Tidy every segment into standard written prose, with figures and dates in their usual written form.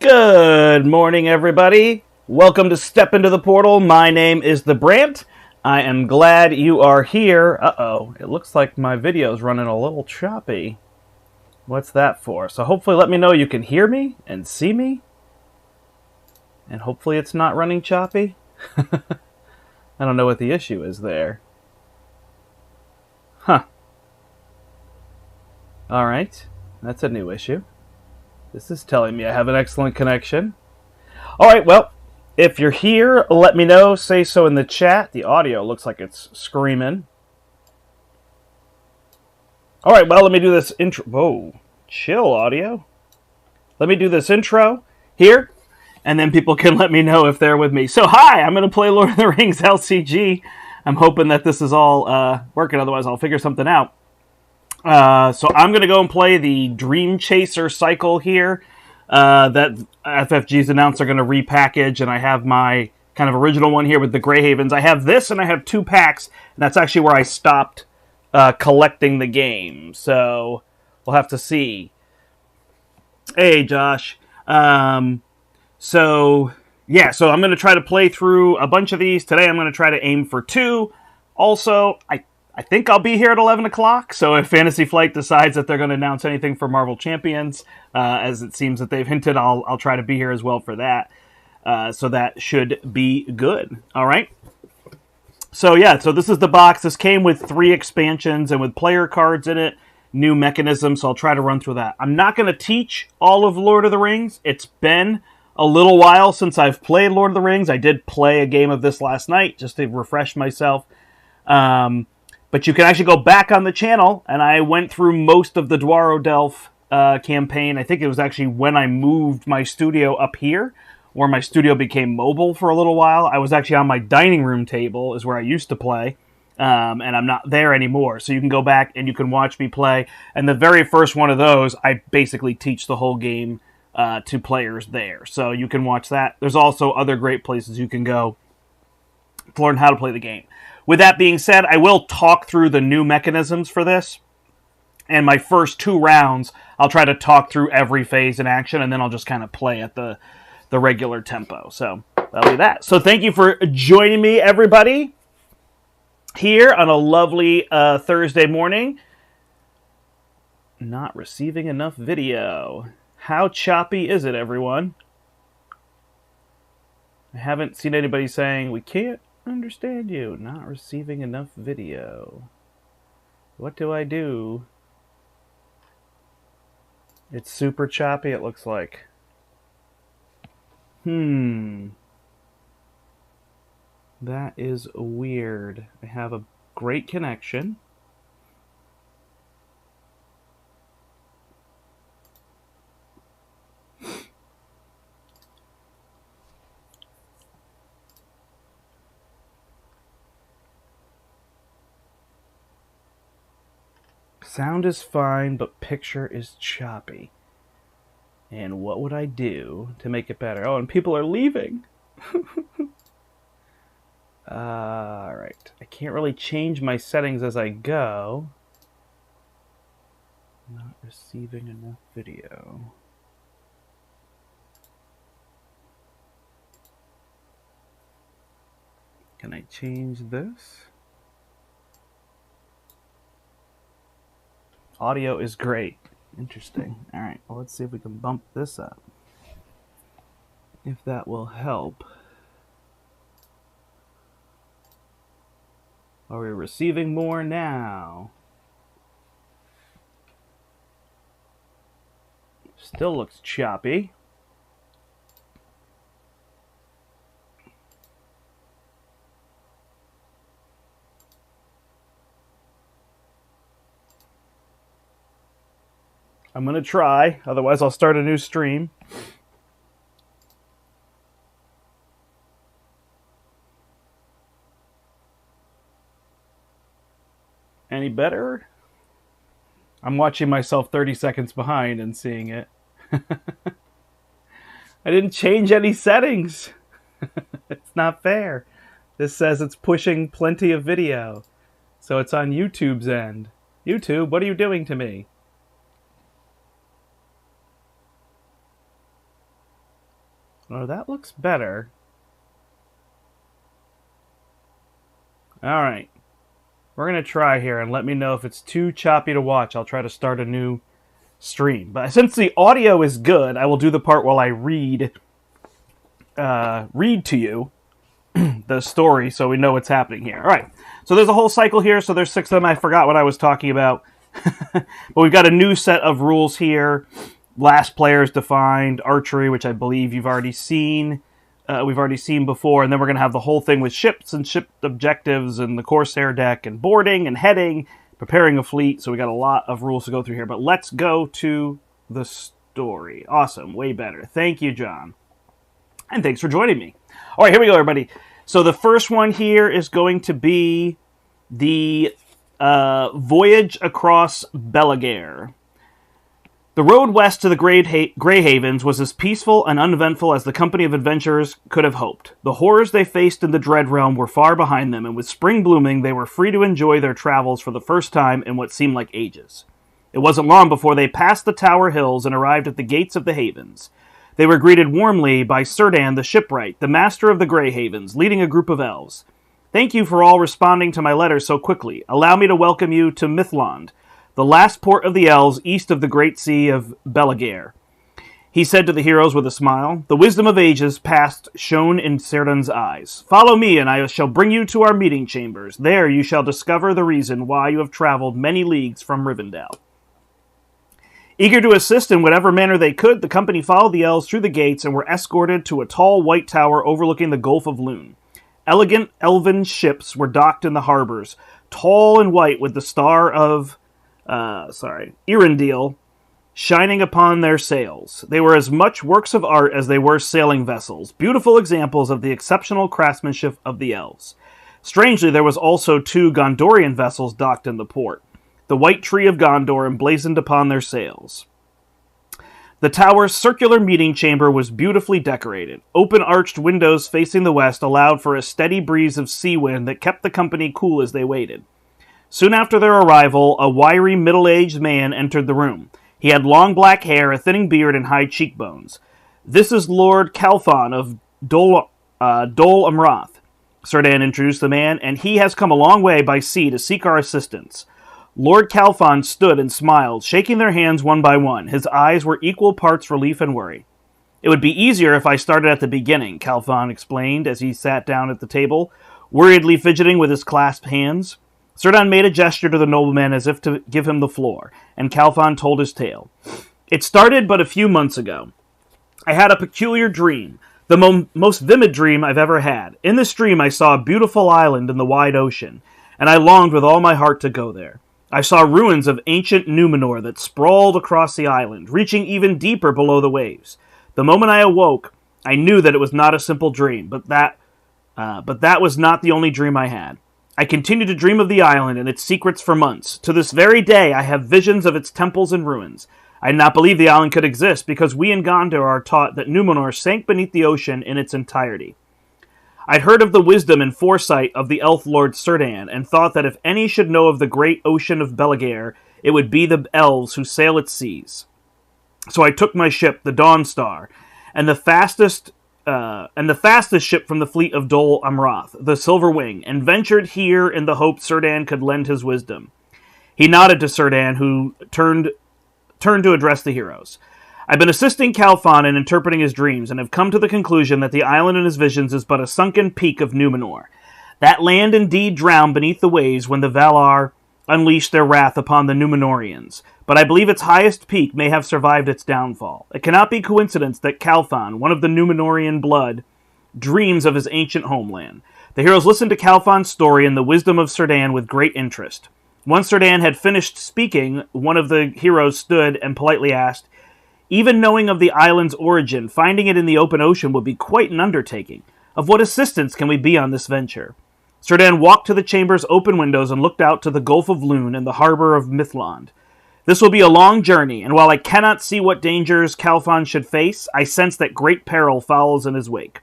Good morning, everybody. Welcome to Step Into the Portal. My name is the Brandt. I am glad you are here. Uh-oh, it looks like my video's running a little choppy. What's that for? So hopefully let me know you can hear me and see me. And hopefully it's not running choppy. I don't know what the issue is there. Huh. Alright, that's a new issue. This is telling me I have an excellent connection. Alright, well, if you're here, let me know. Say so in the chat. The audio looks like it's screaming. Alright, well, let me do this intro. Whoa, chill audio. Let me do this intro here, and then people can let me know if they're with me. So, hi, I'm going to play Lord of the Rings LCG. I'm hoping that this is all working, otherwise I'll figure something out. So I'm going to go and play the Dreamchaser cycle here that FFG's announced they're going to repackage, and I have my kind of original one here with the Grey Havens. I have this, and I have 2 packs, and that's actually where I stopped collecting the game. So we'll have to see. Hey, Josh. So I'm going to try to play through a bunch of these. Today I'm going to try to aim for 2. Also, I think I'll be here at 11 o'clock, so if Fantasy Flight decides that they're going to announce anything for Marvel Champions, as it seems that they've hinted, I'll try to be here as well for that. So that should be good. All right? So this is the box. This came with 3 expansions and with player cards in it, new mechanisms, so I'll try to run through that. I'm not going to teach all of Lord of the Rings. It's been a little while since I've played Lord of the Rings. I did play a game of this last night just to refresh myself. But you can actually go back on the channel, and I went through most of the Dwaro Delph campaign. I think it was actually when I moved my studio up here, where my studio became mobile for a little while. I was actually on my dining room table, is where I used to play, and I'm not there anymore. So you can go back and you can watch me play. And the very first one of those, I basically teach the whole game to players there. So you can watch that. There's also other great places you can go to learn how to play the game. With that being said, I will talk through the new mechanisms for this. And my first 2 rounds, I'll try to talk through every phase in action, and then I'll just kind of play at the regular tempo. So that'll be that. So thank you for joining me, everybody, here on a lovely Thursday morning. Not receiving enough video. How choppy is it, everyone? I haven't seen anybody saying, we can't understand you. Not receiving enough video. What do I do? It's super choppy, it looks like. That is weird. I have a great connection. Sound is fine, but picture is choppy. And what would I do to make it better? Oh, and people are leaving. Alright. I can't really change my settings as I go. Not receiving enough video. Can I change this? Audio is great. Interesting. Alright, well, let's see if we can bump this up. If that will help. Are we receiving more now? Still looks choppy. I'm going to try, otherwise I'll start a new stream. Any better? I'm watching myself 30 seconds behind and seeing it. I didn't change any settings. It's not fair. This says it's pushing plenty of video. So it's on YouTube's end. YouTube, what are you doing to me? Oh, that looks better. Alright. We're going to try here and let me know if it's too choppy to watch. I'll try to start a new stream. But since the audio is good, I will do the part while I read to you the story so we know what's happening here. All right. So there's a whole cycle here. So there's 6 of them. I forgot what I was talking about. But we've got a new set of rules here. Last players defined, archery, which I believe you've already seen. We've already seen before. And then we're going to have the whole thing with ships and ship objectives and the Corsair deck and boarding and heading, preparing a fleet. So we got a lot of rules to go through here. But let's go to the story. Awesome. Way better. Thank you, John. And thanks for joining me. All right, here we go, everybody. So the first one here is going to be the voyage across Belagare. The road west to the Grey Havens was as peaceful and uneventful as the company of adventurers could have hoped. The horrors they faced in the Dread Realm were far behind them, and with spring blooming, they were free to enjoy their travels for the first time in what seemed like ages. It wasn't long before they passed the Tower Hills and arrived at the gates of the Havens. They were greeted warmly by Círdan the shipwright, the master of the Grey Havens, leading a group of elves. Thank you for all responding to my letter so quickly. Allow me to welcome you to Mithland, the last port of the elves east of the great sea of Belagare. He said to the heroes with a smile. The wisdom of ages past shone in Círdan's eyes. Follow me, and I shall bring you to our meeting chambers. There you shall discover the reason why you have traveled many leagues from Rivendell. Eager to assist in whatever manner they could, the company followed the elves through the gates and were escorted to a tall white tower overlooking the Gulf of Lune. Elegant elven ships were docked in the harbors, tall and white with the star of Irendil shining upon their sails. They were as much works of art as they were sailing vessels, beautiful examples of the exceptional craftsmanship of the elves. Strangely, there was also 2 Gondorian vessels docked in the port, the white tree of Gondor emblazoned upon their sails. The tower's circular meeting chamber was beautifully decorated. Open arched windows facing the west allowed for a steady breeze of sea wind that kept the company cool as they waited. Soon after their arrival, a wiry, middle-aged man entered the room. He had long black hair, a thinning beard, and high cheekbones. This is Lord Calthon of Dol Amroth, Círdan introduced the man, and he has come a long way by sea to seek our assistance. Lord Calthon stood and smiled, shaking their hands one by one. His eyes were equal parts relief and worry. It would be easier if I started at the beginning, Calthon explained as he sat down at the table, worriedly fidgeting with his clasped hands. Círdan made a gesture to the nobleman as if to give him the floor, and Calthon told his tale. It started but a few months ago. I had a peculiar dream, the most vivid dream I've ever had. In this dream I saw a beautiful island in the wide ocean, and I longed with all my heart to go there. I saw ruins of ancient Númenor that sprawled across the island, reaching even deeper below the waves. The moment I awoke, I knew that it was not a simple dream, but that was not the only dream I had. I continued to dream of the island and its secrets for months. To this very day, I have visions of its temples and ruins. I did not believe the island could exist, because we in Gondor are taught that Númenor sank beneath the ocean in its entirety. I'd heard of the wisdom and foresight of the elf lord Círdan, and thought that if any should know of the great ocean of Belagare, it would be the elves who sail its seas. So I took my ship, the Dawn Star, and the fastest ship from the fleet of Dol Amroth, the Silver Wing, and ventured here in the hope Círdan could lend his wisdom. He nodded to Círdan, who turned to address the heroes. I've been assisting Calthon in interpreting his dreams, and have come to the conclusion that the island in his visions is but a sunken peak of Númenor. That land indeed drowned beneath the waves when the Valar unleashed their wrath upon the Númenorians, but I believe its highest peak may have survived its downfall. It cannot be coincidence that Calthon, one of the Númenorian blood, dreams of his ancient homeland. The heroes listened to Calthon's story and the wisdom of Círdan with great interest. Once Círdan had finished speaking, one of the heroes stood and politely asked, even knowing of the island's origin, finding it in the open ocean would be quite an undertaking. Of what assistance can we be on this venture? Círdan walked to the chamber's open windows and looked out to the Gulf of Lune and the harbor of Mithland. This will be a long journey, and while I cannot see what dangers Calthon should face, I sense that great peril follows in his wake.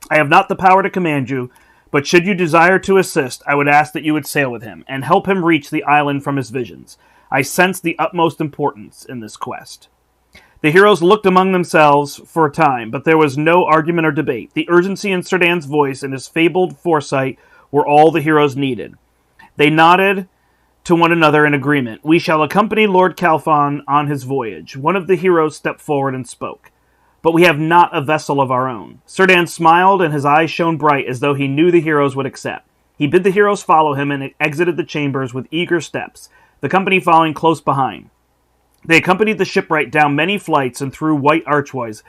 I have not the power to command you, but should you desire to assist, I would ask that you would sail with him, and help him reach the island from his visions. I sense the utmost importance in this quest. The heroes looked among themselves for a time, but there was no argument or debate. The urgency in Serdan's voice and his fabled foresight were all the heroes needed. They nodded to one another in agreement. "We shall accompany Lord Calphon on his voyage." One of the heroes stepped forward and spoke. "But we have not a vessel of our own." Serdan smiled, and his eyes shone bright as though he knew the heroes would accept. He bid the heroes follow him and exited the chambers with eager steps, the company following close behind. They accompanied the shipwright down many flights and through white archways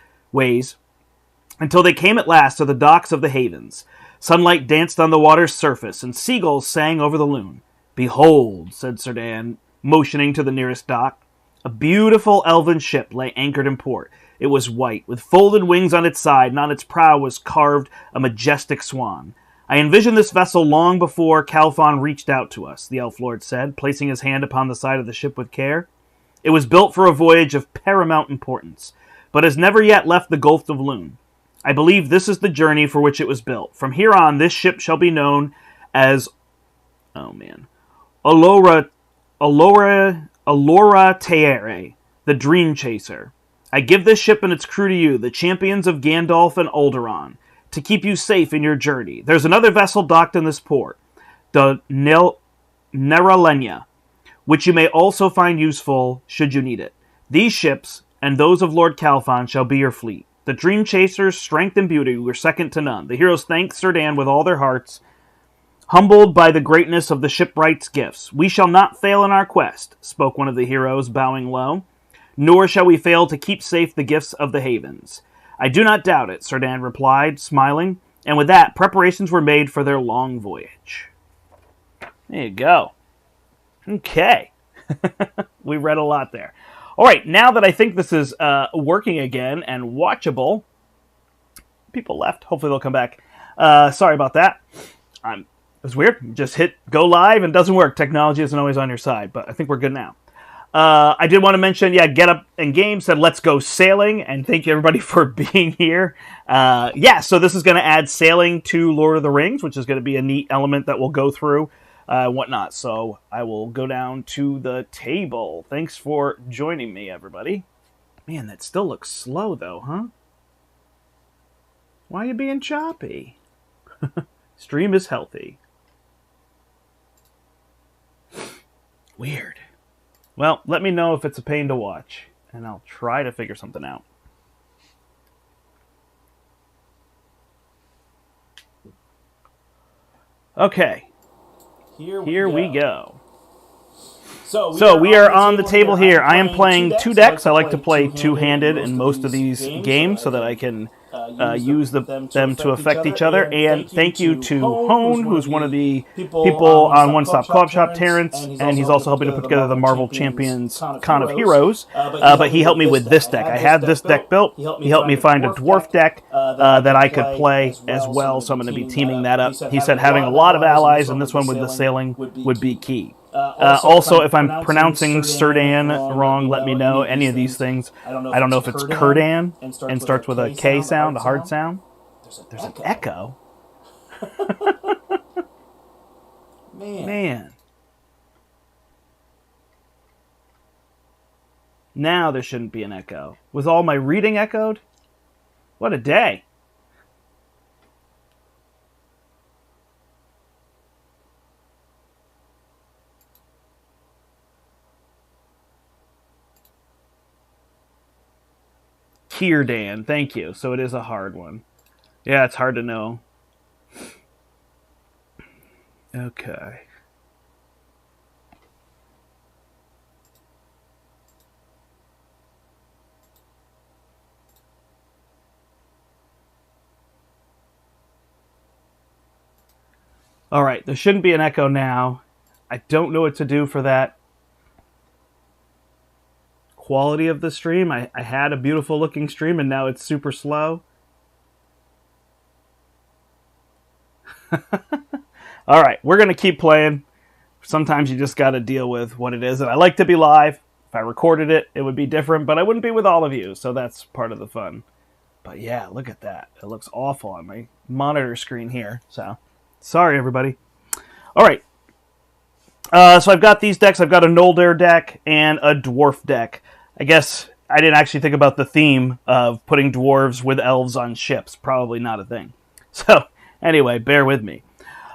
until they came at last to the docks of the havens. Sunlight danced on the water's surface, and seagulls sang over the loon. "Behold," said Serdan, motioning to the nearest dock. A beautiful elven ship lay anchored in port. It was white, with folded wings on its side, and on its prow was carved a majestic swan. "I envisioned this vessel long before Calphon reached out to us," the elf lord said, placing his hand upon the side of the ship with care. "It was built for a voyage of paramount importance, but has never yet left the Gulf of Loon. I believe this is the journey for which it was built. From here on, this ship shall be known as... Allura Teere, the Dreamchaser. I give this ship and its crew to you, the champions of Gandalf and Alderaan, to keep you safe in your journey. There's another vessel docked in this port, the Neralenya, which you may also find useful should you need it. These ships, and those of Lord Calphon, shall be your fleet. The Dreamchaser's strength and beauty were second to none." The heroes thanked Serdan with all their hearts, humbled by the greatness of the shipwright's gifts. "We shall not fail in our quest," spoke one of the heroes, bowing low. "Nor shall we fail to keep safe the gifts of the havens." "I do not doubt it," Serdan replied, smiling. And with that, preparations were made for their long voyage. There you go. Okay. We read a lot there. All right, now that I think this is working again and watchable, people left. Hopefully they'll come back. Sorry about that. It was weird. Just hit go live and it doesn't work. Technology isn't always on your side, but I think we're good now. I did want to mention, Get Up and Game said, "Let's go sailing," and thank you everybody for being here. So this is going to add sailing to Lord of the Rings, which is going to be a neat element that we'll go through. Whatnot. So I will go down to the table. Thanks for joining me, everybody. Man, that still looks slow, though, huh? Why are you being choppy? Stream is healthy. Weird. Well, let me know if it's a pain to watch, and I'll try to figure something out. Okay. Here we go. So we are on the table here. I am playing two decks. I like to play two-handed in most of these games so that I can use them to affect each other. And thank you to Hone, who's one of the people on One Stop Co-op Shop, Terrence, and he's also helping to put together the Marvel Champions Con of Heroes. But he helped me with this deck. I had this deck built. He helped me find a dwarf deck that I could play as well, so I'm going to be teaming that up. He said having a lot of allies, and this one with the sailing would be key. Also, if I'm pronouncing Serdan wrong, let me know. Any of these things. I don't know if it's Kurdan and starts with a K sound, a hard sound. There's an echo. Man. Now there shouldn't be an echo. Was all my reading echoed? What a day. Kirdan, thank you. So it is a hard one. Yeah, it's hard to know. Okay. All right, there shouldn't be an echo now. I don't know what to do for that. Quality of the stream. I had a beautiful looking stream and now it's super slow. All right, we're going to keep playing. Sometimes you just got to deal with what it is. And I like to be live. If I recorded it, it would be different, but I wouldn't be with all of you. So that's part of the fun. But yeah, look at that. It looks awful on my monitor screen here. So sorry, everybody. All right. So I've got these decks. I've got a Noldor deck and a Dwarf deck. I guess I didn't actually think about the theme of putting dwarves with elves on ships. Probably not a thing. So, anyway, bear with me.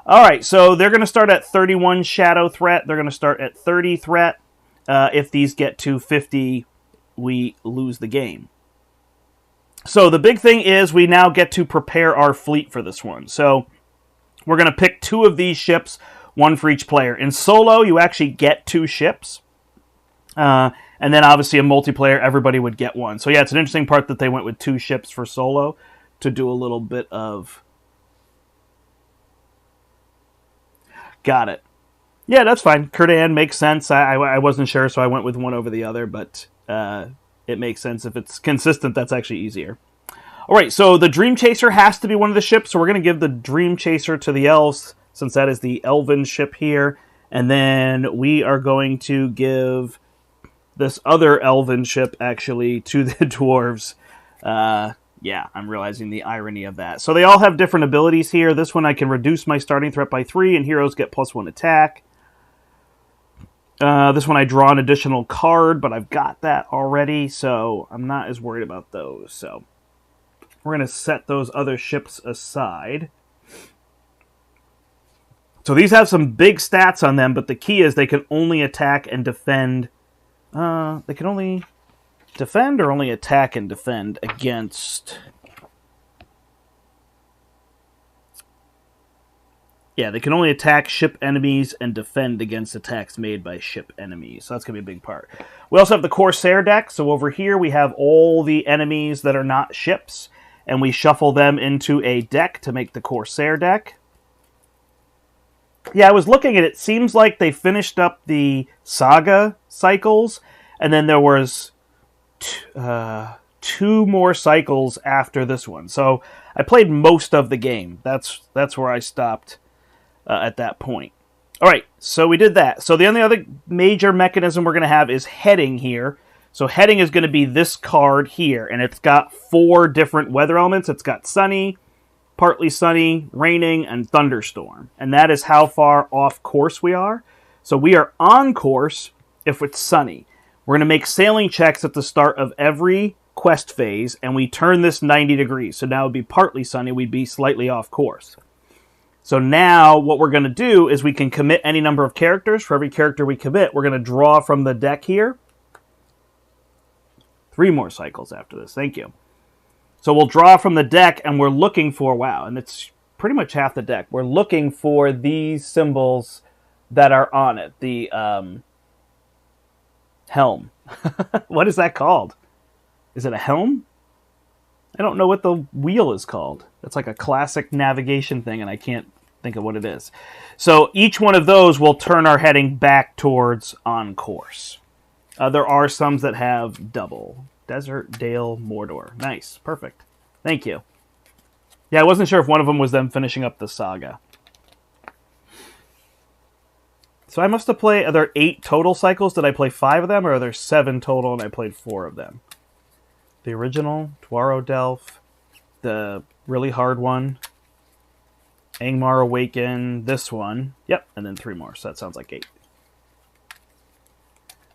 All right, so they're going to start at 31 shadow threat. They're going to start at 30 threat. If these get to 50, we lose the game. So the big thing is we now get to prepare our fleet for this one. So we're going to pick 2 of these ships, 1 for each player. In solo, you actually get 2 ships. And then obviously in multiplayer, everybody would get 1. So yeah, it's an interesting part that they went with 2 ships for solo to do a little bit of... Got it. Yeah, that's fine. Kurdan makes sense. I wasn't sure, so I went with one over the other, but it makes sense. If it's consistent, that's actually easier. All right, so the Dreamchaser has to be one of the ships, so we're going to give the Dreamchaser to the elves, since that is the elven ship here. And then we are going to give this other elven ship, actually, to the dwarves. Yeah, I'm realizing the irony of that. So they all have different abilities here. This one I can reduce my starting threat by 3, and heroes get +1 attack. This one I draw an additional card, but I've got that already, so I'm not as worried about those. So we're going to set those other ships aside. So these have some big stats on them, but the key is they can only attack and defend. They can only defend or only attack and defend against... Yeah, they can only attack ship enemies and defend against attacks made by ship enemies. So that's going to be a big part. We also have the Corsair deck. So over here we have all the enemies that are not ships. And we shuffle them into a deck to make the Corsair deck. Yeah, I was looking at it. It seems like they finished up the Saga cycles. And then there was 2 more cycles after this one. So I played most of the game. That's where I stopped. At that point. All right, so we did that. So the only other major mechanism we're going to have is heading here. So heading is going to be this card here, and it's got 4 different weather elements. It's got sunny, partly sunny, raining, and thunderstorm. And that is how far off course we are. So we are on course if it's sunny. We're going to make sailing checks at the start of every quest phase, and we turn this 90 degrees. So now it would be partly sunny. We'd be slightly off course. So now what we're going to do is we can commit any number of characters. For every character we commit, we're going to draw from the deck here. 3 more cycles after this. Thank you. So we'll draw from the deck, and we're looking for, wow, and it's pretty much half the deck. We're looking for these symbols that are on it. The helm. What is that called? Is it a helm? I don't know what the wheel is called. It's like a classic navigation thing, and I can't think of what it is. So each one of those will turn our heading back towards on course. There are some that have double. Desert, Dale, Mordor. Nice. Perfect. Thank you. Yeah, I wasn't sure if one of them was them finishing up the saga. So I must have played... Are there 8 total cycles? Did I play 5 of them, or are there 7 total and I played 4 of them? The original, Tuaro Delph, the really hard one, Angmar Awaken, this one. Yep, and then 3 more, so that sounds like 8.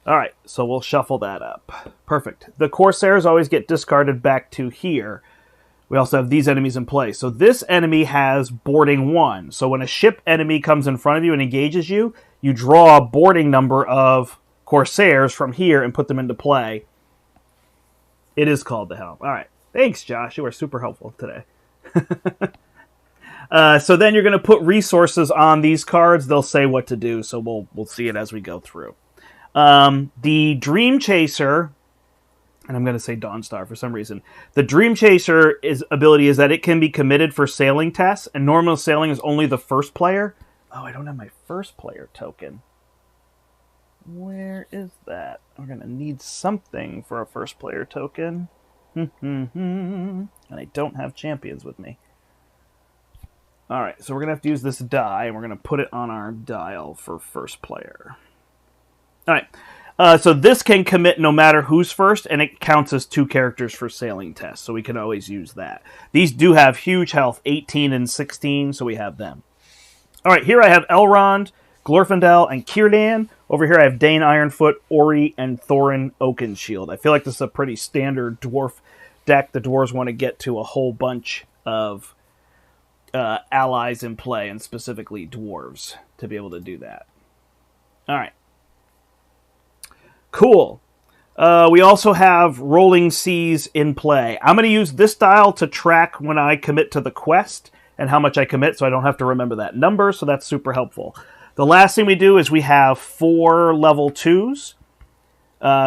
Alright, so we'll shuffle that up. Perfect. The Corsairs always get discarded back to here. We also have these enemies in play. So this enemy has boarding 1. So when a ship enemy comes in front of you and engages you, you draw a boarding number of Corsairs from here and put them into play. It is called the helm. All right. Thanks, Josh. You are super helpful today. So then you're going to put resources on these cards. They'll say what to do, so we'll see it as we go through. The Dreamchaser, and I'm going to say Dawnstar for some reason. The Dreamchaser ability is that it can be committed for sailing tests, and normal sailing is only the first player. Oh, I don't have my first player token. Where is that? We're going to need something for a first player token. And I don't have champions with me. Alright, so we're going to have to use this die, and we're going to put it on our dial for first player. Alright, so this can commit no matter who's first, and it counts as 2 characters for sailing tests, so we can always use that. These do have huge health, 18 and 16, so we have them. Alright, here I have Elrond, Glorfindel, and Círdan. Over here I have Dane Ironfoot, Ori, and Thorin Oakenshield. I feel like this is a pretty standard dwarf deck. The dwarves want to get to a whole bunch of allies in play, and specifically dwarves, to be able to do that. All right. Cool. We also have Rolling Seas in play. I'm going to use this dial to track when I commit to the quest and how much I commit, so I don't have to remember that number, so that's super helpful. The last thing we do is we have 4 level 2s,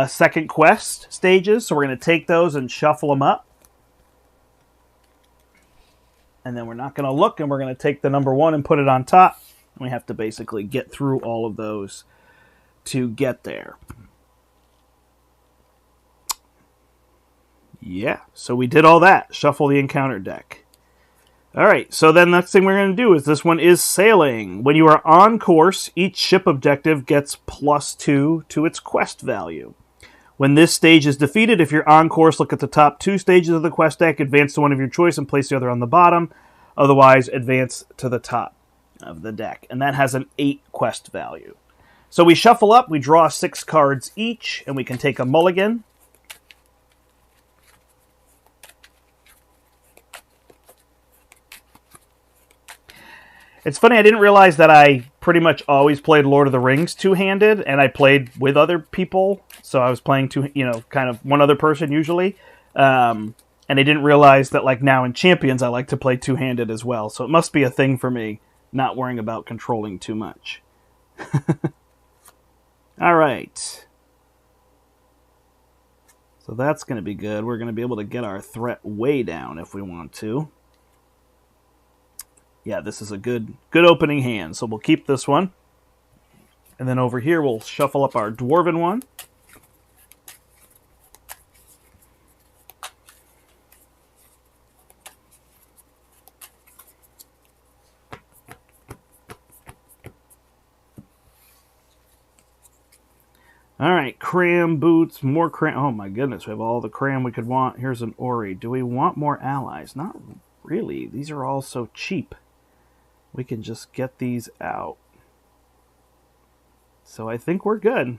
second quest stages, so we're going to take those and shuffle them up. And then we're not going to look, and we're going to take the number 1 and put it on top. We have to basically get through all of those to get there. Yeah, so we did all that. Shuffle the encounter deck. All right, so then next thing we're going to do is this one is sailing. When you are on course, each ship objective gets +2 to its quest value. When this stage is defeated, if you're on course, look at the top 2 stages of the quest deck, advance to one of your choice, and place the other on the bottom. Otherwise, advance to the top of the deck. And that has an 8 quest value. So we shuffle up, we draw 6 cards each, and we can take a mulligan. It's funny, I didn't realize that I pretty much always played Lord of the Rings two-handed, and I played with other people, so I was playing kind of one other person usually. And I didn't realize that like now in Champions I like to play two-handed as well, so it must be a thing for me, not worrying about controlling too much. Alright. So that's going to be good. We're going to be able to get our threat way down if we want to. Yeah, this is a good opening hand, so we'll keep this one. And then over here, we'll shuffle up our Dwarven one. All right, cram boots, more cram. Oh my goodness, we have all the cram we could want. Here's an Ori. Do we want more allies? Not really. These are all so cheap. We can just get these out. So I think we're good.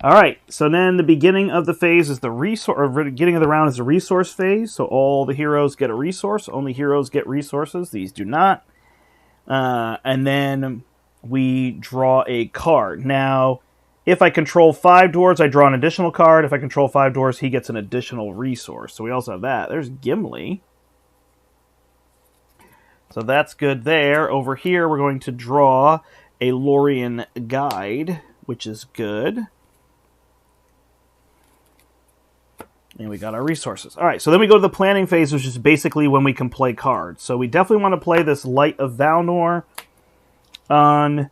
All right, so then the beginning of the phase is the resource, or beginning of the round is the resource phase. So all the heroes get a resource. Only heroes get resources. These do not. And then we draw a card. Now, if I control 5 dwarves, I draw an additional card. If I control 5 dwarves, he gets an additional resource. So we also have that. There's Gimli. So that's good there. Over here, we're going to draw a Lorien Guide, which is good. And we got our resources. All right, so then we go to the planning phase, which is basically when we can play cards. So we definitely want to play this Light of Valnor on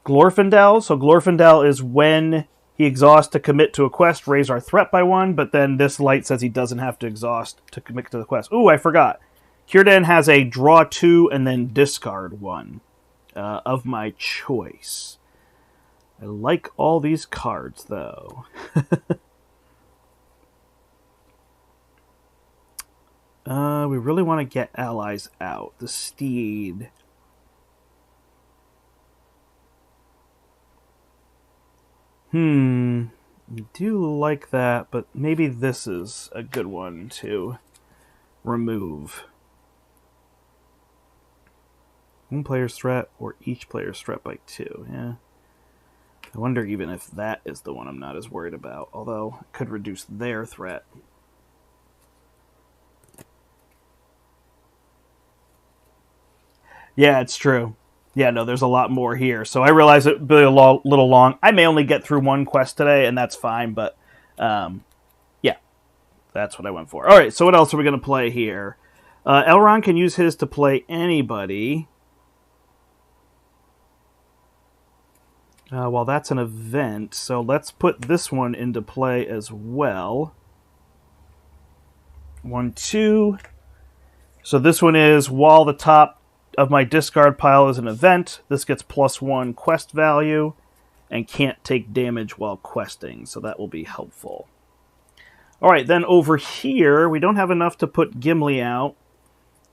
Glorfindel. So Glorfindel is when he exhausts to commit to a quest, raise our threat by 1, but then this light says he doesn't have to exhaust to commit to the quest. Ooh, I forgot. Círdan has a draw 2 and then discard 1 of my choice. I like all these cards, though. We really want to get allies out. The Steed. I do like that, but maybe this is a good one to remove. One player's threat or each player's threat by 2. Yeah. I wonder even if that is the one I'm not as worried about, although it could reduce their threat. Yeah, it's true. Yeah, no, there's a lot more here. So I realize it would be a little long. I may only get through 1 quest today, and that's fine, but yeah, that's what I went for. All right, so what else are we going to play here? Elrond can use his to play anybody. Well, that's an event, so let's put this one into play as well. 1, 2. So this one is, while the top of my discard pile is an event, this gets +1 quest value and can't take damage while questing, so that will be helpful. All right, then over here, we don't have enough to put Gimli out.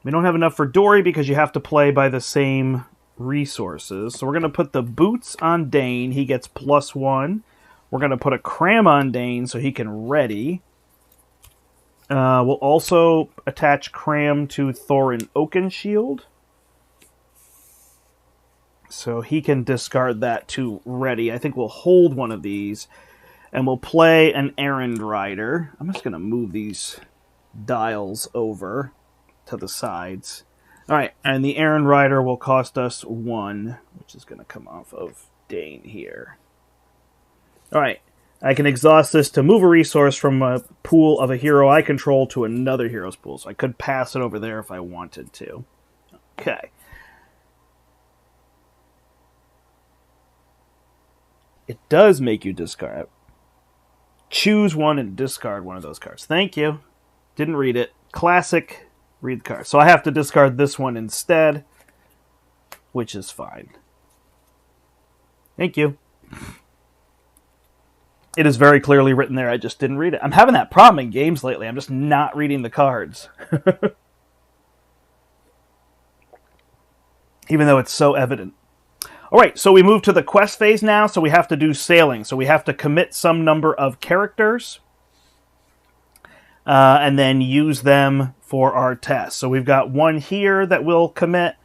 We don't have enough for Dori because you have to play by the same resources. So we're going to put the boots on Dane. He gets +1. We're going to put a cram on Dane so he can ready. We'll also attach cram to Thorin Oakenshield. So he can discard that to ready. I think we'll hold one of these. And we'll play an Errand Rider. I'm just going to move these dials over to the sides. All right, and the Errand Rider will cost us 1, which is going to come off of Dane here. All right, I can exhaust this to move a resource from a pool of a hero I control to another hero's pool. So I could pass it over there if I wanted to. Okay. It does make you discard. Choose one and discard one of those cards. Thank you. Didn't read it. Classic, read the card. So I have to discard this one instead, which is fine. Thank you. It is very clearly written there. I just didn't read it. I'm having that problem in games lately. I'm just not reading the cards. Even though it's so evident. All right, so we move to the quest phase now, so we have to do sailing. So we have to commit some number of characters and then use them for our test. So we've got one here that we'll commit.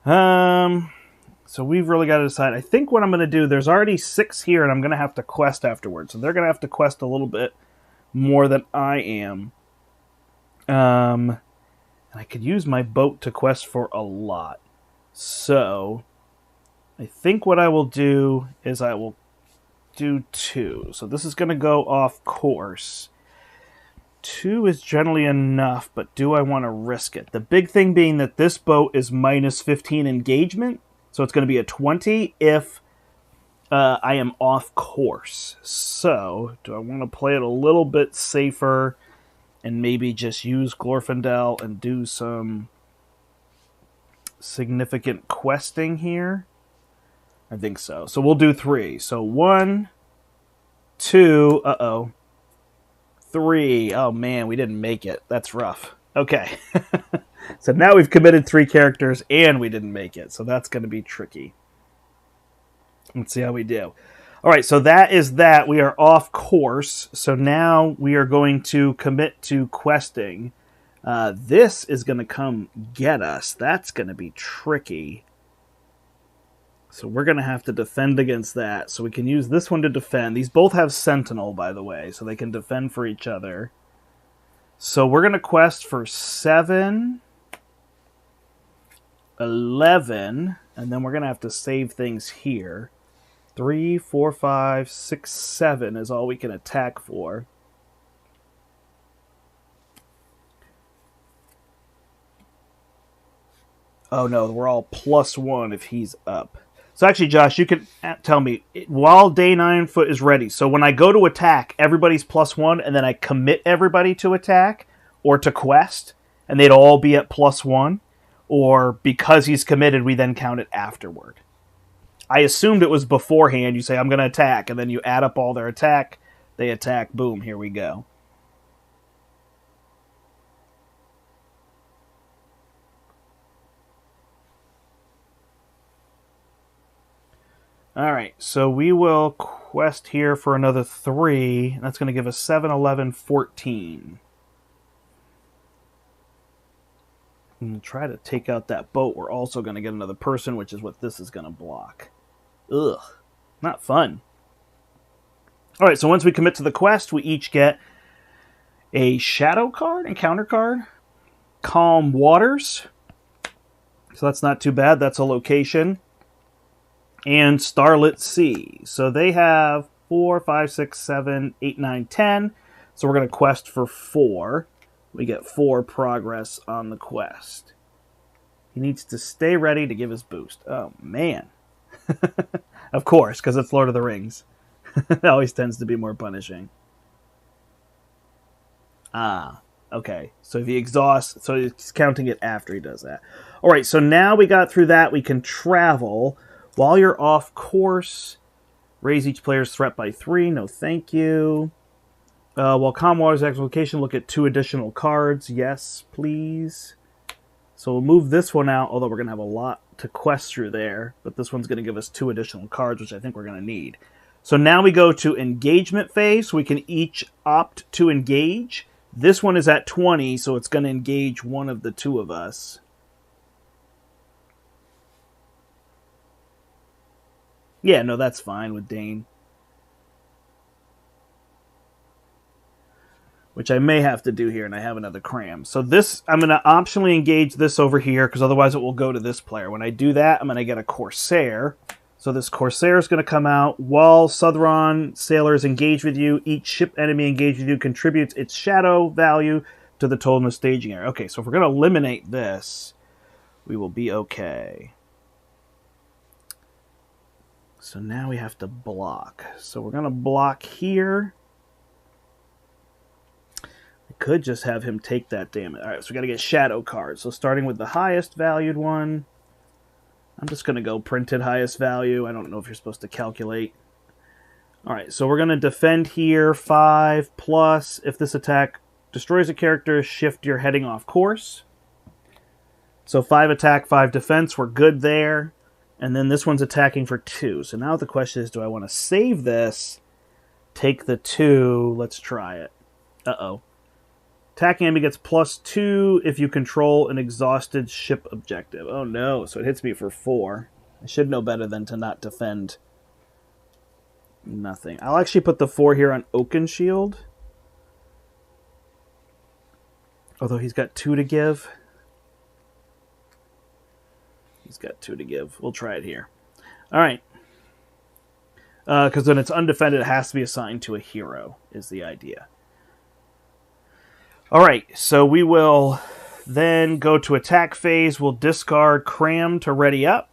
So we've really got to decide. I think what I'm going to do, there's already 6 here, and I'm going to have to quest afterwards. So they're going to have to quest a little bit more than I am. And I could use my boat to quest for a lot. So I think what I will do is I will do 2. So this is going to go off course. 2 is generally enough, but do I want to risk it? The big thing being that this boat is minus 15 engagement, so it's going to be a 20 if I am off course. So do I want to play it a little bit safer and maybe just use Glorfindel and do some significant questing here? I think so. So we'll do 3. So 1, 2, 3. Oh man, we didn't make it. That's rough. Okay. So now we've committed 3 characters and we didn't make it. So that's going to be tricky. Let's see how we do. All right, so that is that. We are off course. So now we are going to commit to questing. This is going to come get us. That's going to be tricky. So we're going to have to defend against that. So we can use this one to defend. These both have Sentinel, by the way, so they can defend for each other. So we're going to quest for 7, 11, and then we're going to have to save things here. 3, 4, 5, 6, 7 is all we can attack for. Oh no, we're all +1 if he's up. So actually, Josh, you can tell me, while Day 9-foot is ready, so when I go to attack, everybody's +1, and then I commit everybody to attack, or to quest, and they'd all be at +1, or because he's committed, we then count it afterward. I assumed it was beforehand. You say, I'm going to attack, and then you add up all their attack, they attack, boom, here we go. All right, so we will quest here for another 3. That's going to give us 7, 11, 14. And try to take out that boat. We're also going to get another person, which is what this is going to block. Ugh, not fun. All right, so once we commit to the quest, we each get a shadow card, encounter card, Calm Waters. So that's not too bad. That's a location. And Starlit Sea. So they have 4, 5, 6, 7, 8, 9, 10. So we're going to quest for 4. We get 4 progress on the quest. He needs to stay ready to give his boost. Oh, man. Of course, because it's Lord of the Rings. It always tends to be more punishing. Ah, okay. So if he exhausts, so he's counting it after he does that. All right, so now we got through that. We can travel. While you're off course, raise each player's threat by 3. No, thank you. While Calm Waters active location, look at 2 additional cards. Yes, please. So we'll move this one out, although we're going to have a lot to quest through there, but this one's going to give us 2 additional cards, which I think we're going to need. So now we go to engagement phase, so we can each opt to engage. This one is at 20, so it's going to engage one of the 2 of us. Yeah, no, that's fine with Dane. Which I may have to do here, and I have another cram. So this, I'm going to optionally engage this over here, because otherwise it will go to this player. When I do that, I'm going to get a Corsair. So this Corsair is going to come out. While Southron sailors engage with you, each ship enemy engaged with you contributes its shadow value to the total in the staging area. Okay, so if we're going to eliminate this, we will be okay. So now we have to block. So we're going to block here. Could just have him take that damage. All right, so we got to get shadow cards. So starting with the highest valued one, I'm just going to go printed highest value. I don't know if you're supposed to calculate. All right, so we're going to defend here 5 plus. If this attack destroys a character, shift your heading off course. So 5 attack, 5 defense. We're good there. And then this one's attacking for 2. So now the question is, do I want to save this? Take the 2. Let's try it. Uh-oh. Attacking enemy gets +2 if you control an exhausted ship objective. Oh no, so it hits me for 4. I should know better than to not defend nothing. I'll actually put the 4 here on Oakenshield. Although he's got 2 to give. He's got 2 to give. We'll try it here. Alright. Because when it's undefended, it has to be assigned to a hero, is the idea. Alright, so we will then go to attack phase. We'll discard Cram to ready up.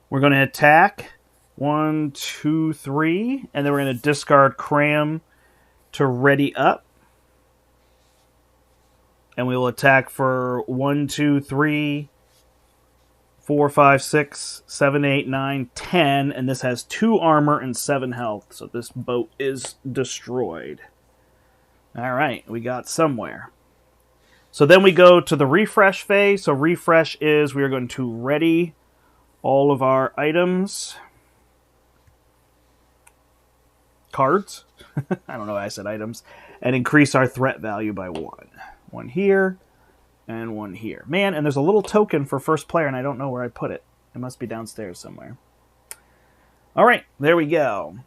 We're going to attack 1, 2, 3, and then we're going to discard Cram to ready up. And we will attack for 1, 2, 3, 4, 5, 6, 7, 8, 9, 10, and this has 2 armor and 7 health, so this boat is destroyed. Alright, we got somewhere. So then we go to the refresh phase. So refresh is we are going to ready all of our items. Cards. I don't know why I said items. And increase our threat value by 1. 1 here and 1 here. Man, and there's a little token for first player and I don't know where I put it. It must be downstairs somewhere. Alright, there we go.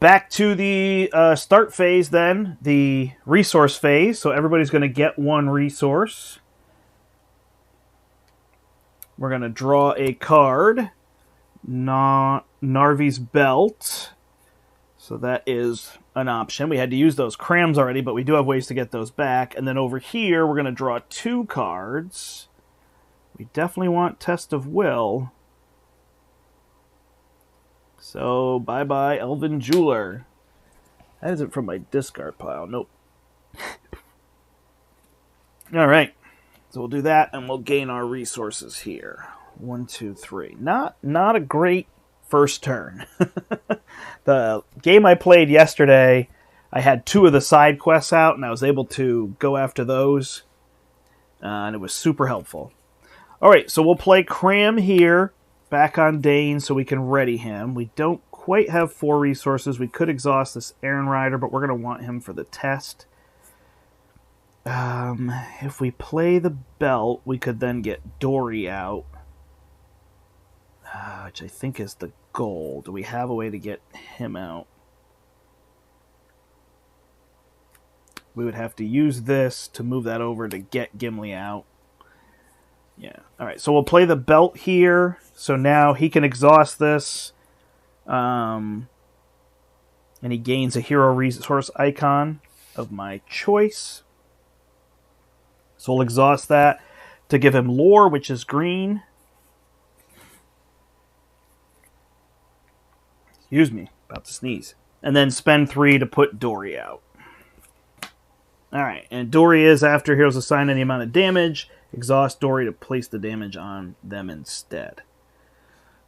Back to the start phase then, the resource phase. So everybody's going to get 1 resource. We're going to draw a card. Narvi's Belt. So that is an option. We had to use those crams already, but we do have ways to get those back. And then over here, we're going to draw 2 cards. We definitely want Test of Will. So, bye-bye, Elven Jeweler. That isn't from my discard pile. Nope. Alright. So we'll do that, and we'll gain our resources here. 1, 2, 3. Not a great first turn. The game I played yesterday, I had 2 of the side quests out, and I was able to go after those. And it was super helpful. Alright, so we'll play Cram here. Back on Dane so we can ready him. We don't quite have 4 resources. We could exhaust this Aaron Rider, but we're going to want him for the test. If we play the Belt, we could then get Dory out. Which I think is the goal. Do we have a way to get him out? We would have to use this to move that over to get Gimli out. Yeah. All right. So we'll play the Belt here. So now he can exhaust this. And he gains a hero resource icon of my choice. So we'll exhaust that to give him lore, which is green. Excuse me. About to sneeze. And then spend 3 to put Dory out. Alright. And Dory is after heroes assign any amount of damage. Exhaust Dory to place the damage on them instead.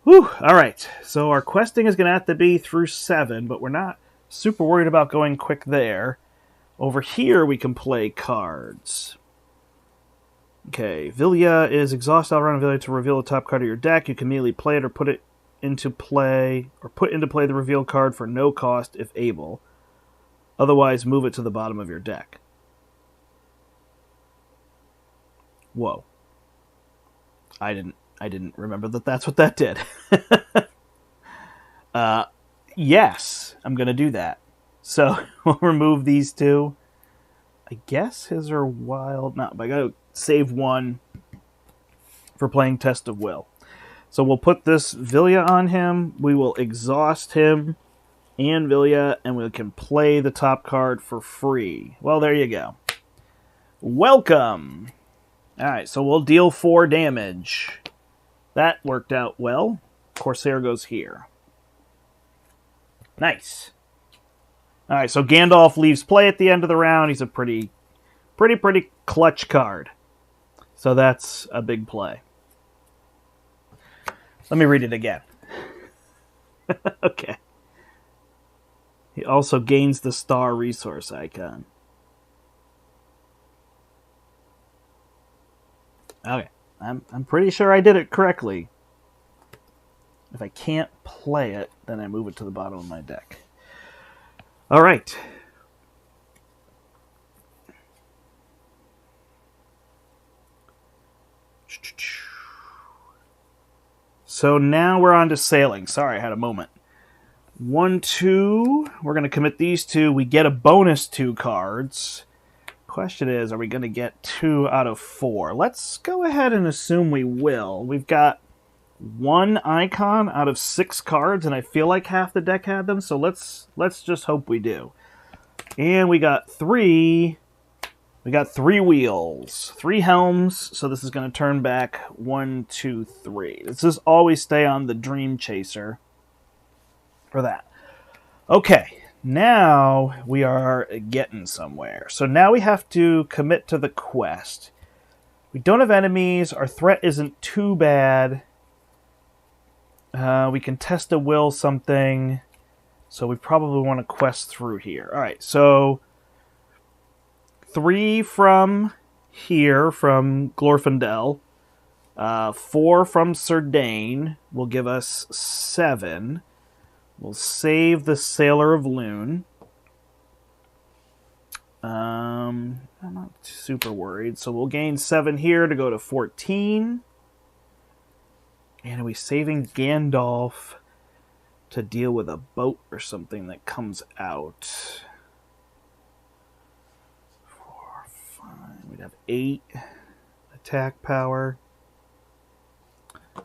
Whew, all right. So our questing is going to have to be through 7, but we're not super worried about going quick there. Over here, we can play cards. Okay, Vilya is exhaust all around Vilya to reveal the top card of your deck. You can immediately play it or put into play the reveal card for no cost if able. Otherwise, move it to the bottom of your deck. Whoa. I didn't remember that that's what that did. Yes, I'm going to do that. So we'll remove these two. I guess his are wild. No, but I got to save one for playing Test of Will. So we'll put this Vilya on him. We will exhaust him and Vilya, and we can play the top card for free. Well, there you go. Welcome. All right, so we'll deal 4 damage. That worked out well. Corsair goes here. Nice. All right, so Gandalf leaves play at the end of the round. He's a pretty clutch card. So that's a big play. Let me read it again. Okay. He also gains the star resource icon. Okay. I'm pretty sure I did it correctly. If I can't play it, then I move it to the bottom of my deck. All right. So now we're on to sailing. Sorry, I had a moment. 1, 2. We're going to commit these 2. We get a bonus 2 cards. Question is, are we going to get 2 out of 4? Let's go ahead and assume we will. We've got 1 icon out of 6 cards, and I feel like half the deck had them, so let's just hope we do. And we got 3. We got 3 wheels, 3 helms, so this is going to turn back 1, 2, 3. Let's just always stay on the Dreamchaser for that. Okay, now we are getting somewhere. So now we have to commit to the quest. We don't have enemies. Our threat isn't too bad. We can test a will something. So we probably want to quest through here. All right, so 3 from here, from Glorfindel. 4 from Serdane will give us 7. We'll save the Sailor of Lune. I'm not super worried. So we'll gain 7 here to go to 14. And are we saving Gandalf to deal with a boat or something that comes out? 4, 5. We'd have 8 attack power.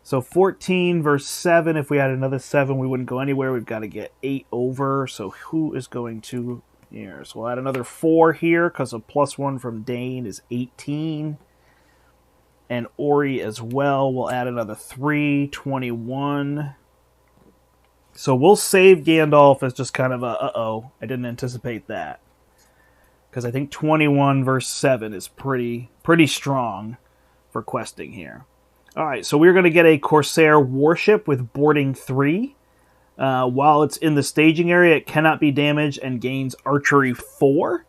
So 14 versus 7. If we had another 7, we wouldn't go anywhere. We've got to get 8 over. So who is going to here? So we'll add another 4 here because a +1 from Dane is 18. And Ori as well. We'll add another 3, 21. So we'll save Gandalf as just kind of a, uh-oh, I didn't anticipate that. Because I think 21 versus 7 is pretty strong for questing here. All right, so we're going to get a Corsair warship with boarding 3. While it's in the staging area, it cannot be damaged and gains archery 4.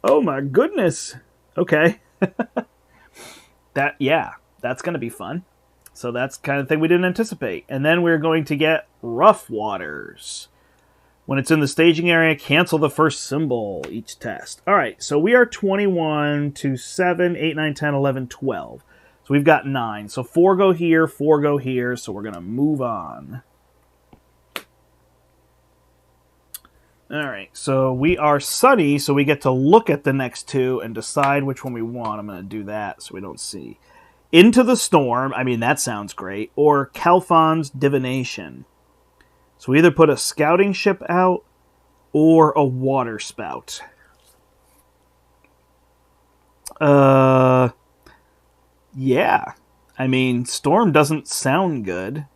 Oh my goodness. Okay. That's going to be fun. So that's the kind of thing we didn't anticipate. And then we're going to get Rough Waters. When it's in the staging area, cancel the first symbol each test. All right, so we are 21 to 7, 8, 9, 10, 11, 12. So we've got 9. So 4 go here, 4 go here. So we're going to move on. All right, so we are Sunny, so we get to look at the next 2 and decide which one we want. I'm going to do that so we don't see. Into the Storm, I mean, that sounds great. Or Calfon's Divination. So we either put a scouting ship out or a water spout. Yeah. I mean, Storm doesn't sound good.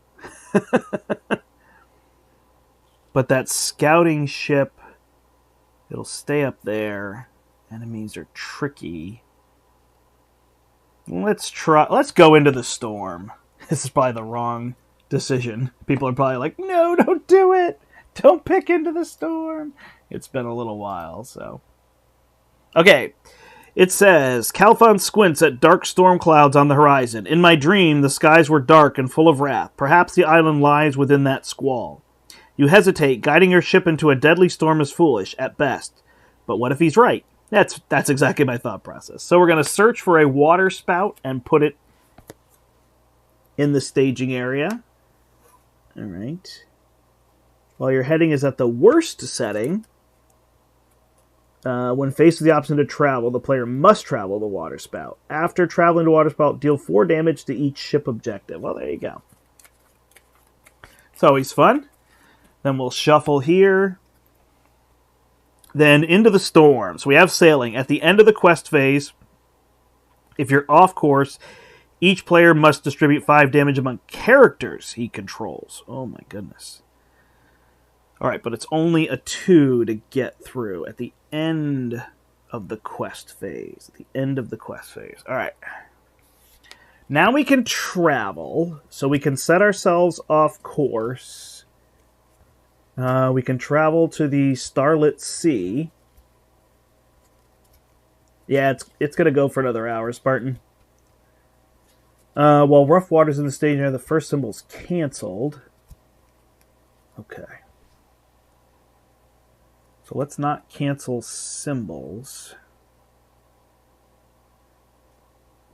But that scouting ship, it'll stay up there. Enemies are tricky. Let's go into the Storm. This is probably the wrong decision. People are probably like, no, don't do it. Don't pick into the storm. It's been a little while, so. Okay. It says, Calphon squints at dark storm clouds on the horizon. In my dream, the skies were dark and full of wrath. Perhaps the island lies within that squall. You hesitate. Guiding your ship into a deadly storm is foolish, at best. But what if he's right? That's exactly my thought process. So we're going to search for a water spout and put it in the staging area. All right. While your heading is at the worst setting, when faced with the option to travel, the player must travel the water spout. After traveling to water spout, deal 4 damage to each ship objective. Well, there you go. It's always fun. Then we'll shuffle here. Then into the storm. So we have sailing. At the end of the quest phase, if you're off course, each player must distribute 5 damage among characters he controls. Oh my goodness. Alright, but it's only a 2 to get through at the end of the quest phase. At the end of the quest phase. Alright. Now we can travel, so we can set ourselves off course. We can travel to the Starlit Sea. Yeah, it's going to go for another hour, Spartan. While Rough Water's in the staging area, the first symbol's canceled. Okay. So let's not cancel symbols.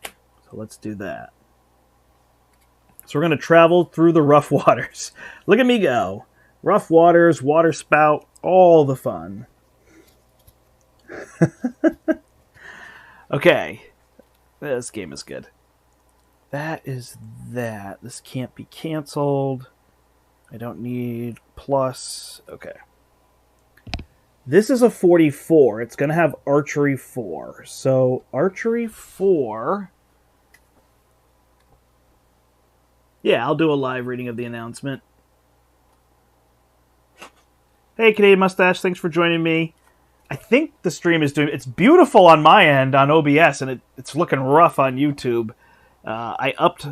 So let's do that. So we're going to travel through the rough waters. Look at me go. Rough waters, water spout, all the fun. Okay. This game is good. That is that. This can't be canceled. I don't need plus. Okay. This is a 44. It's going to have Archery 4. So, Archery 4... Yeah, I'll do a live reading of the announcement. Hey, Canadian Mustache, thanks for joining me. I think the stream is doing... It's beautiful on my end on OBS, and it's looking rough on YouTube. I upped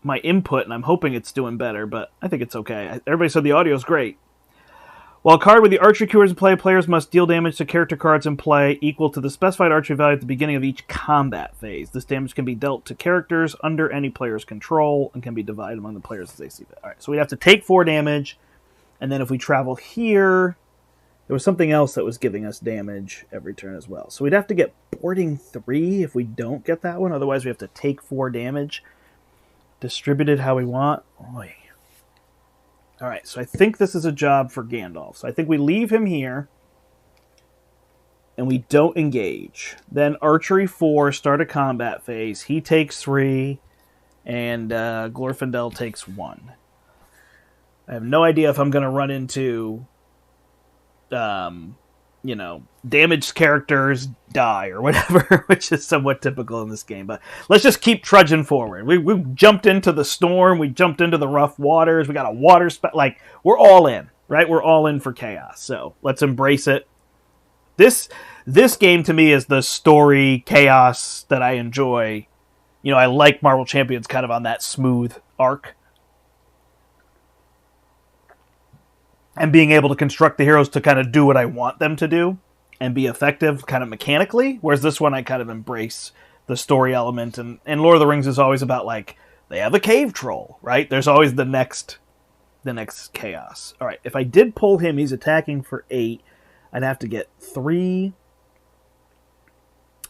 my input, and I'm hoping it's doing better, but I think it's okay. Everybody said the audio is great. While a card with the archery keywords in play, players must deal damage to character cards in play equal to the specified archery value at the beginning of each combat phase. This damage can be dealt to characters under any player's control and can be divided among the players as they see fit. All right, so we have to take 4 damage, and then if we travel here, there was something else that was giving us damage every turn as well. So we'd have to get boarding 3 if we don't get that one. Otherwise, we have to take 4 damage, distributed how we want. Oy. All right, so I think this is a job for Gandalf. So I think we leave him here, and we don't engage. Then Archery 4, start a combat phase. He takes 3, and Glorfindel takes 1. I have no idea if I'm going to run into, damaged characters die or whatever, which is somewhat typical in this game. But let's just keep trudging forward. We jumped into the storm. We jumped into the rough waters. We got a water spout. Like, we're all in, right? We're all in for chaos. So let's embrace it. This game to me is the story chaos that I enjoy. You know, I like Marvel Champions kind of on that smooth arc. And being able to construct the heroes to kind of do what I want them to do and be effective kind of mechanically. Whereas this one, I kind of embrace the story element. And Lord of the Rings is always about, like, they have a cave troll, right? There's always the next chaos. All right, if I did pull him, he's attacking for 8. I'd have to get 3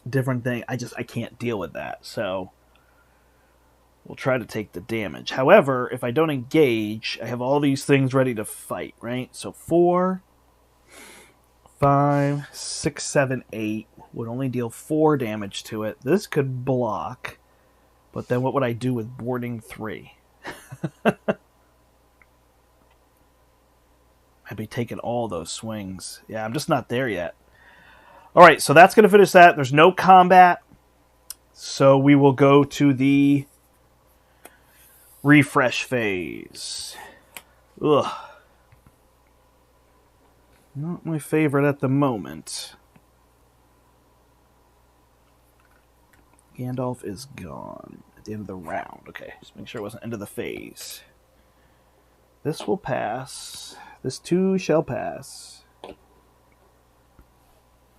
different things. I can't deal with that. So we'll try to take the damage. However, if I don't engage, I have all these things ready to fight, right? So 4, 5, 6, 7, 8 would only deal 4 damage to it. This could block, but then what would I do with boarding 3? I'd be taking all those swings. Yeah, I'm just not there yet. All right, so that's going to finish that. There's no combat, so we will go to the refresh phase. Ugh. Not my favorite at the moment. Gandalf is gone. at the end of the round. Okay, just make sure it wasn't end of the phase. This will pass. This too shall pass.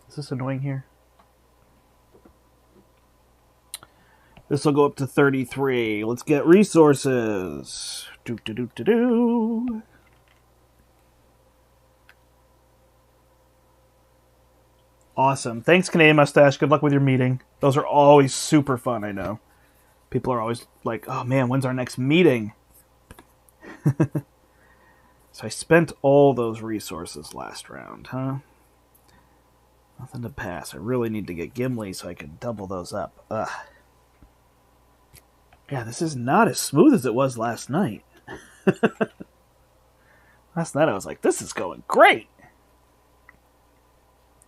Is this annoying here? This will go up to 33. Let's get resources. Do. Awesome. Thanks, Canadian Mustache. Good luck with your meeting. Those are always super fun, I know. People are always like, oh man, when's our next meeting? So I spent all those resources last round, huh? Nothing to pass. I really need to get Gimli so I can double those up. Ugh. Yeah, this is not as smooth as it was last night. Last night I was like, this is going great.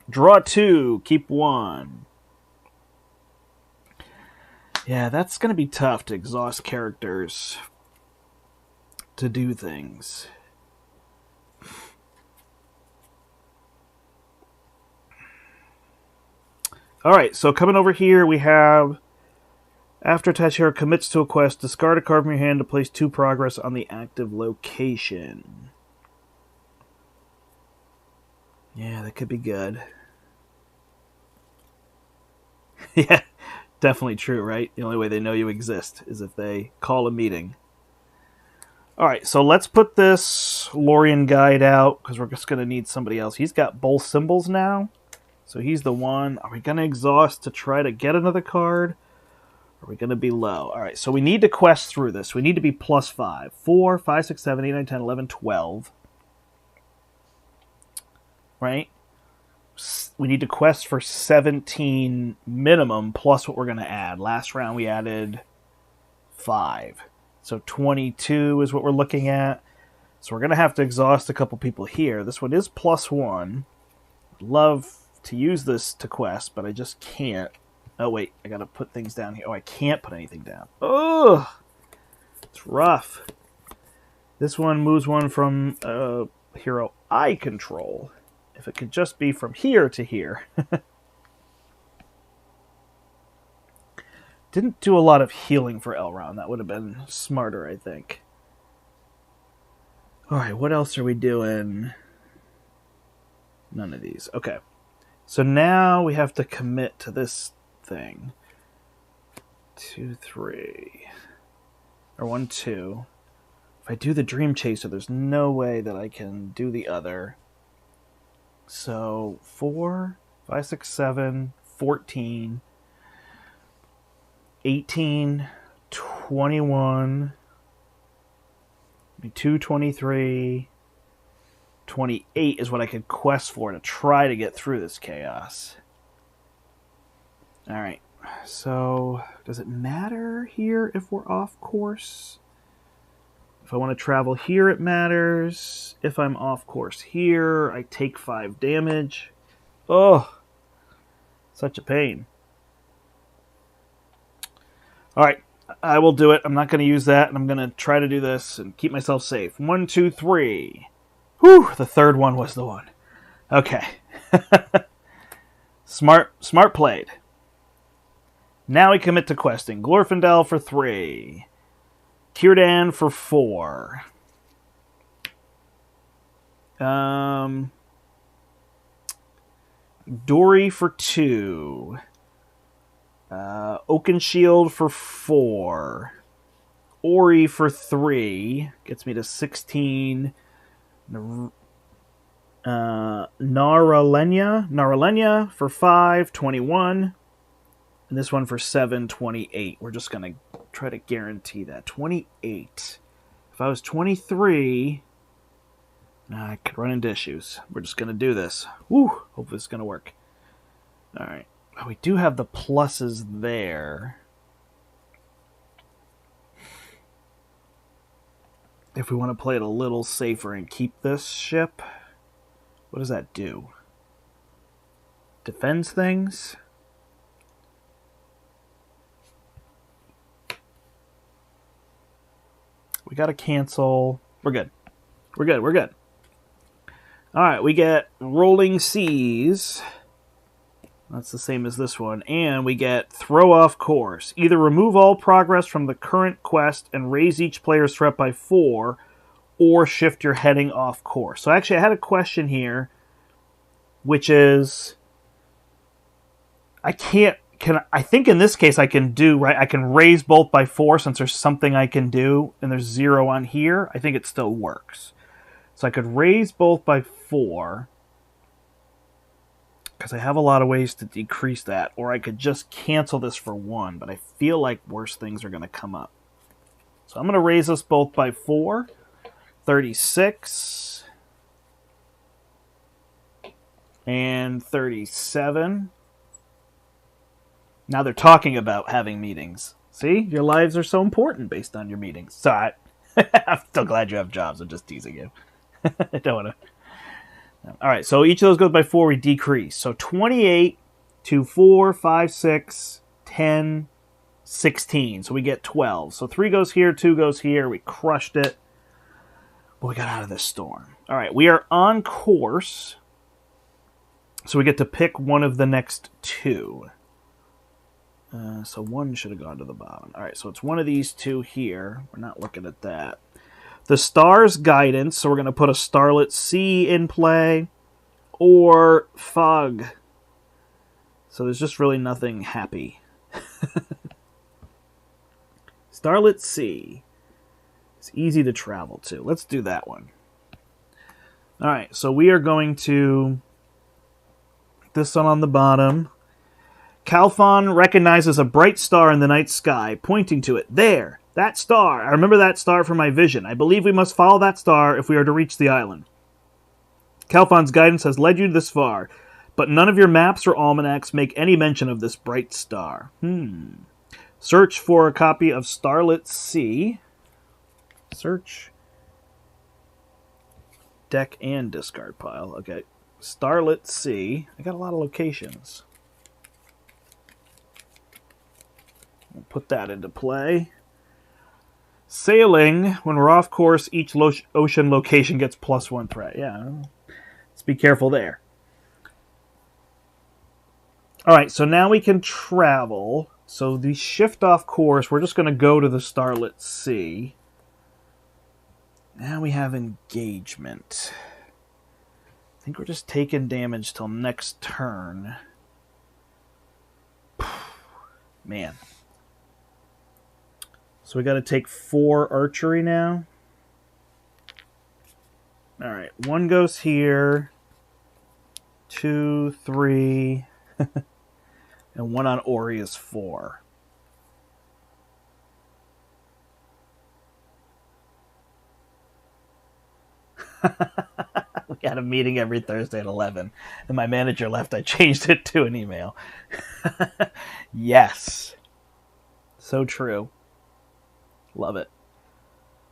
Draw 2, keep 1. Yeah, that's going to be tough to exhaust characters to do things. Alright, so coming over here we have, after Tachira commits to a quest, discard a card from your hand to place 2 progress on the active location. Yeah, that could be good. Yeah, definitely true, right? The only way they know you exist is if they call a meeting. Alright, so let's put this Lorien guide out, because we're just going to need somebody else. He's got both symbols now, so he's the one. Are we going to exhaust to try to get another card? Are we going to be low? Alright, so we need to quest through this. We need to be plus 5. 4, 5, 6, 7, 8, 9, 10, 11, 12. Right? We need to quest for 17 minimum plus what we're going to add. Last round we added 5. So 22 is what we're looking at. So we're going to have to exhaust a couple people here. This one is plus 1. I'd love to use this to quest, but I just can't. Oh, wait. I got to put things down here. Oh, I can't put anything down. Ugh! It's rough. This one moves one from hero I control. If it could just be from here to here. Didn't do a lot of healing for Elrond. That would have been smarter, I think. Alright, what else are we doing? None of these. Okay. So now we have to commit to this thing. 2, 3. Or 1, 2. If I do the Dreamchaser, there's no way that I can do the other. So 4, 5, 6, 7, 14, 18, 21, 22, 23, 28 is what I could quest for to try to get through this chaos. Alright, so does it matter here if we're off course? If I want to travel here, it matters. If I'm off course here, I take 5 damage. Oh, such a pain. Alright, I will do it. I'm not going to use that, and I'm going to try to do this and keep myself safe. 1, 2, 3. Whew, the third one was the one. Okay. Smart played. Now we commit to questing. Glorfindel for 3. Círdan for 4. Dory for 2. Oakenshield for 4. Ori for 3. Gets me to 16. Naralenya for 5. 21. And this one for 7. 28. We're just going to try to guarantee that. 28. If I was 23, I could run into issues. We're just going to do this. Woo! Hopefully it's going to work. Alright. Oh, we do have the pluses there. If we want to play it a little safer and keep this ship, what does that do? Defends things? We gotta cancel. We're good. We're good. We're good. Alright, we get Rolling Seas. That's the same as this one. And we get throw off course. Either remove all progress from the current quest and raise each player's threat by 4, or shift your heading off course. So actually I had a question here, which is, I think in this case I can do, right? I can raise both by 4 since there's something I can do, and there's 0 on here. I think it still works. So I could raise both by 4, because I have a lot of ways to decrease that, or I could just cancel this for 1, but I feel like worse things are going to come up. So I'm going to raise us both by 4, 36, and 37. Now they're talking about having meetings. See? Your lives are so important based on your meetings. So I'm still glad you have jobs. I'm just teasing you. I don't want to... All right, so each of those goes by 4, we decrease. So 28 to 4, 5, 6, 10, 16. So we get 12. So 3 goes here, 2 goes here. We crushed it. But we got out of this storm. All right, we are on course. So we get to pick one of the next 2. So 1 should have gone to the bottom. All right, so it's one of these 2 here. We're not looking at that. The Stars Guidance, so we're going to put a Starlit Sea in play, or Fog. So there's just really nothing happy. Starlit Sea. It's easy to travel to. Let's do that one. All right, so we are going to... this one on the bottom. Calphon recognizes a bright star in the night sky, pointing to it. There! That star! I remember that star from my vision. I believe we must follow that star if we are to reach the island. Calphon's guidance has led you this far, but none of your maps or almanacs make any mention of this bright star. Search for a copy of Starlit Sea. Search. Deck and discard pile. Okay. Starlit Sea. I got a lot of locations. We'll put that into play. Sailing, when we're off course, each ocean location gets +1 threat. Yeah, let's be careful there. All right, so now we can travel. So the shift off course, we're just going to go to the Starlit Sea. Now we have engagement. I think we're just taking damage till next turn. Man. So we got to take 4 archery now. All right, 1 goes here, 2, 3, and 1 on Ori is 4. We had a meeting every Thursday at 11, and my manager left. I changed it to an email. Yes. So true. Love it.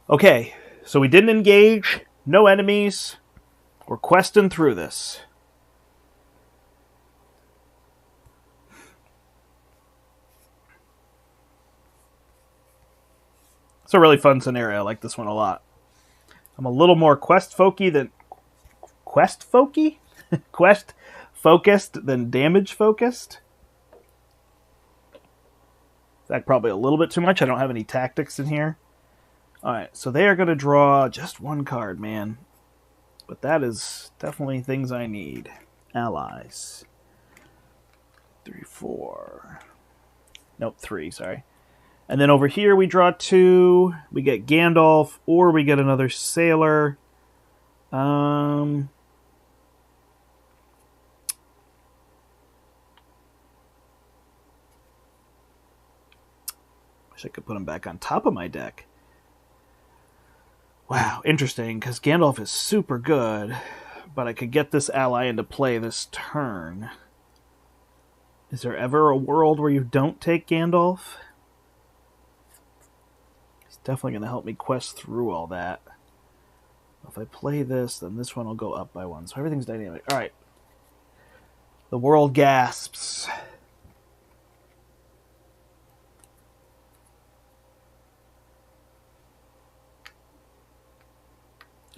Okay, so we didn't engage. No enemies. We're questing through this. It's a really fun scenario. I like this one a lot. I'm a little more quest focused than damage focused. That's probably a little bit too much. I don't have any tactics in here. All right, so they are going to draw just 1 card, man. But that is definitely things I need. Allies. 3, 4. Nope, 3, sorry. And then over here we draw 2. We get Gandalf, or we get another sailor. Wish I could put him back on top of my deck. Wow, interesting, because Gandalf is super good, but I could get this ally into play this turn. Is there ever a world where you don't take Gandalf? He's definitely going to help me quest through all that. If I play this, then this one will go up by 1, so everything's dynamic. All right. The world gasps.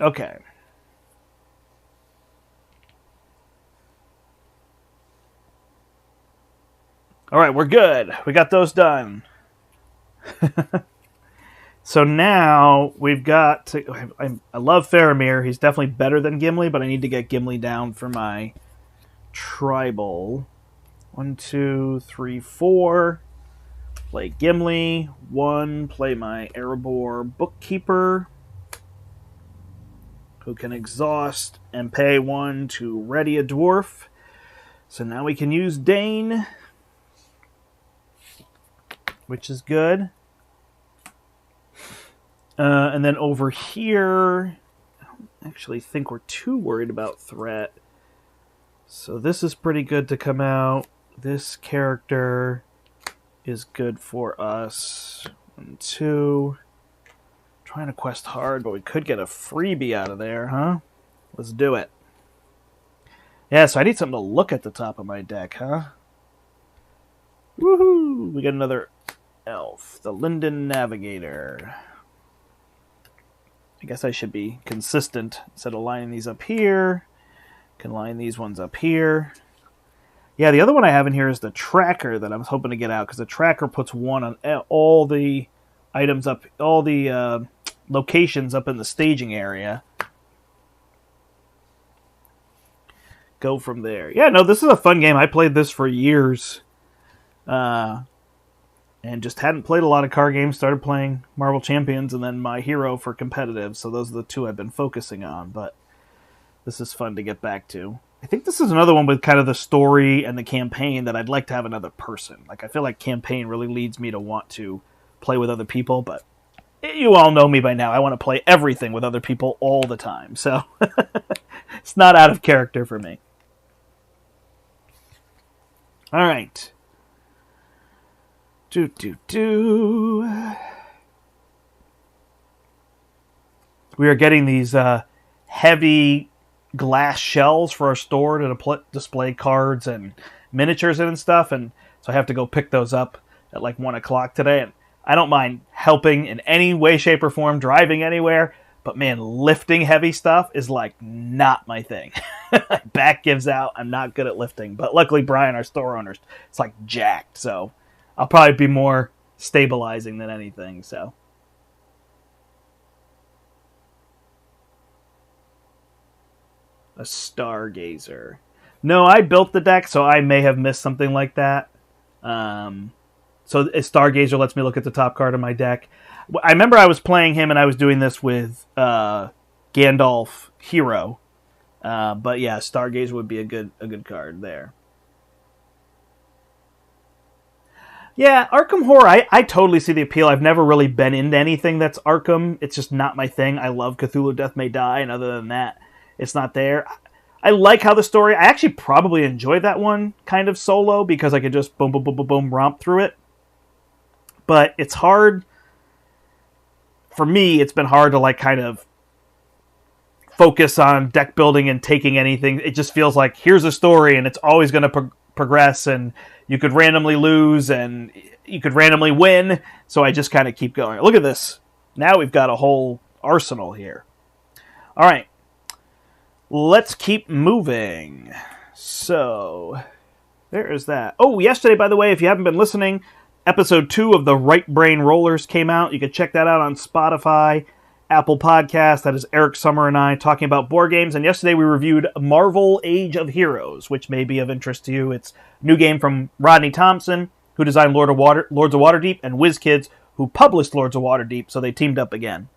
Okay. All right, we're good. We got those done. So now we've got to... I love Faramir. He's definitely better than Gimli, but I need to get Gimli down for my tribal. 1, 2, 3, 4. Play Gimli. 1, play my Erebor Bookkeeper, who can exhaust and pay 1 to ready a dwarf. So now we can use Dane, which is good. And then over here, I don't actually think we're too worried about threat. So this is pretty good to come out. This character is good for us. 1, 2. Trying to quest hard, but we could get a freebie out of there, huh? Let's do it. Yeah, so I need something to look at the top of my deck, huh? Woohoo! We got another elf, the Linden Navigator. I guess I should be consistent. Instead of lining these up here, can line these ones up here. Yeah, the other one I have in here is the tracker that I was hoping to get out, because the tracker puts 1 on all the items up, all the locations up in the staging area. Go from there. Yeah, no, this is a fun game. I played this for years. And just hadn't played a lot of card games. Started playing Marvel Champions and then My Hero for competitive. So those are the 2 I've been focusing on. But this is fun to get back to. I think this is another one with kind of the story and the campaign that I'd like to have another person. Like, I feel like campaign really leads me to want to play with other people. But you all know me by now. I want to play everything with other people all the time. So it's not out of character for me. All right. We are getting these heavy glass shells for our store to display cards and miniatures and stuff, and so I have to go pick those up at like 1 o'clock today. And I don't mind helping in any way, shape, or form, driving anywhere, but man, lifting heavy stuff is like not my thing. Back gives out. I'm not good at lifting, but luckily Brian, our store owner, it's like jacked, so I'll probably be more stabilizing than anything, so. A Stargazer. No, I built the deck, so I may have missed something like that. So a Stargazer lets me look at the top card of my deck. I remember I was playing him, and I was doing this with Gandalf Hero. But yeah, Stargazer would be a good card there. Yeah, Arkham Horror, I totally see the appeal. I've never really been into anything that's Arkham. It's just not my thing. I love Cthulhu Death May Die, and other than that, it's not there. I like how the story... I actually probably enjoyed that one kind of solo, because I could just boom, boom, boom, boom, boom, romp through it. But it's hard... For me, it's been hard to like kind of focus on deck building and taking anything. It just feels like, here's a story, and it's always going to progress, and you could randomly lose, and you could randomly win, so I just kind of keep going. Look at this. Now we've got a whole arsenal here. All right. Let's keep moving. So, there is that. Oh, yesterday, by the way, if you haven't been listening, episode 2 of the Right Brain Rollers came out. You can check that out on Spotify, Apple Podcasts. That is Eric Summer and I talking about board games. And yesterday we reviewed Marvel Age of Heroes, which may be of interest to you. It's a new game from Rodney Thompson, who designed Lords of Waterdeep, and WizKids, who published Lords of Waterdeep, so they teamed up again.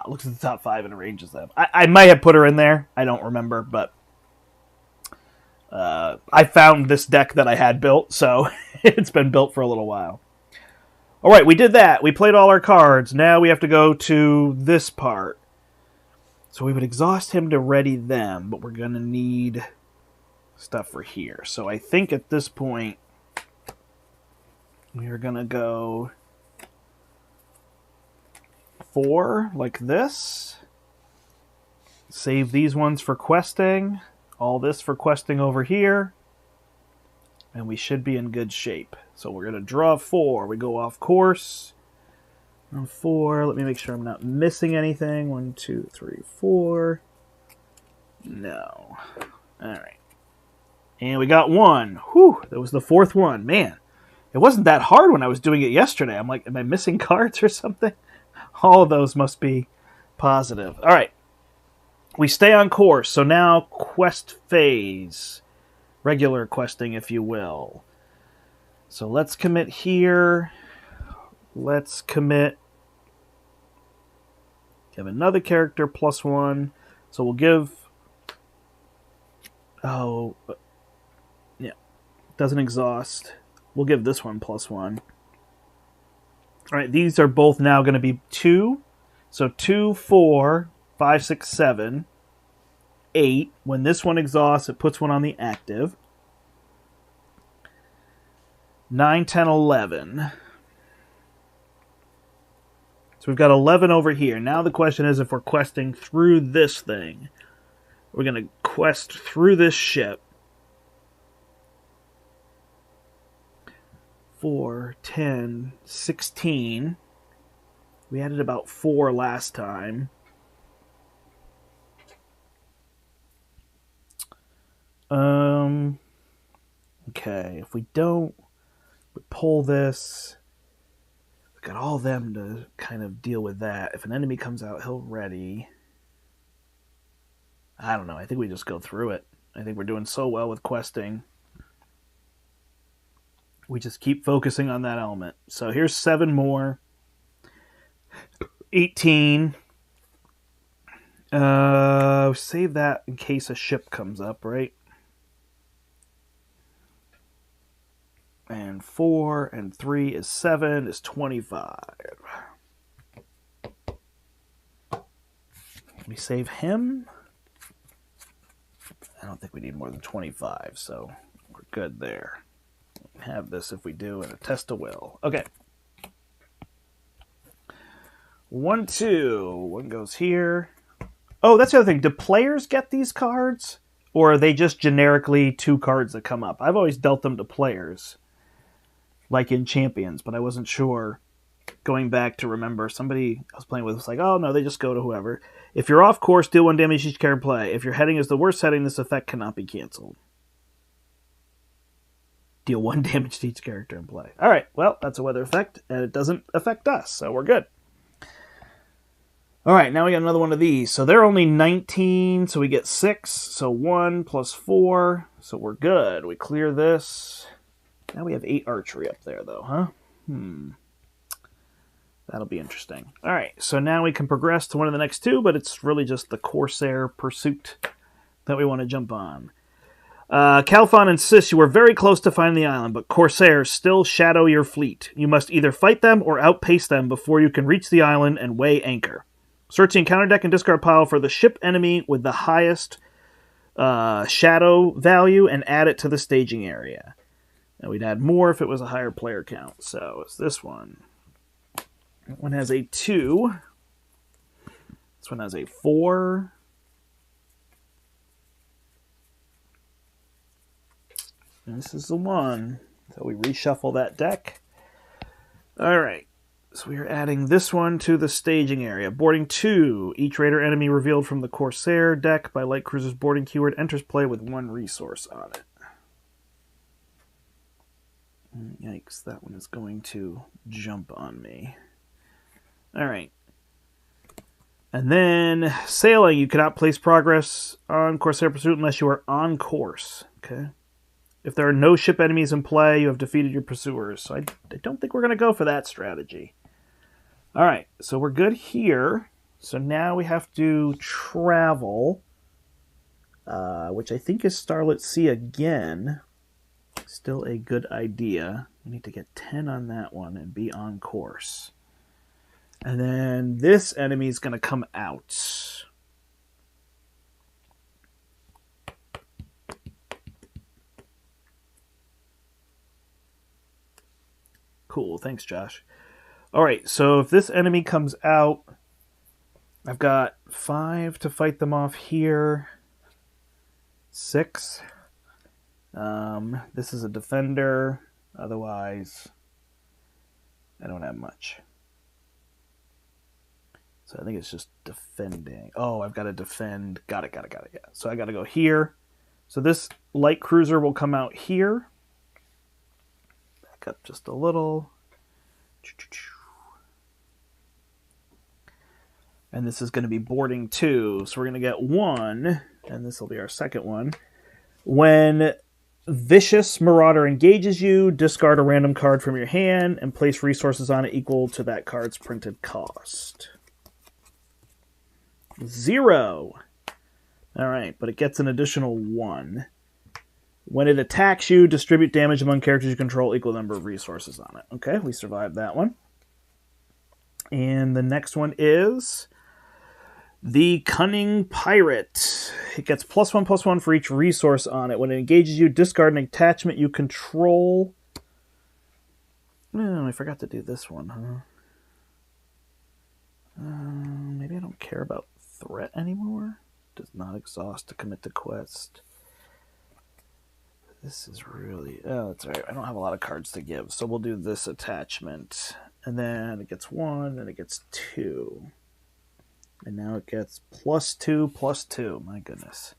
Looks at the top 5 and arranges them. I might have put her in there. I don't remember, but I found this deck that I had built, so it's been built for a little while. All right, we did that. We played all our cards. Now we have to go to this part. So we would exhaust him to ready them, but we're going to need stuff for here. So I think at this point, we are going to go 4, like this. Save these ones for questing. All this for questing over here. And we should be in good shape. So we're going to draw 4. We go off course. 4. Let me make sure I'm not missing anything. 1, 2, 3, 4. No. All right. And we got one. Whew, that was the fourth one. Man, it wasn't that hard when I was doing it yesterday. I'm like, am I missing cards or something? All of those must be positive. All right. We stay on course. So now quest phase. Regular questing, if you will. So let's commit here. Let's commit. Give another character +1. So we'll give. Oh, yeah. Doesn't exhaust. We'll give this one +1. All right, these are both now going to be 2. So 2, 4, 5, 6, 7, 8. When this one exhausts, it puts one on the active. 9, 10, 11. So we've got 11 over here. Now the question is if we're questing through this thing. We're going to quest through this ship. 4, 10, 16. We added about 4 last time. Okay, if we don't, we pull this. We've got all them to kind of deal with that. If an enemy comes out, he'll ready. I don't know. I think we just go through it. I think we're doing so well with questing. We just keep focusing on that element. So here's 7 more. 18. Save that in case a ship comes up, right? And 4 and 3 is 7 is 25. We save him. I don't think we need more than 25, so we're good there. Have this if we do, and a test of will. Okay. 1, 2. One goes here. Oh, that's the other thing. Do players get these cards? Or are they just generically 2 cards that come up? I've always dealt them to players, like in Champions, but I wasn't sure. Going back to remember, somebody I was playing with was like, oh no, they just go to whoever. If you're off course, deal 1 damage each character play. If your heading is the worst heading, this effect cannot be canceled. Deal 1 damage to each character in play. Alright, well, that's a weather effect, and it doesn't affect us, so we're good. Alright, now we got another one of these. So they're only 19, so we get 6. So 1 plus 4, so we're good. We clear this. Now we have 8 archery up there, though, huh? That'll be interesting. All right, so now we can progress to one of the next 2, but it's really just the Corsair Pursuit that we want to jump on. Calphon insists you are very close to finding the island, but Corsairs still shadow your fleet. You must either fight them or outpace them before you can reach the island and weigh anchor. Search the encounter deck and discard pile for the ship enemy with the highest shadow value and add it to the staging area. Now we'd add more if it was a higher player count, so it's this one. That one has a 2. This one has a 4. And this is the 1. So we reshuffle that deck. Alright. So we are adding this one to the staging area. Boarding 2. Each raider enemy revealed from the Corsair deck by Light Cruiser's boarding keyword enters play with 1 resource on it. Yikes, that one is going to jump on me. Alright. And then, sailing. You cannot place progress on Corsair Pursuit unless you are on course. Okay. If there are no ship enemies in play, you have defeated your pursuers. So I don't think we're going to go for that strategy. Alright, so we're good here. So now we have to travel, which I think is Starlit Sea again. Still a good idea. We need to get 10 on that one and be on course. And then this enemy is going to come out. Cool, thanks, Josh. All right, so if this enemy comes out, I've got 5 to fight them off here. 6. This is a defender. Otherwise, I don't have much. So I think it's just defending. Oh, I've got to defend. Got it. Yeah. So I got to go here. So this light cruiser will come out here. Back up just a little. And this is going to be boarding 2. So we're going to get 1, and this will be our second one. When Vicious Marauder engages you, discard a random card from your hand and place resources on it equal to that card's printed cost. 0. All right, but it gets an additional 1. When it attacks you, distribute damage among characters you control equal number of resources on it. Okay, we survived that one. And the next one is the Cunning Pirate. It gets +1/+1 for each resource on it. When it engages you, discard an attachment you control. Oh, I forgot to do this one, huh? Maybe I don't care about threat anymore. Does not exhaust to commit to quest. This is really... Oh, that's all right. I don't have a lot of cards to give, so we'll do this attachment. And then it gets 1, and it gets 2. And now it gets +2/+2. My goodness.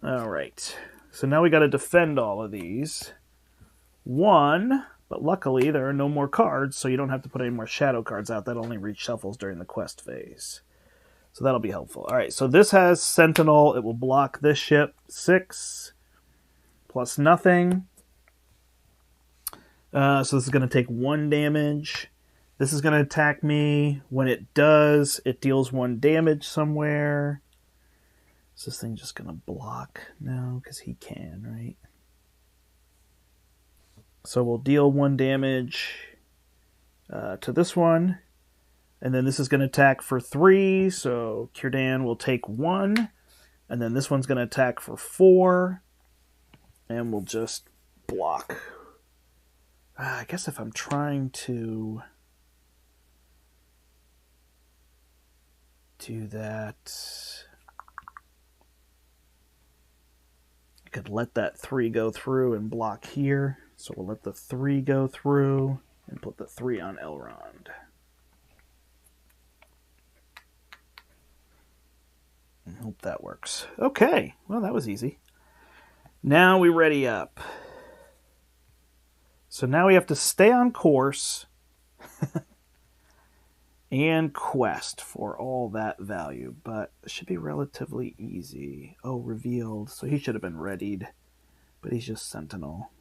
All right. So now we got to defend all of these. 1, but luckily there are no more cards, so you don't have to put any more shadow cards out. That only reshuffles during the quest phase. So that'll be helpful. All right, so this has Sentinel. It will block this ship. 6 plus nothing. So this is going to take 1 damage. This is going to attack me. When it does, it deals 1 damage somewhere. Is this thing just going to block? No, because he can, right? So we'll deal 1 damage to this one. And then this is going to attack for 3. So Kierdan will take 1. And then this one's going to attack for 4. And we'll just block. I guess if I'm trying to do that, I could let that 3 go through and block here. So we'll let the 3 go through and put the 3 on Elrond. I hope that works. Okay, well that was easy. Now we ready up. So now we have to stay on course and quest for all that value, but it should be relatively easy. Oh, revealed. So he should have been readied, but he's just Sentinel.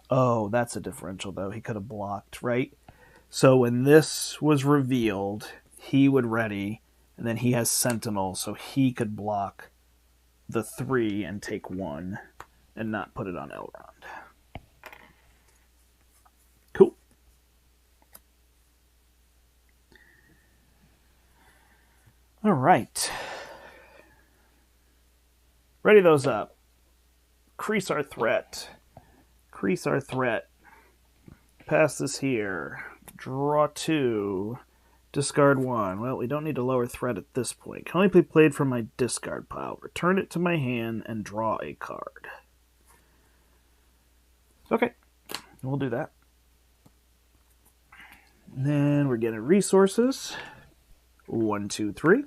Oh, that's a differential, though. He could have blocked, right? So when this was revealed, he would ready, and then he has Sentinel, so he could block the 3 and take 1 and not put it on Elrond. Cool. All right. Ready those up. Increase our threat. Increase our threat. Pass this here. Draw 2. Discard 1. Well, we don't need to lower threat at this point. Can only be played from my discard pile. Return it to my hand and draw a card. Okay. We'll do that. And then we're getting resources. 1, 2, 3.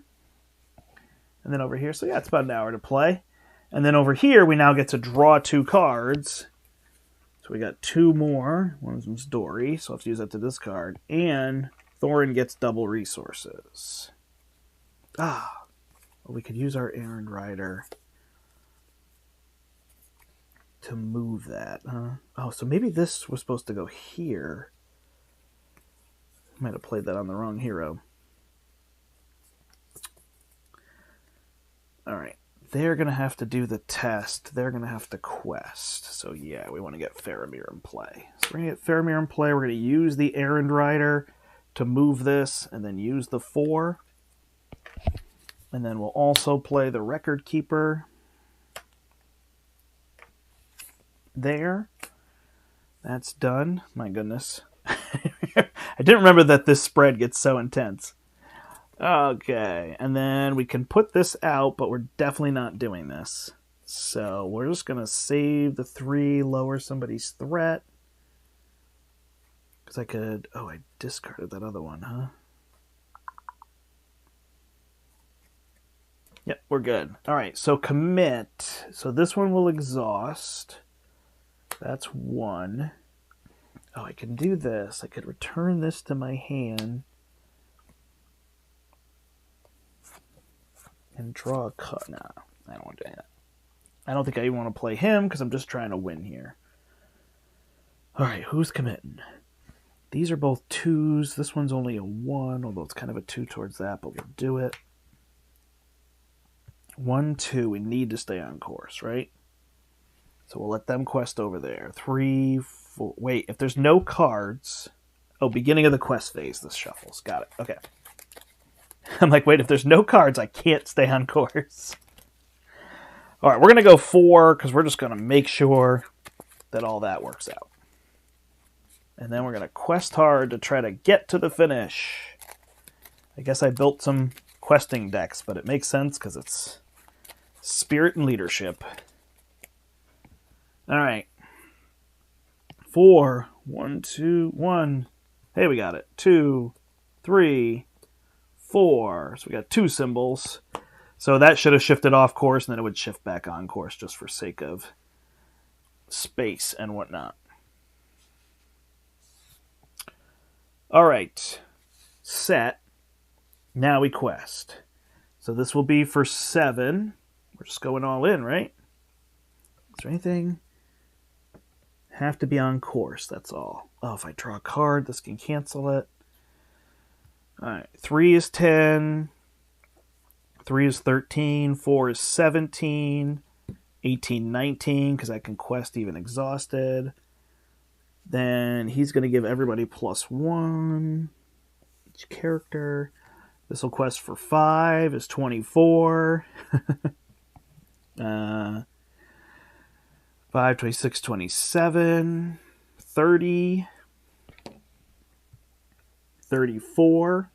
And then over here, so yeah, it's about an hour to play. And then over here, we now get to draw 2 cards. So we got 2 more. One of them's Dory, so I'll have to use that to discard. And Thorin gets double resources. Well, we could use our errand rider to move that, huh? Oh, so maybe this was supposed to go here. Might have played that on the wrong hero. All right. They're going to have to do the test. They're going to have to quest. So, yeah, we want to get Faramir in play. So, we're going to get Faramir in play. We're going to use the errand rider to move this, and then use the 4. And then we'll also play the record keeper there. That's done. My goodness. I didn't remember that this spread gets so intense. Okay, and then we can put this out, but we're definitely not doing this. So we're just going to save the 3, lower somebody's threat. Because I could... Oh, I discarded that other one, huh? Yep, we're good. All right, so commit. So this one will exhaust. That's one. Oh, I can do this. I could return this to my hand and draw a card. No, I don't want to do that. I don't think I even want to play him because I'm just trying to win here. All right, who's committing? These are both twos. This one's only a one, although it's kind of a two towards that, but we'll do it. 1, 2. We need to stay on course, right? So we'll let them quest over there. 3, 4. Wait, if there's no cards... Oh, beginning of the quest phase, this shuffles. Got it. Okay. I'm like, wait, if there's no cards, I can't stay on course. All right, we're going to go 4 because we're just going to make sure that all that works out. And then we're going to quest hard to try to get to the finish. I guess I built some questing decks, but it makes sense because it's spirit and leadership. All right. 4. 1, 2, 1. Hey, we got it. 2, 3, 4. So we got 2 symbols. So that should have shifted off course, and then it would shift back on course just for sake of space and whatnot. All right. Set. Now we quest. So this will be for 7. We're just going all in, right? Is there anything? Have to be on course, that's all. Oh, if I draw a card, this can cancel it. All right. 3 is 10. 3 is 13. 4 is 17. 18, 19, because I can quest even exhausted. Then he's going to give everybody +1. Each character. This will quest for 5 is 24. 5, 26, 27. 30. 34.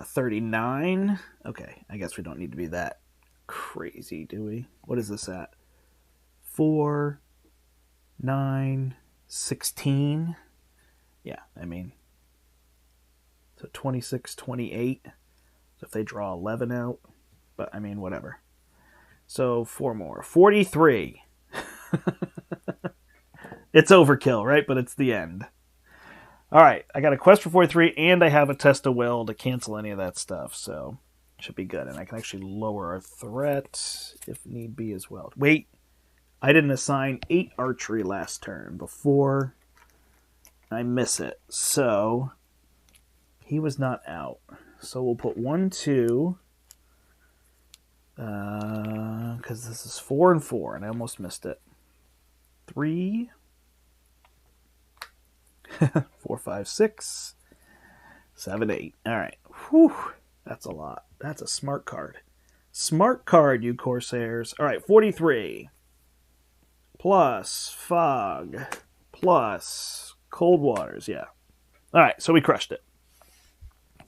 39. Okay, I guess we don't need to be that crazy, do we? What is this at? 4, 9, 16. Yeah, I mean, so 26, 28. So if they draw 11 out, but I mean, whatever. So 4 more. 43. It's overkill, right? But it's the end. All right, I got a quest for 43, and I have a test of will to cancel any of that stuff, so should be good. And I can actually lower our threat if need be as well. Wait, I didn't assign 8 archery last turn before I miss it. So he was not out. So we'll put 1, 2, because this is 4 and 4, and I almost missed it. 3, 4, 5, 6, 7, 8. All right. Whew. That's a lot. That's a smart card. Smart card, you Corsairs. All right, 43. Plus fog. Plus cold waters. Yeah. All right, so we crushed it.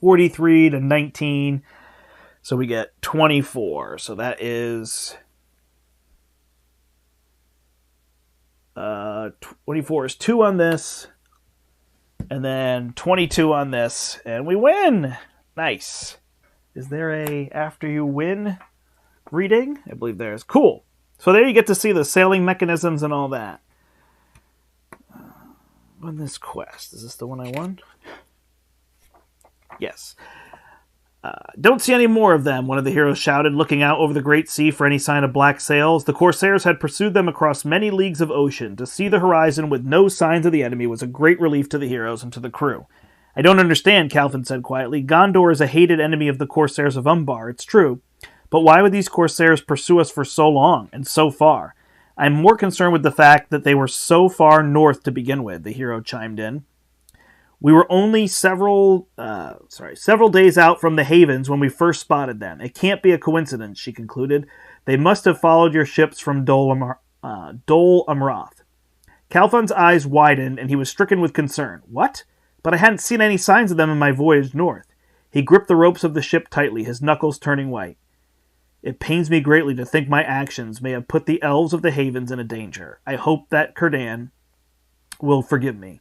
43 to 19. So we get 24. So that is... 24 is 2 on this. And then 22 on this. And we win! Nice. Is there a after you win reading? I believe there is. Cool. So there you get to see the sailing mechanisms and all that. Won this quest. Is this the one I won? Yes. Don't see any more of them, one of the heroes shouted, looking out over the great sea for any sign of black sails. The Corsairs had pursued them across many leagues of ocean. To see the horizon with no signs of the enemy was a great relief to the heroes and to the crew. I don't understand, Calvin said quietly. Gondor is a hated enemy of the Corsairs of Umbar, it's true. But why would these Corsairs pursue us for so long and so far? I'm more concerned with the fact that they were so far north to begin with, the hero chimed in. We were only several days out from the havens when we first spotted them. It can't be a coincidence, she concluded. They must have followed your ships from Dol Amroth. Calfon's eyes widened, and he was stricken with concern. What? But I hadn't seen any signs of them in my voyage north. He gripped the ropes of the ship tightly, his knuckles turning white. It pains me greatly to think my actions may have put the elves of the havens in a danger. I hope that Círdan will forgive me.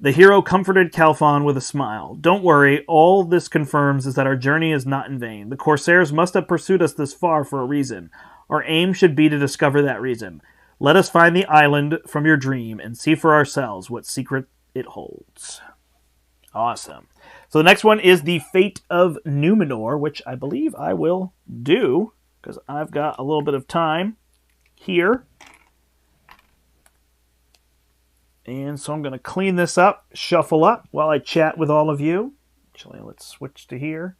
The hero comforted Calphon with a smile. Don't worry, all this confirms is that our journey is not in vain. The Corsairs must have pursued us this far for a reason. Our aim should be to discover that reason. Let us find the island from your dream and see for ourselves what secret it holds. Awesome. So the next one is the Fate of Numenor, which I believe I will do because I've got a little bit of time here. And so I'm going to clean this up, shuffle up while I chat with all of you. Actually, let's switch to here.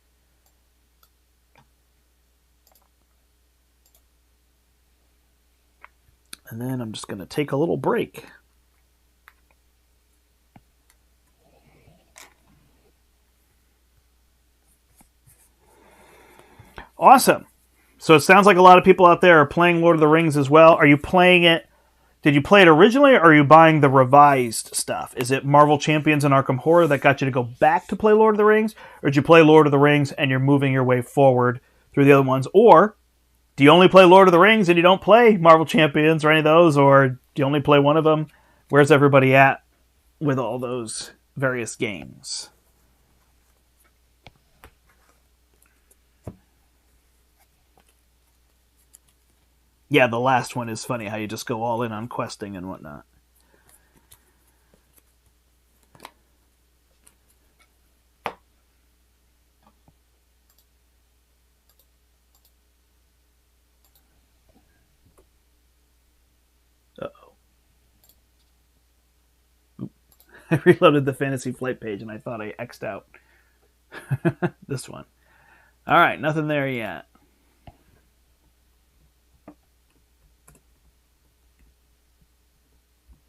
And then I'm just going to take a little break. Awesome. So it sounds like a lot of people out there are playing Lord of the Rings as well. Are you playing it? Did you play it originally, or are you buying the revised stuff? Is it Marvel Champions and Arkham Horror that got you to go back to play Lord of the Rings? Or did you play Lord of the Rings and you're moving your way forward through the other ones? Or do you only play Lord of the Rings and you don't play Marvel Champions or any of those? Or do you only play one of them? Where's everybody at with all those various games? Yeah, the last one is funny, how you just go all in on questing and whatnot. Uh-oh. I reloaded the Fantasy Flight page and I thought I X'd out this one. All right, nothing there yet.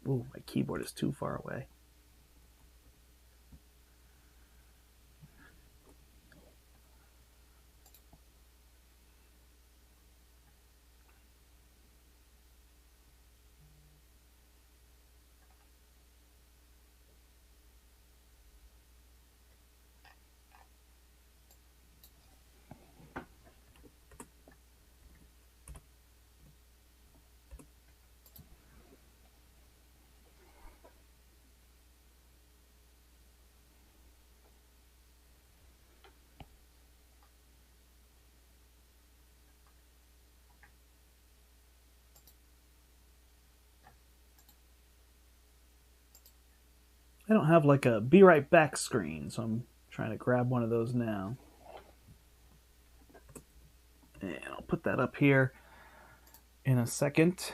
Ooh, my keyboard is too far away. I don't have like a be right back screen, so I'm trying to grab one of those now. And I'll put that up here in a second.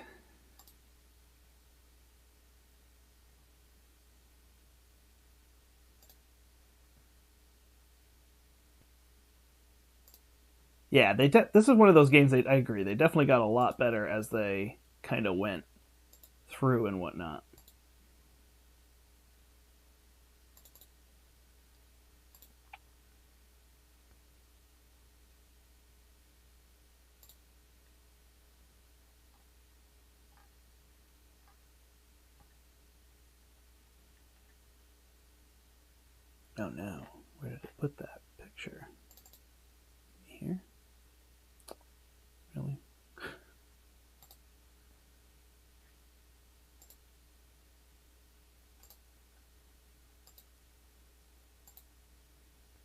Yeah, this is one of those games that I agree. They definitely got a lot better as they kind of went through and whatnot. Oh no, where did I put that picture? Here? Really?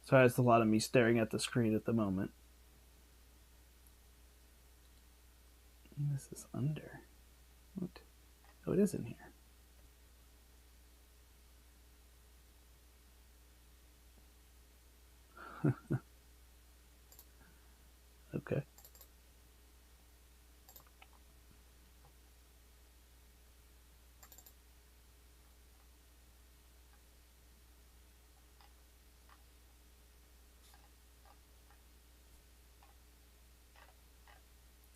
Sorry, it's a lot of me staring at the screen at the moment. This is under. What? Oh, it is in here. Okay.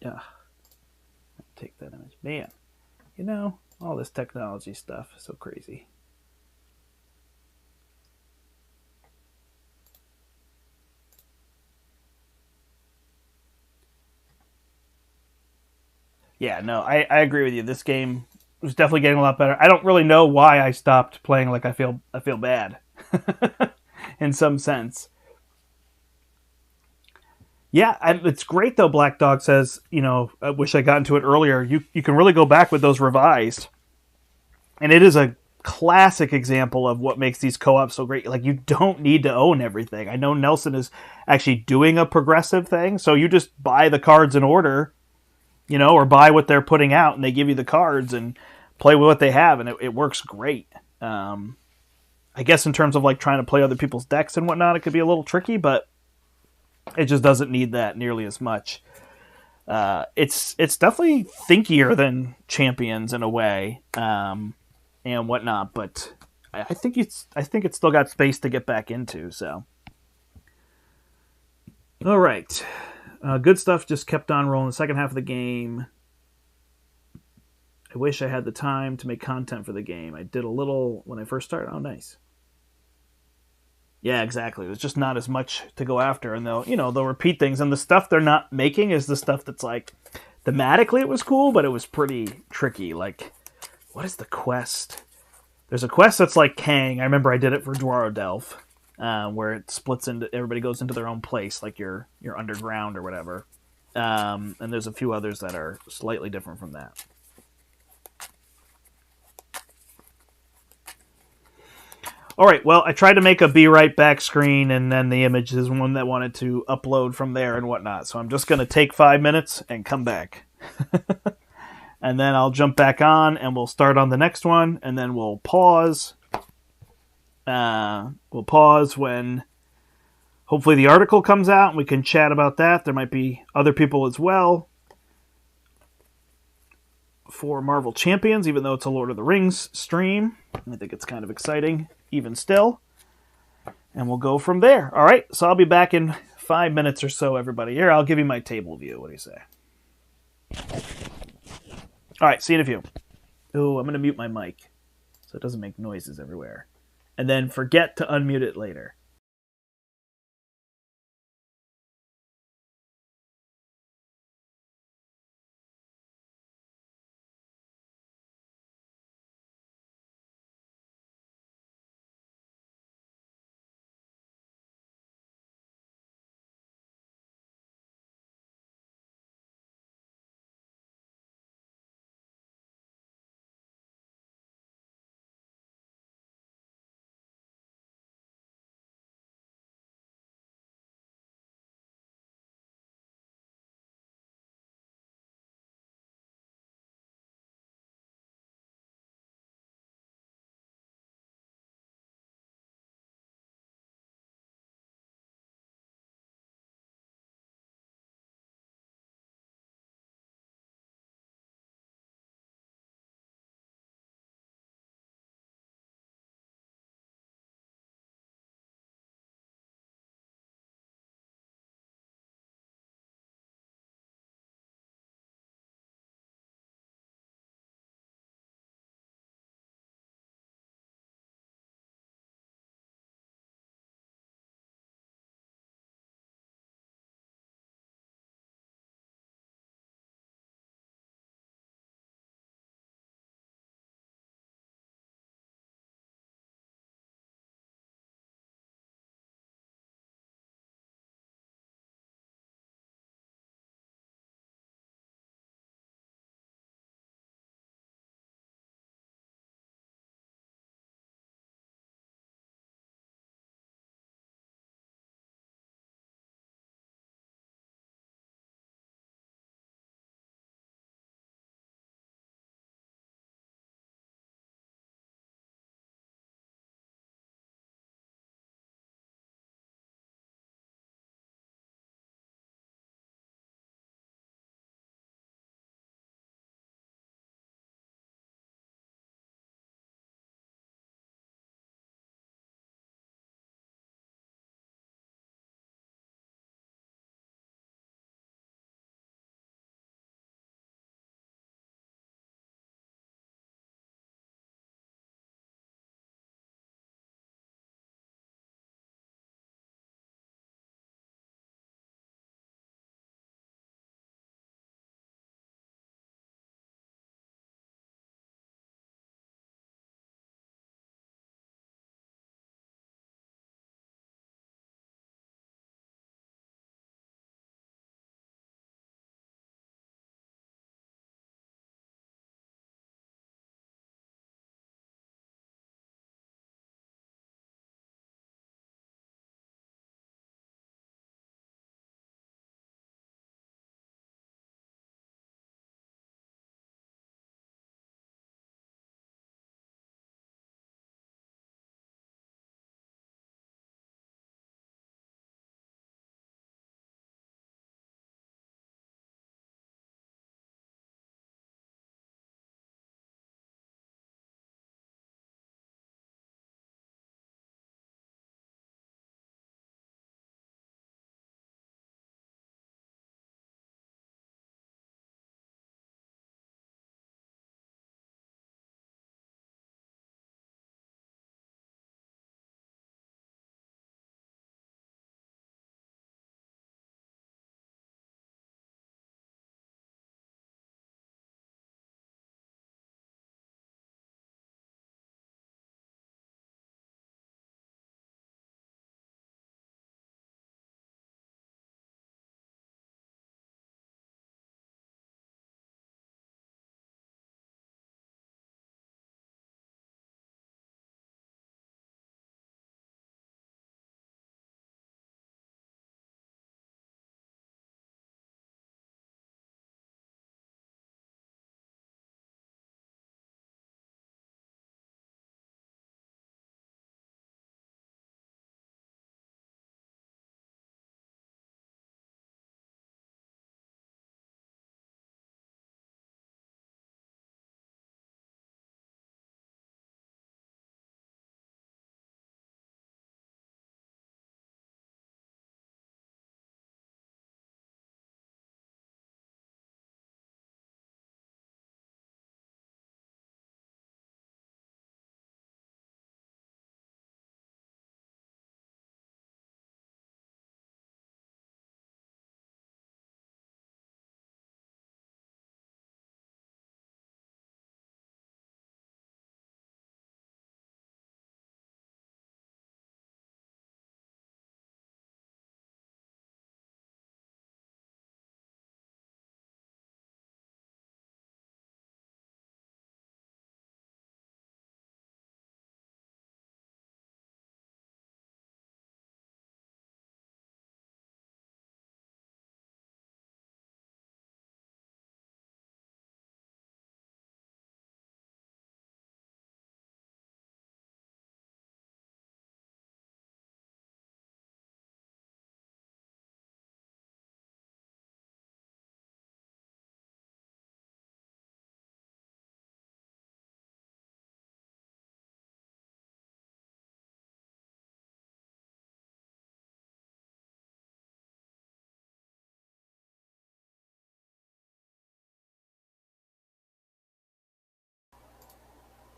Yeah. I'll take that image. Man, you know, all this technology stuff is so crazy. Yeah, no, I agree with you. This game was definitely getting a lot better. I don't really know why I stopped playing. Like I feel bad in some sense. Yeah, and it's great though. Black Dog says, you know, I wish I got into it earlier. You can really go back with those revised, and it is a classic example of what makes these co-ops so great. Like, you don't need to own everything. I know Nelson is actually doing a progressive thing, so you just buy the cards in order, or buy what they're putting out, and they give you the cards and play with what they have, and it works great. I guess in terms of like trying to play other people's decks and whatnot, it could be a little tricky, but it just doesn't need that nearly as much. It's definitely thinkier than Champions in a way, and whatnot, but I think it's still got space to get back into. So, all right, good stuff just kept on rolling. The second half of the game, I wish I had the time to make content for the game. I did a little when I first started. Oh, nice. Yeah, exactly. There's just not as much to go after, and they'll repeat things, and the stuff they're not making is the stuff that's like thematically it was cool, but it was pretty tricky. Like, what is the quest? There's a quest that's like Kang. I remember I did it for Dwaro Delph, where it splits into everybody goes into their own place, like you're underground or whatever. And there's a few others that are slightly different from that. All right, well, I tried to make a Be Right Back screen, and then the image is one that wanted to upload from there and whatnot. So I'm just going to take 5 minutes and come back. And then I'll jump back on, and we'll start on the next one, and then we'll pause. We'll pause when hopefully the article comes out, and we can chat about that. There might be other people as well for Marvel Champions, even though it's a Lord of the Rings stream. I think it's kind of exciting, even still. And we'll go from there. All right, so I'll be back in 5 minutes or so, everybody. Here, I'll give you my table view. What do you say? All right, see you in a few. Oh, I'm going to mute my mic so it doesn't make noises everywhere. And then forget to unmute it later.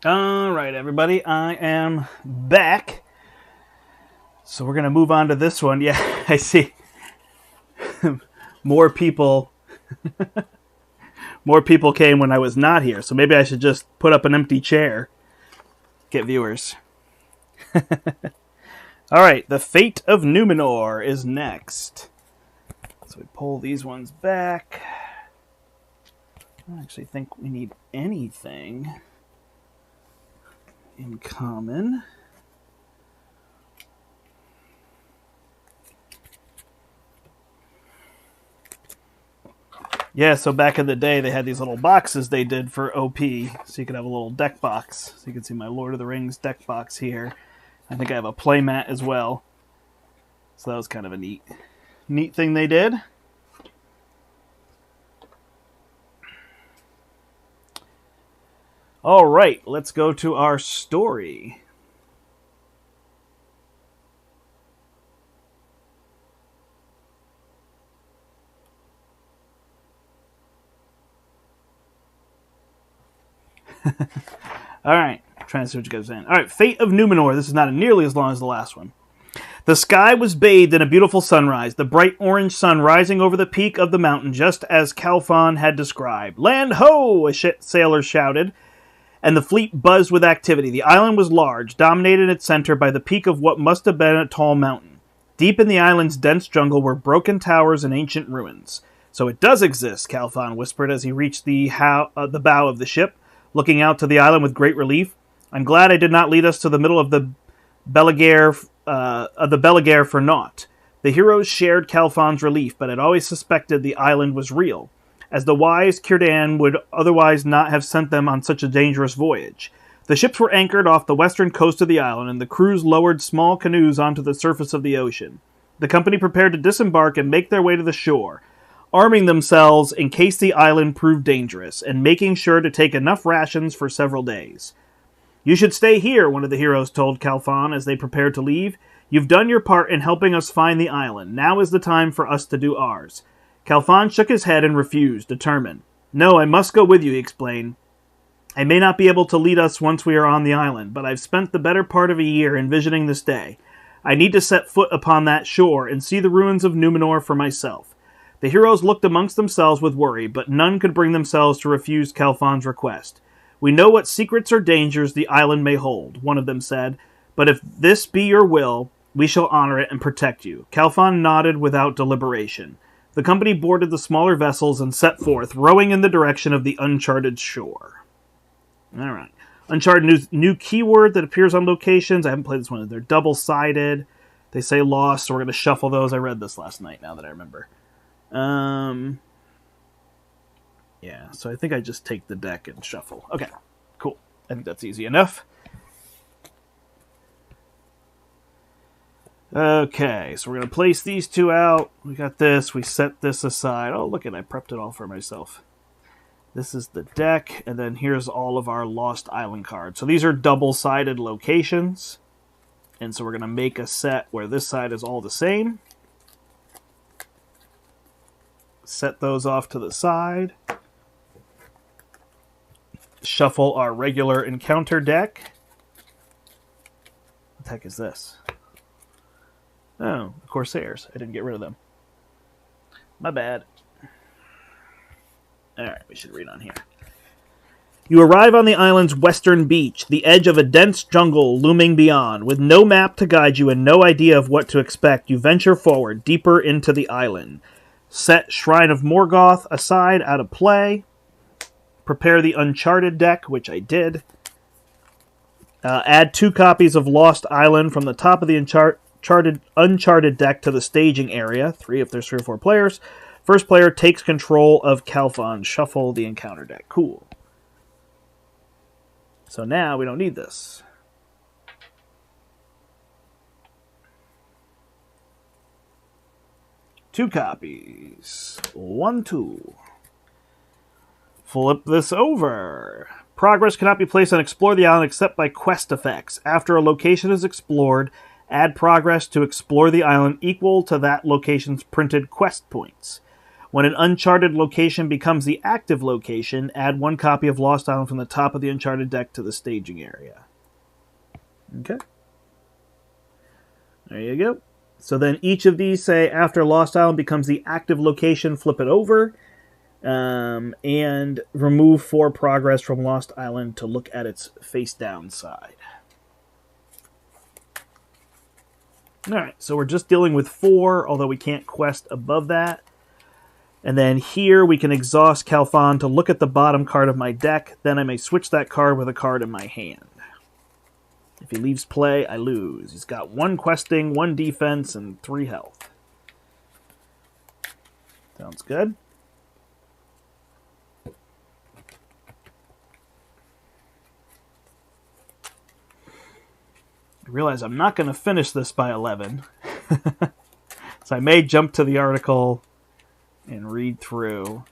All right, everybody, I am back. So we're going to move on to this one. Yeah, I see more people came when I was not here. So maybe I should just put up an empty chair. Get viewers. All right, the Fate of Numenor is next. So we pull these ones back. I don't actually think we need anything in common. Yeah, so back in the day, they had these little boxes they did for OP, so you could have a little deck box. So you can see my Lord of the Rings deck box here. I think I have a playmat as well. So that was kind of a neat thing they did. All right, let's go to our story. All right, trying to see what you guys are saying. All right, Fate of Numenor. This is not nearly as long as the last one. The sky was bathed in a beautiful sunrise, the bright orange sun rising over the peak of the mountain just as Calphon had described. Land ho! A sailor shouted, and the fleet buzzed with activity. The island was large, dominated in its center by the peak of what must have been a tall mountain. Deep in the island's dense jungle were broken towers and ancient ruins. So it does exist, Calphon whispered as he reached the bow of the ship, looking out to the island with great relief. I'm glad I did not lead us to the middle of the Beligare for naught. The heroes shared Calphon's relief, but had always suspected the island was real, as the wise Círdan would otherwise not have sent them on such a dangerous voyage. The ships were anchored off the western coast of the island, and the crews lowered small canoes onto the surface of the ocean. The company prepared to disembark and make their way to the shore, arming themselves in case the island proved dangerous, and making sure to take enough rations for several days. You should stay here, one of the heroes told Calphon as they prepared to leave. You've done your part in helping us find the island. Now is the time for us to do ours. Calphon shook his head and refused, determined. No, I must go with you, he explained. I may not be able to lead us once we are on the island, but I've spent the better part of a year envisioning this day. I need to set foot upon that shore and see the ruins of Numenor for myself. The heroes looked amongst themselves with worry, but none could bring themselves to refuse Calphon's request. We know what secrets or dangers the island may hold, one of them said, but if this be your will, we shall honor it and protect you. Calphon nodded without deliberation. The company boarded the smaller vessels and set forth, rowing in the direction of the uncharted shore. All right. Uncharted new keyword that appears on locations. I haven't played this one. They're double-sided. They say lost, so we're going to shuffle those. I read this last night, now that I remember. Yeah, so I think I just take the deck and shuffle. Okay, cool. I think that's easy enough. Okay, so we're going to place these two out. We got this. We set this aside. Oh, look at I prepped it all for myself. This is the deck, and then here's all of our Lost Island cards. So these are double-sided locations. And so we're going to make a set where this side is all the same. Set those off to the side. Shuffle our regular encounter deck. What the heck is this? Oh, Corsairs. I didn't get rid of them. My bad. Alright, we should read on here. You arrive on the island's western beach, the edge of a dense jungle looming beyond. With no map to guide you and no idea of what to expect, you venture forward, deeper into the island. Set Shrine of Morgoth aside, out of play. Prepare the Uncharted deck, which I did. Add 2 copies of Lost Island from the top of the Uncharted deck to the staging area. 3 if there's 3 or 4 players. First player takes control of Calphon. Shuffle the encounter deck. Cool. So now we don't need this. Two copies. 1, 2. Flip this over. Progress cannot be placed on Explore the Island except by quest effects. After a location is explored, add progress to Explore the Island equal to that location's printed quest points. When an uncharted location becomes the active location, add 1 copy of Lost Island from the top of the uncharted deck to the staging area. Okay. There you go. So then each of these say after Lost Island becomes the active location, flip it over, and remove 4 progress from Lost Island to look at its face down side. Alright, so we're just dealing with 4, although we can't quest above that. And then here we can exhaust Calphon to look at the bottom card of my deck. Then I may switch that card with a card in my hand. If he leaves play, I lose. He's got 1 questing, 1 defense, and 3 health. Sounds good. I realize I'm not going to finish this by 11. So I may jump to the article and read through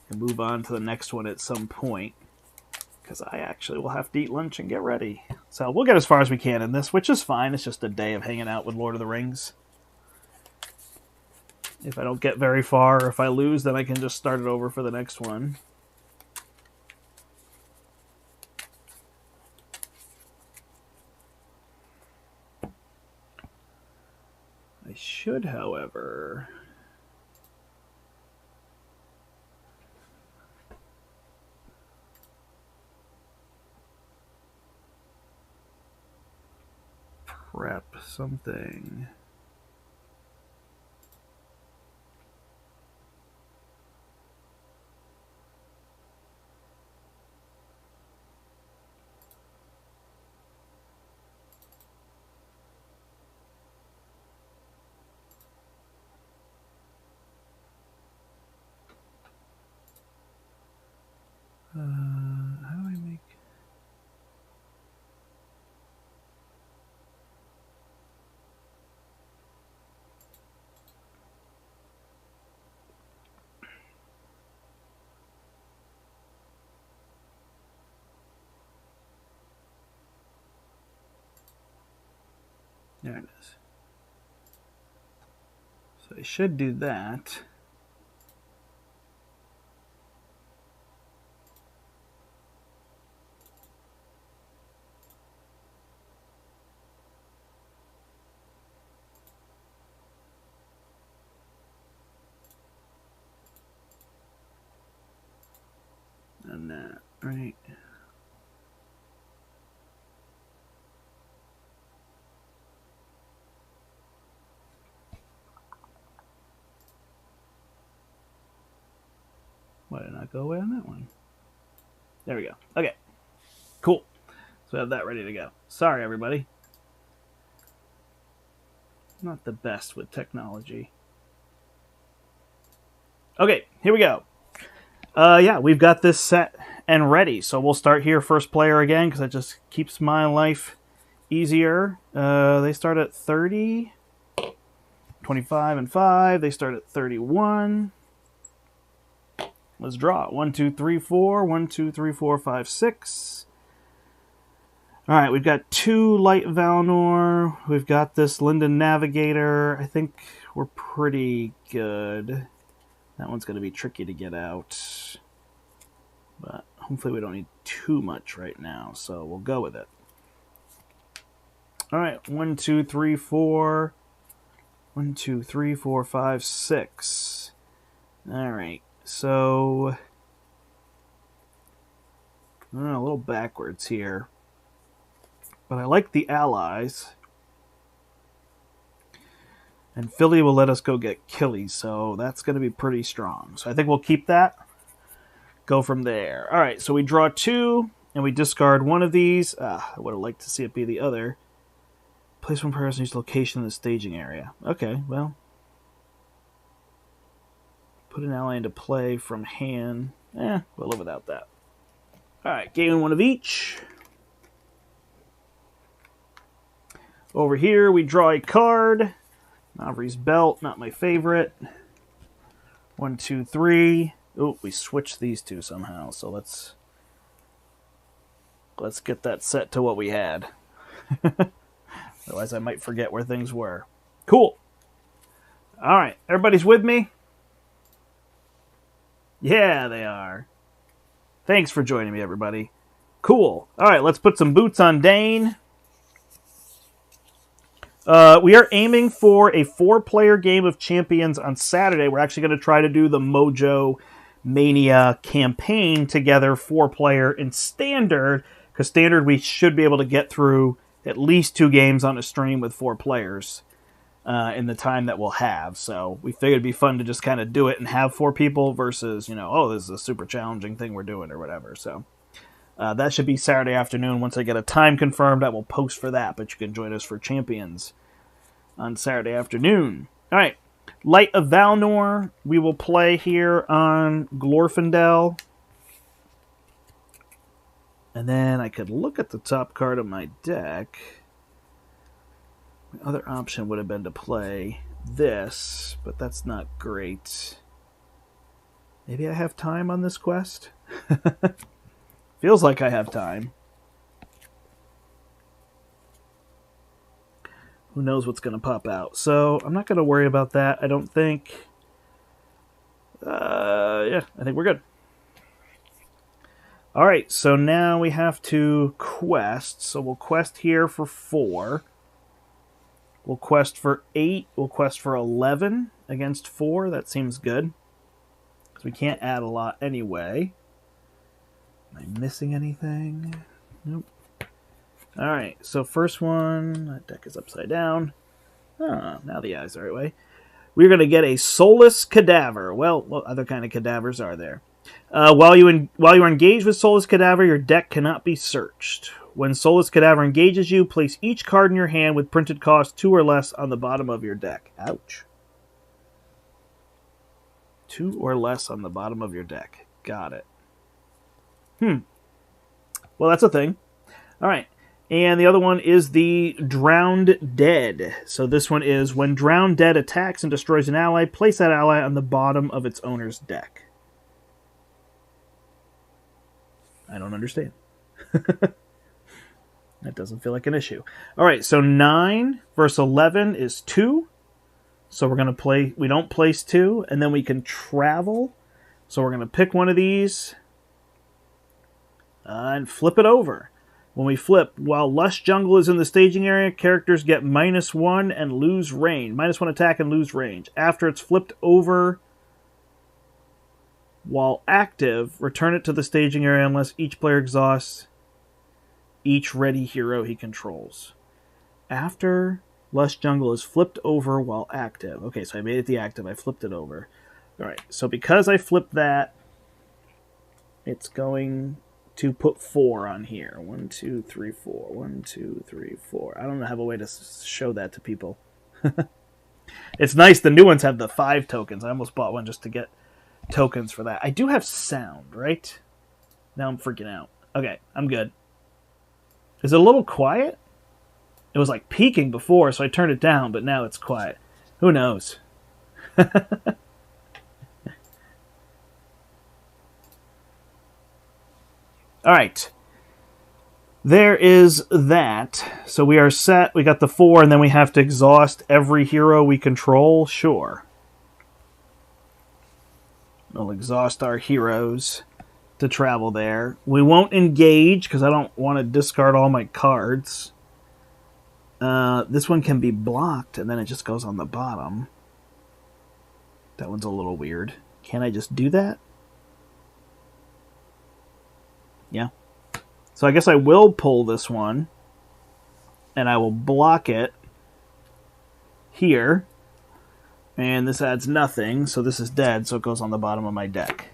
and move on to the next one at some point, because I actually will have to eat lunch and get ready. So we'll get as far as we can in this, which is fine. It's just a day of hanging out with Lord of the Rings. If I don't get very far, or if I lose, then I can just start it over for the next one. I should, however, prep something. How do I make... There it is. So I should do that. And that, right? Why did I not go away on that one? There we go. Okay. Cool. So I have that ready to go. Sorry, everybody. Not the best with technology. Okay, here we go. Yeah, we've got this set and ready. So we'll start here, first player again, because it just keeps my life easier. They start at 30, 25 and 5. They start at 31. Let's draw. 1, 2, 3, 4. 1, 2, 3, 4, 5, 6. All right, we've got 2 Light Valinor. We've got this Linden Navigator. I think we're pretty good. That one's going to be tricky to get out. But hopefully we don't need too much right now, so we'll go with it. All right, 1, 2, 3, 4. 1, 2, 3, 4, 5, 6. All right, so a little backwards here. But I like the allies. And Philly will let us go get Killy, so that's going to be pretty strong. So I think we'll keep that. Go from there. All right, so we draw 2, and we discard one of these. I would have liked to see it be the other. Place one person's location in the staging area. Okay, well. Put an ally into play from hand. We'll live without that. All right, gain 1 of each. Over here, we draw a card. Navri's Belt, not my favorite. 1, 2, 3. Oh, we switched these 2 somehow, so let's get that set to what we had. Otherwise, I might forget where things were. Cool. All right, everybody's with me? Yeah, they are. Thanks for joining me, everybody. Cool. All right, let's put some boots on Dane. We are aiming for a 4-player game of Champions on Saturday. We're actually going to try to do the Mojo Mania campaign together, 4-player in Standard, because Standard we should be able to get through at least 2 games on a stream with 4 players in the time that we'll have. So we figured it'd be fun to just kind of do it and have 4 people versus, oh, this is a super challenging thing we're doing or whatever. So that should be Saturday afternoon. Once I get a time confirmed, I will post for that, but you can join us for Champions on Saturday afternoon. All right. Light of Valnor, we will play here on Glorfindel. And then I could look at the top card of my deck. My other option would have been to play this, but that's not great. Maybe I have time on this quest? Feels like I have time. Who knows what's going to pop out. So I'm not going to worry about that, I don't think. Yeah, I think we're good. All right, so now we have to quest. So we'll quest here for 4. We'll quest for 8. We'll quest for 11 against 4. That seems good. Because we can't add a lot anyway. Am I missing anything? Nope. All right, so first one. That deck is upside down. Oh, now the eye's the right way. We're going to get a Soulless Cadaver. Well, what other kind of cadavers are there? While you are engaged with Soulless Cadaver, your deck cannot be searched. When Soulless Cadaver engages you, place each card in your hand with printed cost 2 or less on the bottom of your deck. Ouch. 2 or less on the bottom of your deck. Got it. Well, that's a thing. All right. And the other one is the Drowned Dead. So this one is when Drowned Dead attacks and destroys an ally, place that ally on the bottom of its owner's deck. I don't understand. That doesn't feel like an issue. All right, so 9 versus 11 is 2. So we're going to play, we don't place 2, and then we can travel. So we're going to pick one of these and flip it over. When we flip, while Lush Jungle is in the staging area, characters get -1 and lose range. -1 attack and lose range. After it's flipped over while active, return it to the staging area unless each player exhausts each ready hero he controls. After Lush Jungle is flipped over while active. Okay, so I made it the active. I flipped it over. All right, so because I flipped that, it's going to put 4 on here. 1, 2, 3, 4. 1, 2, 3, 4. I don't have a way to show that to people. It's nice. The new ones have the 5 tokens. I almost bought one just to get tokens for that. I do have sound, right? Now I'm freaking out. Okay, I'm good. Is it a little quiet? It was like peaking before, so I turned it down, but now it's quiet. Who knows? All right. There is that. So we are set. We got the 4, and then we have to exhaust every hero we control. Sure. We'll exhaust our heroes to travel there. We won't engage because I don't want to discard all my cards. This one can be blocked, and then it just goes on the bottom. That one's a little weird. Can I just do that? Yeah. So I guess I will pull this one, and I will block it here. And this adds nothing, so this is dead, so it goes on the bottom of my deck.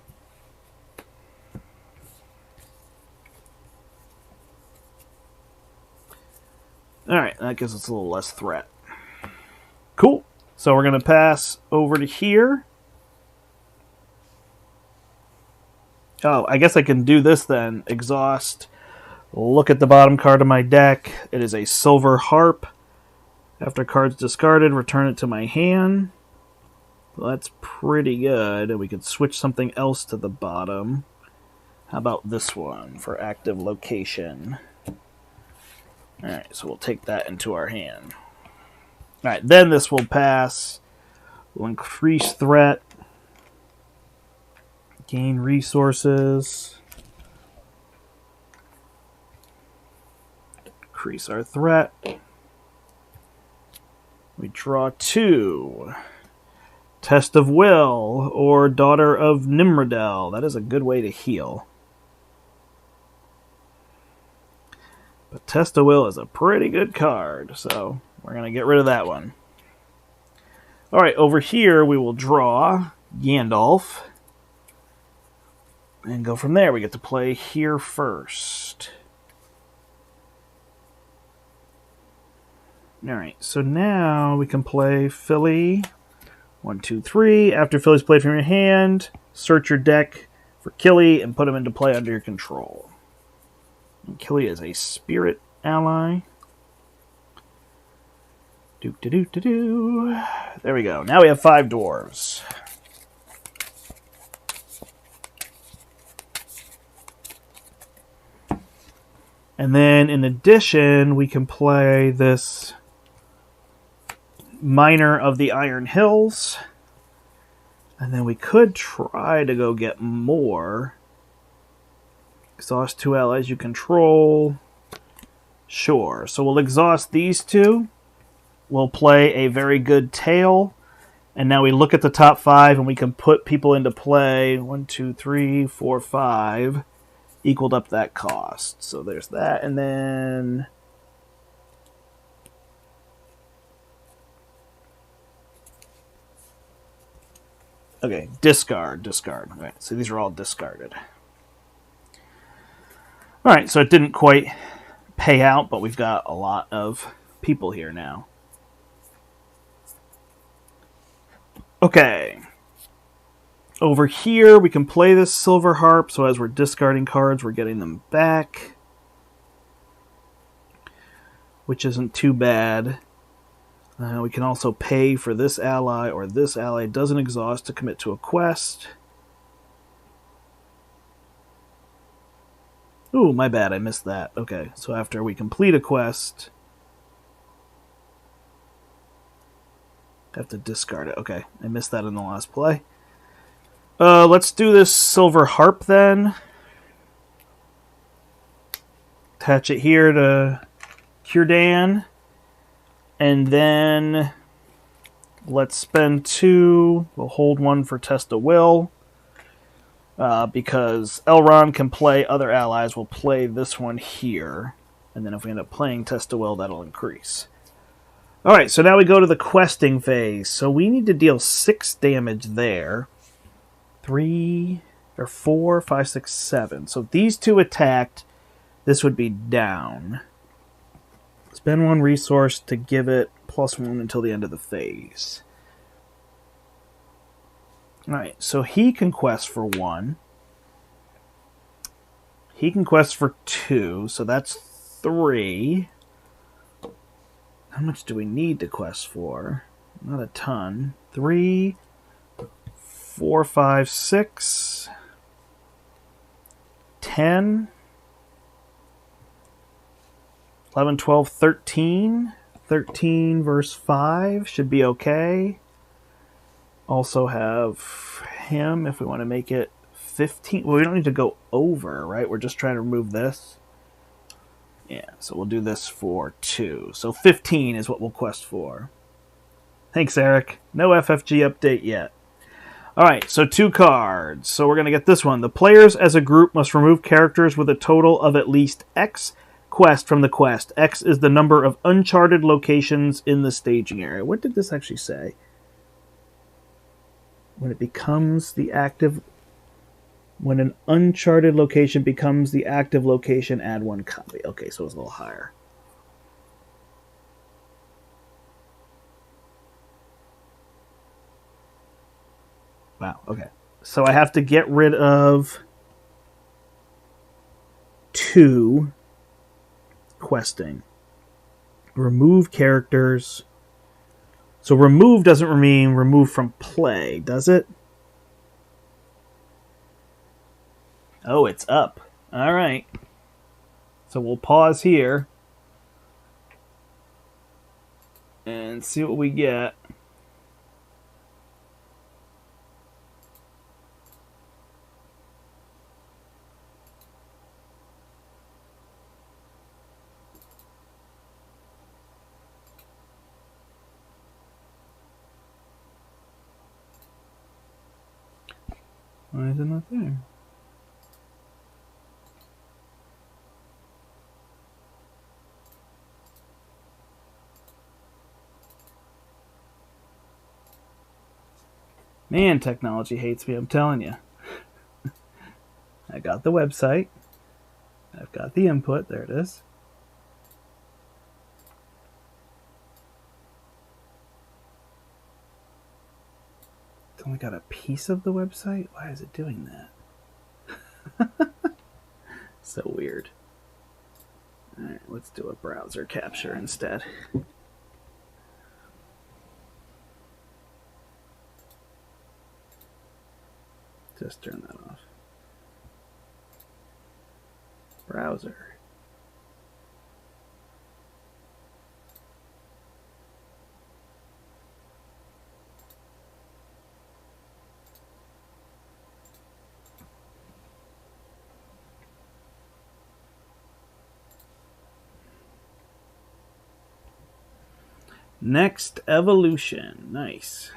Alright, that gives us a little less threat. Cool. So we're going to pass over to here. Oh, I guess I can do this then. Exhaust. Look at the bottom card of my deck. It is a Silver Harp. After card's discarded, return it to my hand. Well, that's pretty good. And we could switch something else to the bottom. How about this one for active location? Alright, so we'll take that into our hand. Alright, then this will pass We'll increase threat. Gain resources. Increase our threat. We draw 2. Test of Will, or Daughter of Nimrodel. That is a good way to heal. But Test of Will is a pretty good card, so we're going to get rid of that one. Alright, over here we will draw Gandalf. And go from there. We get to play here first. Alright, so now we can play Philly. 1, 2, 3. After Philly's played from your hand, search your deck for Killy and put him into play under your control. And Killy is a spirit ally. Doo-doo-doo-doo-doo. There we go. Now we have 5 dwarves. And then in addition, we can play this Miner of the Iron Hills. And then we could try to go get more. Exhaust 2 allies you control. Sure. So we'll exhaust these 2. We'll play a very good tail. And now we look at the top 5 and we can put people into play. 1, 2, 3, 4, 5. Equaled up that cost. So there's that. And then... okay, discard. Alright, so these are all discarded. Alright, so it didn't quite pay out, but we've got a lot of people here now. Okay. Over here, we can play this Silver Harp, so as we're discarding cards, we're getting them back. Which isn't too bad. We can also pay for this ally, or this ally doesn't exhaust to commit to a quest. Ooh, my bad, I missed that. Okay, so after we complete a quest... have to discard it. Okay, I missed that in the last play. Let's do this Silver Harp then. Attach it here to Círdan. And then let's spend 2. We'll hold 1 for Test of Will. Because Elrond can play other allies. We'll play this one here. And then if we end up playing Test of Will, that'll increase. Alright, so now we go to the questing phase. So we need to deal 6 damage there. 3 or 4, 5, 6, 7. So if these 2 attacked, this would be down. Spend 1 resource to give it +1 until the end of the phase. Alright, so he can quest for 1. He can quest for 2, so that's 3. How much do we need to quest for? Not a ton. 3, 4, 5, 6, 10, 11, 12, 13. 13 verse 5 should be okay. Also have him if we want to make it 15. Well, we don't need to go over, right? We're just trying to remove this. Yeah, so we'll do this for 2. So 15 is what we'll quest for. Thanks, Eric. No FFG update yet. Alright, so 2 cards. So we're going to get this one. The players as a group must remove characters with a total of at least X quest from the quest. X is the number of uncharted locations in the staging area. What did this actually say? When it becomes the active... when an uncharted location becomes the active location, add 1 copy. Okay, so it's a little higher. Wow, okay. So I have to get rid of 2 questing. Remove characters. So remove doesn't mean remove from play, does it? Oh, it's up. All right. So we'll pause here and see what we get. Why is it not there? Man, technology hates me, I'm telling you. I got the website. I've got the input. There it is. It's only got a piece of the website? Why is it doing that? So weird. Alright, let's do a browser capture instead. Just turn that off. Browser. Next evolution. Nice.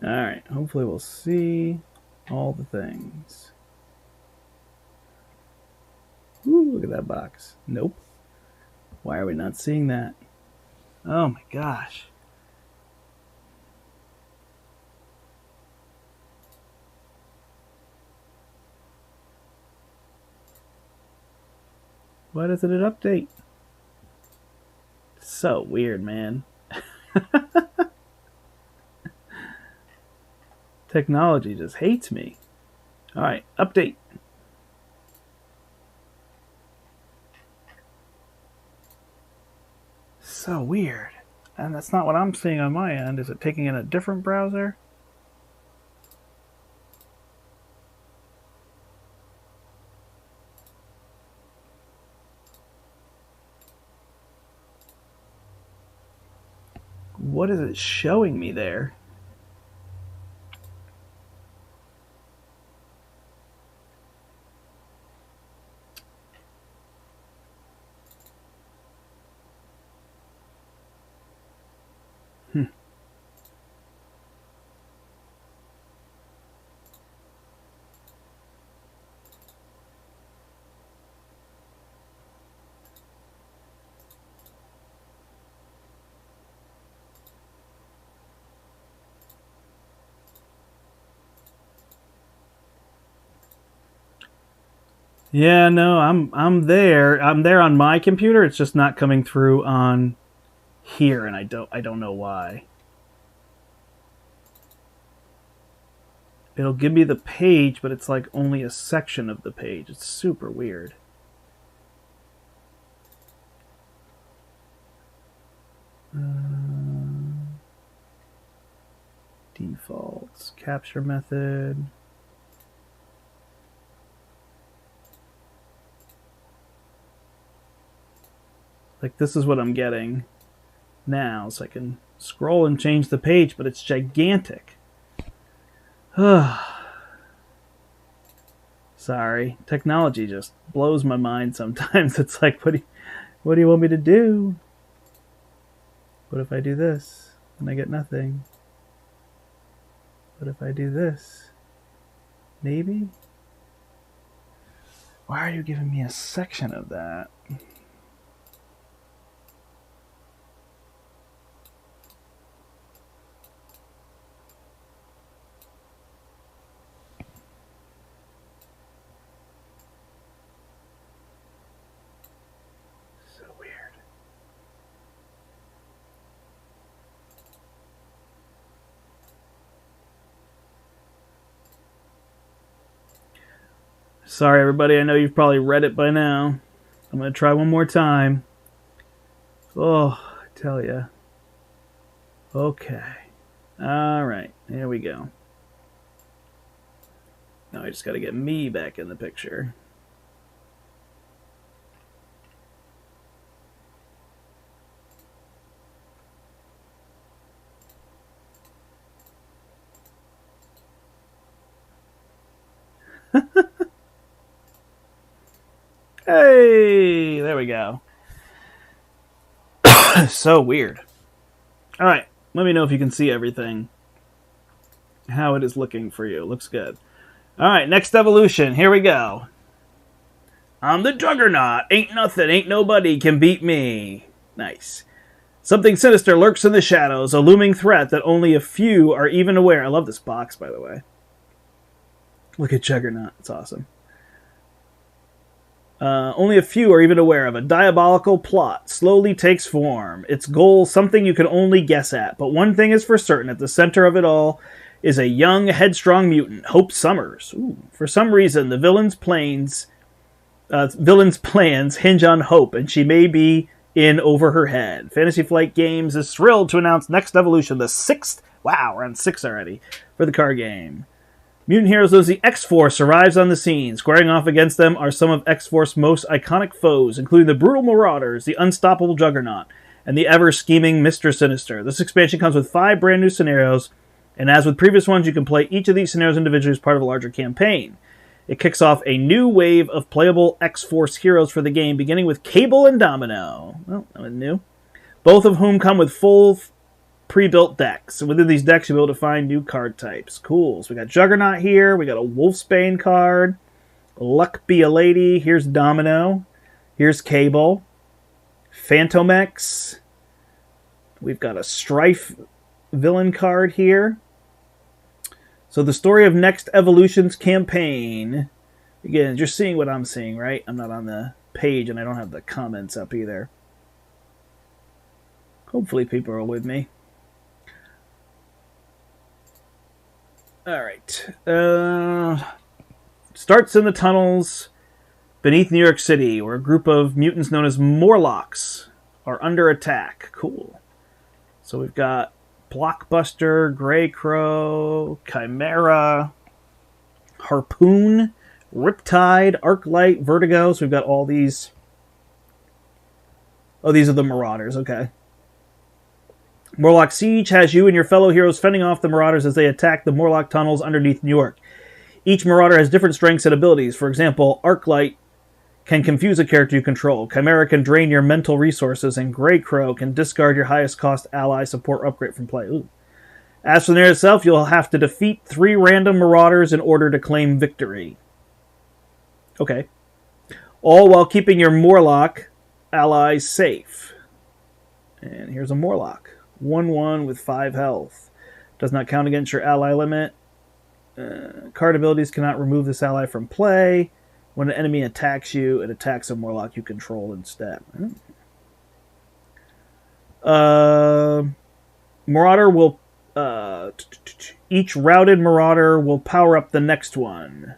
Alright, hopefully we'll see all the things. Ooh, look at that box. Nope. Why are we not seeing that? Oh my gosh. Why doesn't it update? So weird, man. Technology just hates me. Alright, update. So weird. And that's not what I'm seeing on my end. Is it taking in a different browser? What is it showing me there? Yeah, no, I'm there. I'm there on my computer. It's just not coming through on here, and I don't know why. It'll give me the page, but it's like only a section of the page. It's super weird. Defaults, capture method. Like, this is what I'm getting now, so I can scroll and change the page, but it's gigantic. Sorry, technology just blows my mind sometimes. It's like, what do you want me to do? What if I do this and I get nothing? What if I do this? Maybe? Why are you giving me a section of that? So weird. Sorry, everybody. I know you've probably read it by now. I'm going to try one more time. Oh, I tell ya. Okay. All right. Here we go. Now I just got to get me back in the picture. Hey, there we go. So weird. All right, let me know if you can see everything. How it is looking for you. Looks good. All right, next evolution. Here we go. I'm the Juggernaut. Ain't nothing, ain't nobody can beat me. Nice. Something sinister lurks in the shadows, a looming threat that only a few are even aware. I love this box, by the way. Look at Juggernaut. It's awesome. Only a few are even aware of. A diabolical plot slowly takes form. Its goal, something you can only guess at. But one thing is for certain, at the center of it all is a young, headstrong mutant, Hope Summers. Ooh. For some reason, the villain's plans hinge on Hope, and she may be in over her head. Fantasy Flight Games is thrilled to announce Next Evolution, the 6th. Wow, we're on 6 already for the card game. Mutant Heroes knows the X-Force arrives on the scene. Squaring off against them are some of X-Force's most iconic foes, including the brutal Marauders, the unstoppable Juggernaut, and the ever-scheming Mr. Sinister. This expansion comes with 5 brand new scenarios, and as with previous ones, you can play each of these scenarios individually as part of a larger campaign. It kicks off a new wave of playable X-Force heroes for the game, beginning with Cable and Domino. Well, that was new. Both of whom come with full pre-built decks. And within these decks, you'll be able to find new card types. Cool. So we got Juggernaut here. We got a Wolfsbane card. Luck Be a Lady. Here's Domino. Here's Cable. Phantomex. We've got a Strife villain card here. So the story of Next Evolution's campaign. Again, just seeing what I'm seeing, right? I'm not on the page and I don't have the comments up either. Hopefully people are with me. Alright. Starts in the tunnels beneath New York City, where a group of mutants known as Morlocks are under attack. Cool. So we've got Blockbuster, Grey Crow, Chimera, Harpoon, Riptide, Arclight, Vertigo. So we've got all these. Oh, these are the Marauders. Okay. Morlock Siege has you and your fellow heroes fending off the Marauders as they attack the Morlock tunnels underneath New York. Each Marauder has different strengths and abilities. For example, Arclight can confuse a character you control. Chimera can drain your mental resources, and Grey Crow can discard your highest cost ally support upgrade from play. Ooh. As for the narrative itself, you'll have to defeat 3 random Marauders in order to claim victory. Okay. All while keeping your Morlock allies safe. And here's a Morlock. 1/1 with 5 health. Does not count against your ally limit. Card abilities cannot remove this ally from play. When an enemy attacks you, it attacks a Morlock you control instead. Marauder will... each routed Marauder will power up the next one.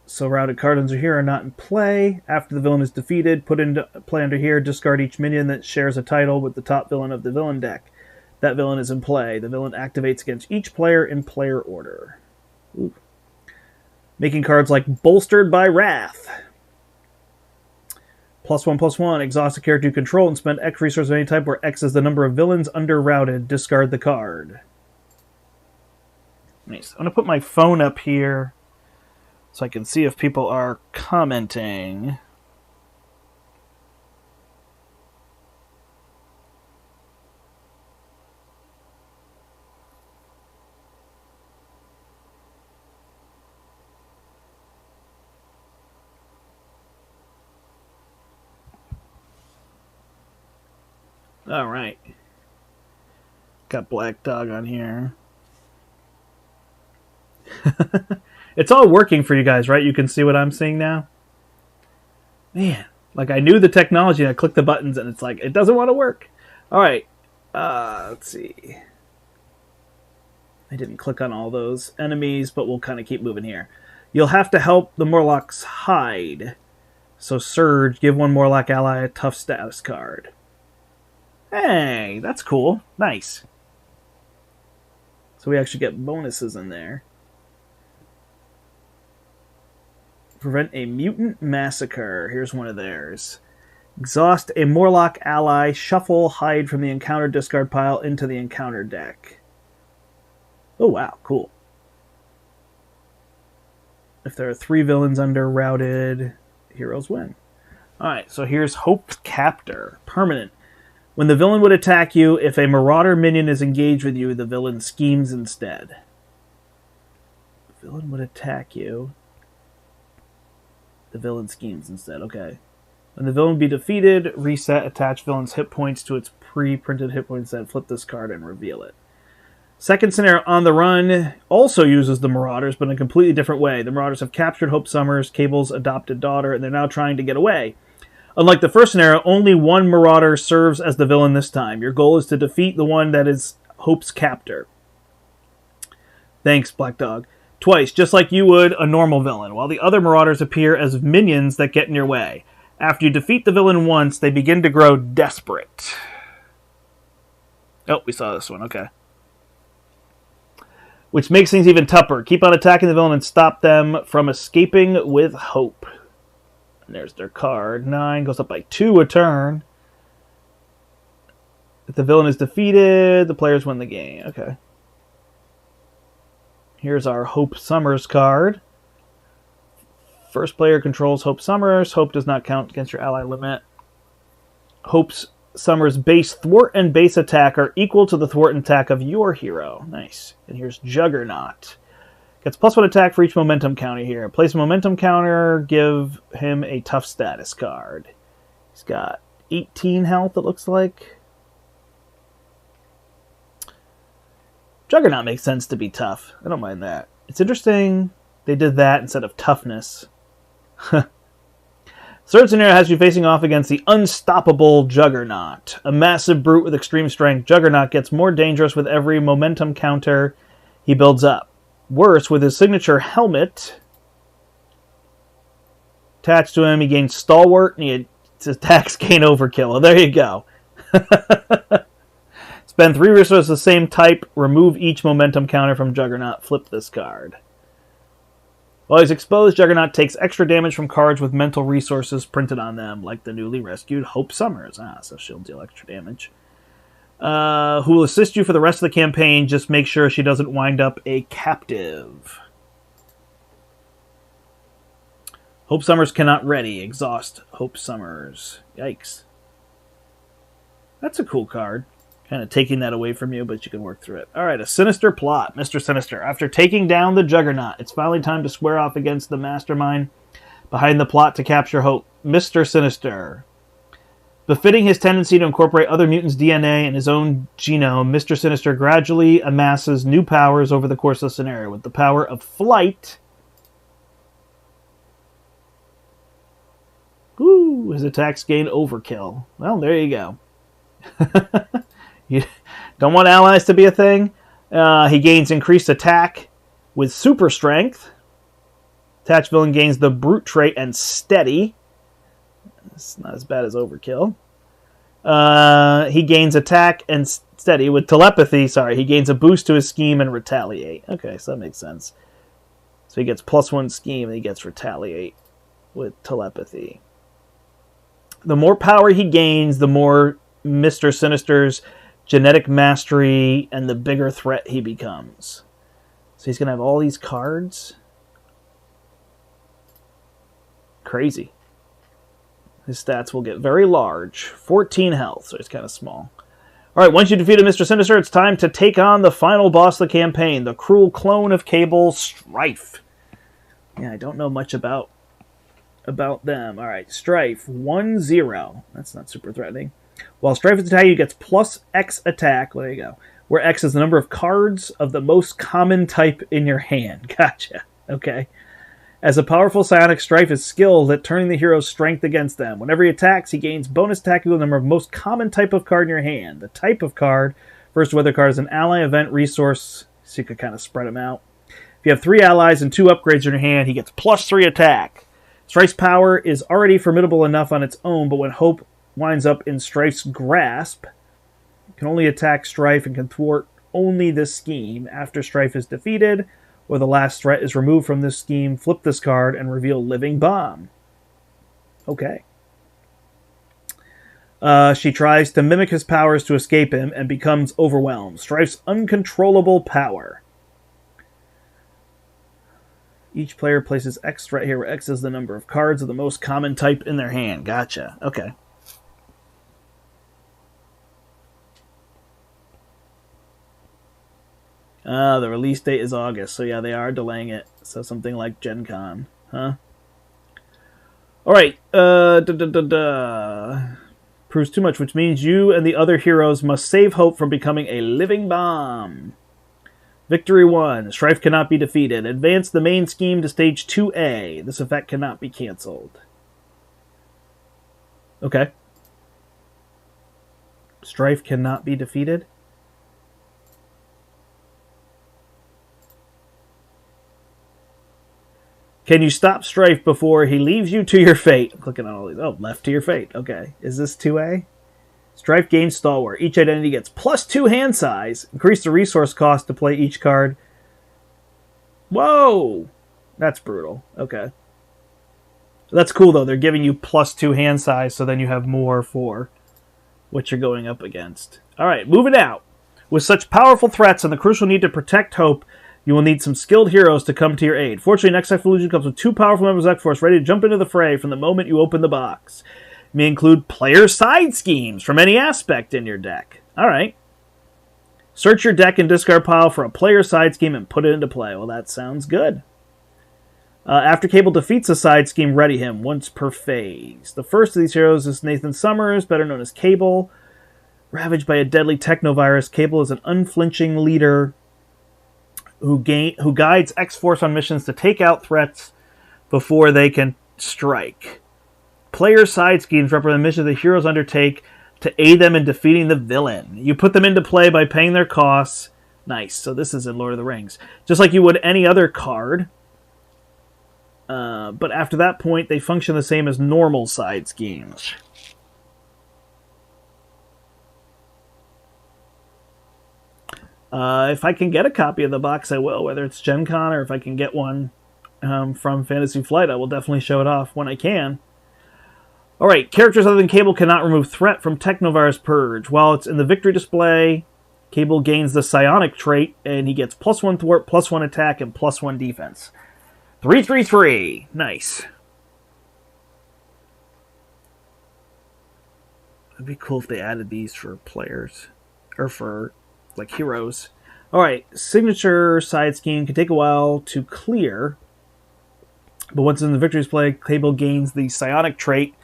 So routed cards under here are not in play. After the villain is defeated, put into play under here. Discard each minion that shares a title with the top villain of the villain deck. That villain is in play. The villain activates against each player in player order. Ooh. Making cards like Bolstered by Wrath. +1/+1. Exhaust a character you control and spend X resources of any type where X is the number of villains under routed. Discard the card. Nice. I'm going to put my phone up here so I can see if people are commenting. All right. Got Black Dog on here. It's all working for you guys, right? You can see what I'm seeing now. Man, like I knew the technology and I clicked the buttons and it's like, it doesn't want to work. All right. Let's see. I didn't click on all those enemies, but we'll kind of keep moving here. You'll have to help the Morlocks hide. So Surge, give 1 Morlock ally a tough status card. Hey, that's cool. Nice. So we actually get bonuses in there. Prevent a mutant massacre. Here's one of theirs. Exhaust a Morlock ally. Shuffle, hide from the encounter discard pile into the encounter deck. Oh, wow. Cool. If there are 3 villains under routed, heroes win. Alright, so here's Hope's Captor. Permanent. When the villain would attack you, if a Marauder minion is engaged with you, the villain schemes instead. The villain would attack you. The villain schemes instead. Okay. When the villain be defeated, reset, attach villain's hit points to its pre-printed hit points set, flip this card, and reveal it. Second scenario, On the Run, also uses the Marauders, but in a completely different way. The Marauders have captured Hope Summers, Cable's adopted daughter, and they're now trying to get away. Unlike the first scenario, only one Marauder serves as the villain this time. Your goal is to defeat the one that is Hope's captor. Thanks, Black Dog. Twice, just like you would a normal villain, while the other Marauders appear as minions that get in your way. After you defeat the villain once, they begin to grow desperate. Oh, we saw this one, okay. Which makes things even tougher. Keep on attacking the villain and stop them from escaping with hope. And there's their card. 9 goes up by 2 a turn. If the villain is defeated, the players win the game. Okay. Here's our Hope Summers card. First player controls Hope Summers. Hope does not count against your ally limit. Hope's Summers' base thwart and base attack are equal to the thwart and attack of your hero. Nice. And here's Juggernaut. Gets +1 attack for each momentum counter here. Place a momentum counter, give him a tough status card. He's got 18 health, it looks like. Juggernaut makes sense to be tough. I don't mind that. It's interesting they did that instead of toughness. Third scenario has you facing off against the unstoppable Juggernaut. A massive brute with extreme strength, Juggernaut gets more dangerous with every momentum counter he builds up. Worse, with his signature helmet attached to him, he gains Stalwart and his attacks gain Overkill. Well, there you go. Spend 3 resources of the same type, remove each momentum counter from Juggernaut, flip this card. While he's exposed, Juggernaut takes extra damage from cards with mental resources printed on them, like the newly rescued Hope Summers. So she'll deal extra damage. Who will assist you for the rest of the campaign, just make sure she doesn't wind up a captive. Hope Summers cannot ready. Exhaust Hope Summers. Yikes. That's a cool card. Kind of taking that away from you, but you can work through it. Alright, a sinister plot. Mr. Sinister. After taking down the Juggernaut, it's finally time to square off against the mastermind behind the plot to capture Hope. Mr. Sinister. Befitting his tendency to incorporate other mutants' DNA in his own genome, Mr. Sinister gradually amasses new powers over the course of the scenario. With the power of flight, his attacks gain Overkill. Well, there you go. You don't want allies to be a thing. He gains increased attack with super strength. Attached villain gains the brute trait and steady. It's not as bad as Overkill. He gains attack and steady with telepathy. Sorry, he gains a boost to his scheme and retaliate. Okay, so that makes sense. So he gets +1 scheme and he gets retaliate with telepathy. The more power he gains, the more Mr. Sinister's genetic mastery and the bigger threat he becomes. So he's going to have all these cards. Crazy. His stats will get very large. 14 health, so he's kind of small. Alright, once you defeated Mr. Sinister, it's time to take on the final boss of the campaign, the cruel clone of Cable, Strife. Yeah, I don't know much about them. Alright, Strife, 1-0. That's not super threatening. While Strife is attacking, he gets +X attack. Well, there you go. Where X is the number of cards of the most common type in your hand. Gotcha. Okay. As a powerful psionic, Strife is skilled at turning the hero's strength against them. Whenever he attacks, he gains bonus attack equal to the number of most common type of card in your hand. The type of card refers to whether the card is an ally, event, resource, so you could kind of spread them out. If you have 3 allies and 2 upgrades in your hand, he gets +3 attack. Strife's power is already formidable enough on its own, but when Hope winds up in Strife's grasp, can only attack Strife and can thwart only this scheme. After Strife is defeated, or the last threat is removed from this scheme, flip this card and reveal Living Bomb. Okay. She tries to mimic his powers to escape him and becomes overwhelmed. Strife's uncontrollable power. Each player places X threat here, where X is the number of cards of the most common type in their hand. Gotcha. Okay. The release date is August, so yeah, they are delaying it. So something like Gen Con. Huh? Alright. Proves too much, which means you and the other heroes must save Hope from becoming a living bomb. Victory 1. Strife cannot be defeated. Advance the main scheme to stage 2A. This effect cannot be cancelled. Okay. Strife cannot be defeated? Can you stop Strife before he leaves you to your fate? I'm clicking on all these. Oh, left to your fate. Okay. Is this 2A? Strife gains Stalwart. Each identity gets +2 hand size. Increase the resource cost to play each card. Whoa! That's brutal. Okay. That's cool, though. They're giving you +2 hand size, so then you have more for what you're going up against. Alright, moving out. With such powerful threats and the crucial need to protect Hope, you will need some skilled heroes to come to your aid. Fortunately, next Evolution comes with 2 powerful members of X-Force ready to jump into the fray from the moment you open the box. May include player side schemes from any aspect in your deck. Alright. Search your deck and discard pile for a player side scheme and put it into play. Well, that sounds good. After Cable defeats a side scheme, ready him once per phase. The first of these heroes is Nathan Summers, better known as Cable. Ravaged by a deadly technovirus, Cable is an unflinching leader who guides X-Force on missions to take out threats before they can strike. Player side schemes represent missions the heroes undertake to aid them in defeating the villain. You put them into play by paying their costs. Nice. So this is in Lord of the Rings. Just like you would any other card. But after that point, they function the same as normal side schemes. If I can get a copy of the box, I will. Whether it's Gen Con or if I can get one from Fantasy Flight, I will definitely show it off when I can. Alright, characters other than Cable cannot remove threat from Technovirus Purge. While it's in the victory display, Cable gains the Psionic trait, and he gets +1 thwart, +1 attack, and +1 defense. 3/3/3. Nice. It'd be cool if they added these for players. Or for, like, heroes. Alright, signature side scheme can take a while to clear. But once in the victory display, Cable gains the Psionic trait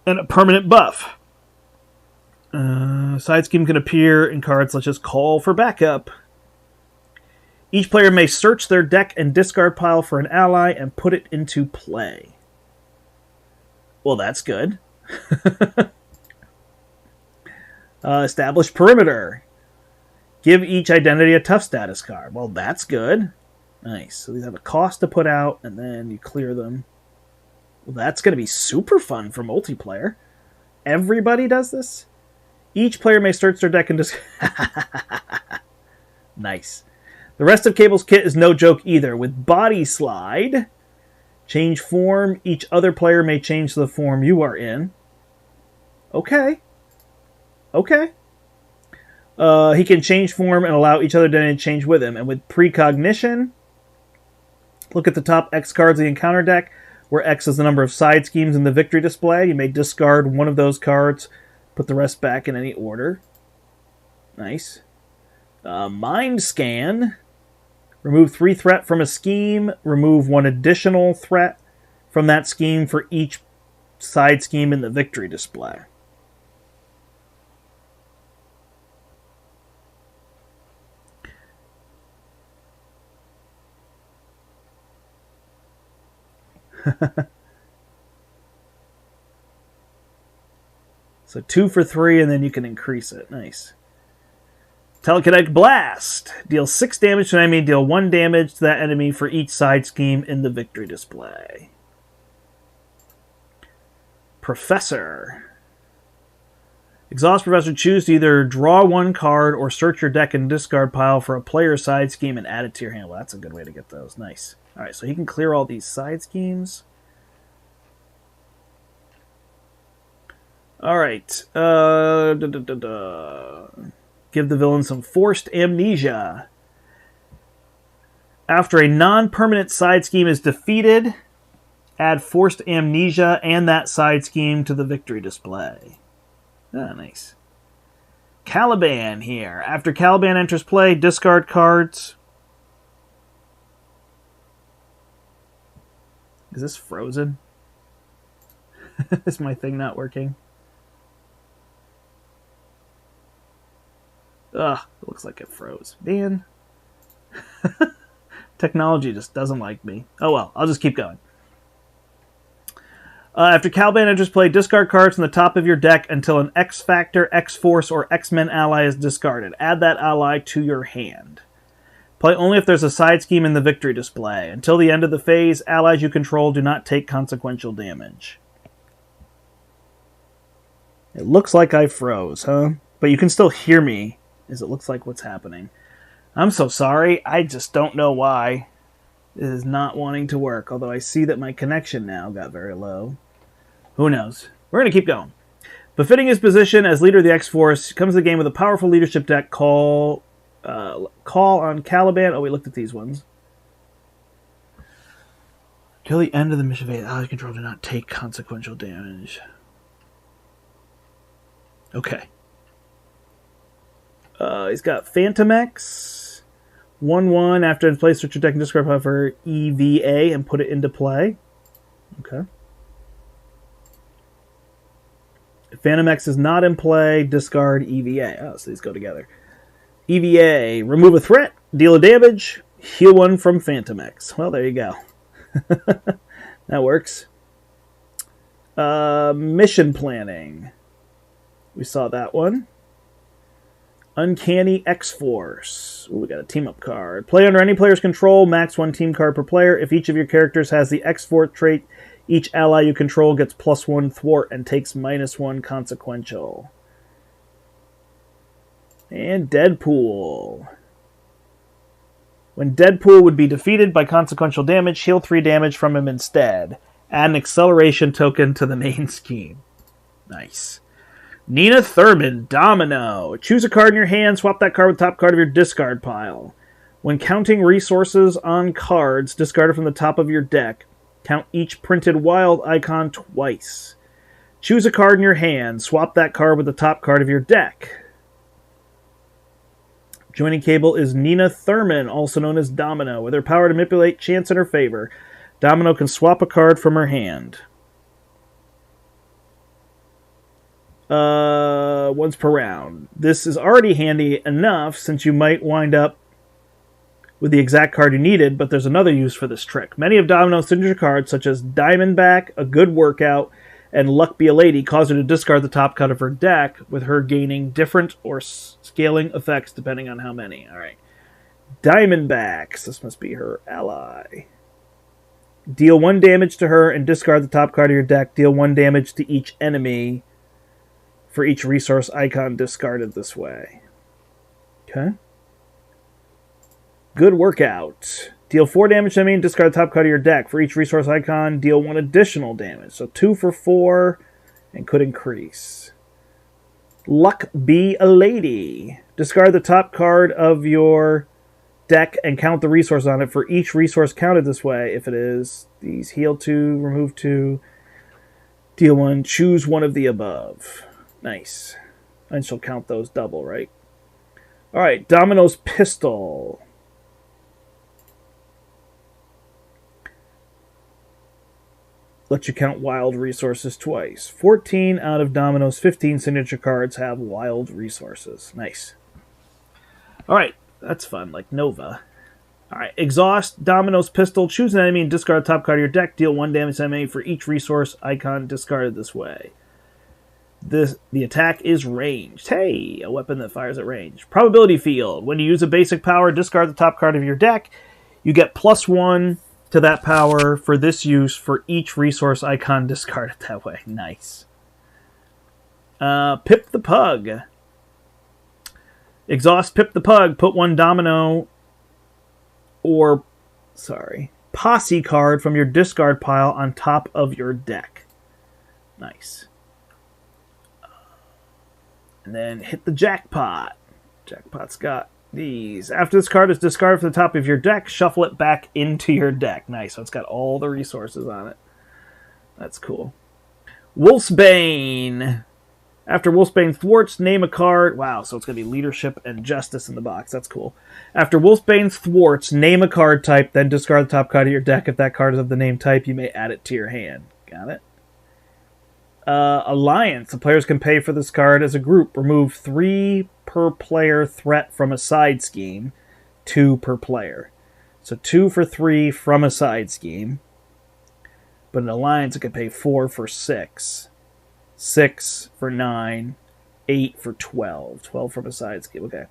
and a permanent buff. Side scheme can appear in cards such as Call for Backup. Each player may search their deck and discard pile for an ally and put it into play. Well, that's good. Establish Perimeter. Give each identity a tough status card. Well, that's good. Nice. So these have a cost to put out, and then you clear them. Well, that's going to be super fun for multiplayer. Everybody does this? Each player may search their deck and just... Nice. The rest of Cable's kit is no joke either. With Body Slide, change form. Each other player may change the form you are in. Okay. Okay. He can change form and allow each other identity to change with him. And with Precognition, look at the top X cards of the encounter deck, where X is the number of side schemes in the victory display. You may discard one of those cards, put the rest back in any order. Nice. Mind Scan. Remove 3 threat from a scheme. Remove 1 additional threat from that scheme for each side scheme in the victory display. So 2 for 3, and then you can increase it. Nice. Telekinetic Blast. Deal 6 damage to an enemy. Deal 1 damage to that enemy for each side scheme in the victory display. Professor. Exhaust Professor, choose to either draw one card or search your deck and discard pile for a player side scheme and add it to your hand. Well, that's a good way to get those. Nice. All right, so he can clear all these side schemes. All right. Give the villain some forced amnesia. After a non-permanent side scheme is defeated, add forced amnesia and that side scheme to the victory display. Ah, nice. Caliban here. After Caliban enters play, discard cards. Is this frozen? Is my thing not working? Ugh, it looks like it froze. Man. Technology just doesn't like me. Oh well, I'll just keep going. After Caliban enters play, discard cards from the top of your deck until an X-Factor, X-Force, or X-Men ally is discarded. Add that ally to your hand. Play only if there's a side scheme in the victory display. Until the end of the phase, allies you control do not take consequential damage. It looks like I froze, huh? But you can still hear me, as it looks like what's happening. I'm so sorry. I just don't know why it is not wanting to work, although I see that my connection now got very low. Who knows? We're going to keep going. Befitting his position as leader of the X-Force, comes to the game with a powerful leadership deck. Call on Caliban. Oh, we looked at these ones. Till the end of the mission phase, allies control do not take consequential damage. Okay. He's got Phantom X. 1/1 after it's placed, search your deck and discard pile for EVA and put it into play. Okay. If Phantom X is not in play, discard EVA. Oh, so these go together. EVA, remove a threat, deal a damage, heal one from Phantom X. Well, there you go. That works. Mission planning. We saw that one. Uncanny X-Force. Ooh, we got a team-up card. Play under any player's control, max one team card per player. If each of your characters has the X-Force trait, each ally you control gets +1 thwart and takes -1 consequential. And Deadpool. When Deadpool would be defeated by consequential damage, heal 3 damage from him instead. Add an acceleration token to the main scheme. Nice. Nina Thurman, Domino. Choose a card in your hand, swap that card with the top card of your discard pile. When counting resources on cards discarded from the top of your deck, count each printed wild icon twice. Choose a card in your hand, swap that card with the top card of your deck. Joining Cable is Nina Thurman, also known as Domino. With her power to manipulate chance in her favor, Domino can swap a card from her hand. Once per round. This is already handy enough since you might wind up with the exact card you needed, but there's another use for this trick. Many of Domino's signature cards, such as Diamondback, A Good Workout, and Luck Be a Lady, cause her to discard the top card of her deck, with her gaining different or scaling effects depending on how many. Alright. Diamondbacks. This must be her ally. Deal 1 damage to her and discard the top card of your deck. Deal 1 damage to each enemy for each resource icon discarded this way. Okay. Good Workout. Deal 4 damage to enemy and discard the top card of your deck. For each resource icon, deal 1 additional damage. So 2 for 4 and could increase. Luck Be a Lady. Discard the top card of your deck and count the resource on it. For each resource counted this way, if it is these, heal 2, remove 2, deal 1, choose one of the above. Nice. And she'll count those double, right? Alright, Domino's Pistol. Let you count wild resources twice. 14 out of Domino's 15 signature cards have wild resources. Nice. Alright, that's fun, like Nova. Alright, Exhaust, Domino's Pistol. Choose an enemy and discard the top card of your deck. Deal 1 damage to enemy for each resource icon discarded this way. The attack is ranged. Hey, a weapon that fires at range. Probability Field. When you use a basic power, discard the top card of your deck. You get +1 to that power for this use for each resource icon discarded that way. Nice. Pip the Pug. Exhaust Pip the Pug. Put one domino or, posse card from your discard pile on top of your deck. Nice. And then hit the jackpot. Jackpot's got these. After this card is discarded from the top of your deck, shuffle it back into your deck. Nice. So it's got all the resources on it. That's cool. Wolfsbane. After Wolfsbane thwarts, name a card. Wow, so it's going to be leadership and justice in the box. That's cool. After Wolfsbane thwarts, name a card type, then discard the top card of your deck. If that card is of the name type, you may add it to your hand. Got it? Alliance. The players can pay for this card as a group. Remove 3 per player threat from a side scheme. 2 per player. So 2 for 3 from a side scheme. But an alliance, it can pay 4 for 6. 6 for 9. 8 for 12. 12 from a side scheme. Okay.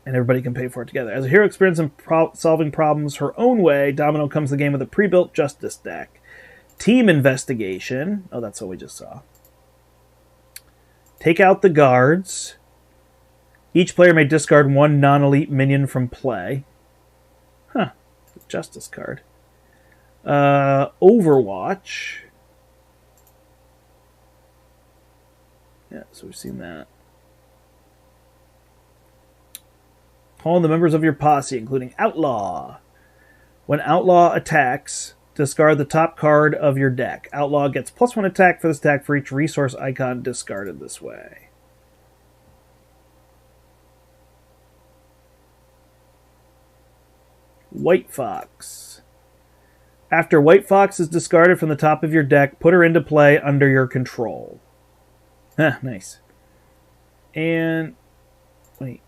And everybody can pay for it together. As a hero experiencing solving problems her own way, Domino comes to the game with a pre-built Justice deck. Team Investigation. Oh, that's what we just saw. Take out the guards. Each player may discard 1 non-elite minion from play. Huh. Justice card. Overwatch. Yeah, so we've seen that. Call the members of your posse, including Outlaw. When Outlaw attacks, discard the top card of your deck. Outlaw gets +1 attack for this attack for each resource icon discarded this way. White Fox. After White Fox is discarded from the top of your deck, put her into play under your control. Huh, nice. And, wait,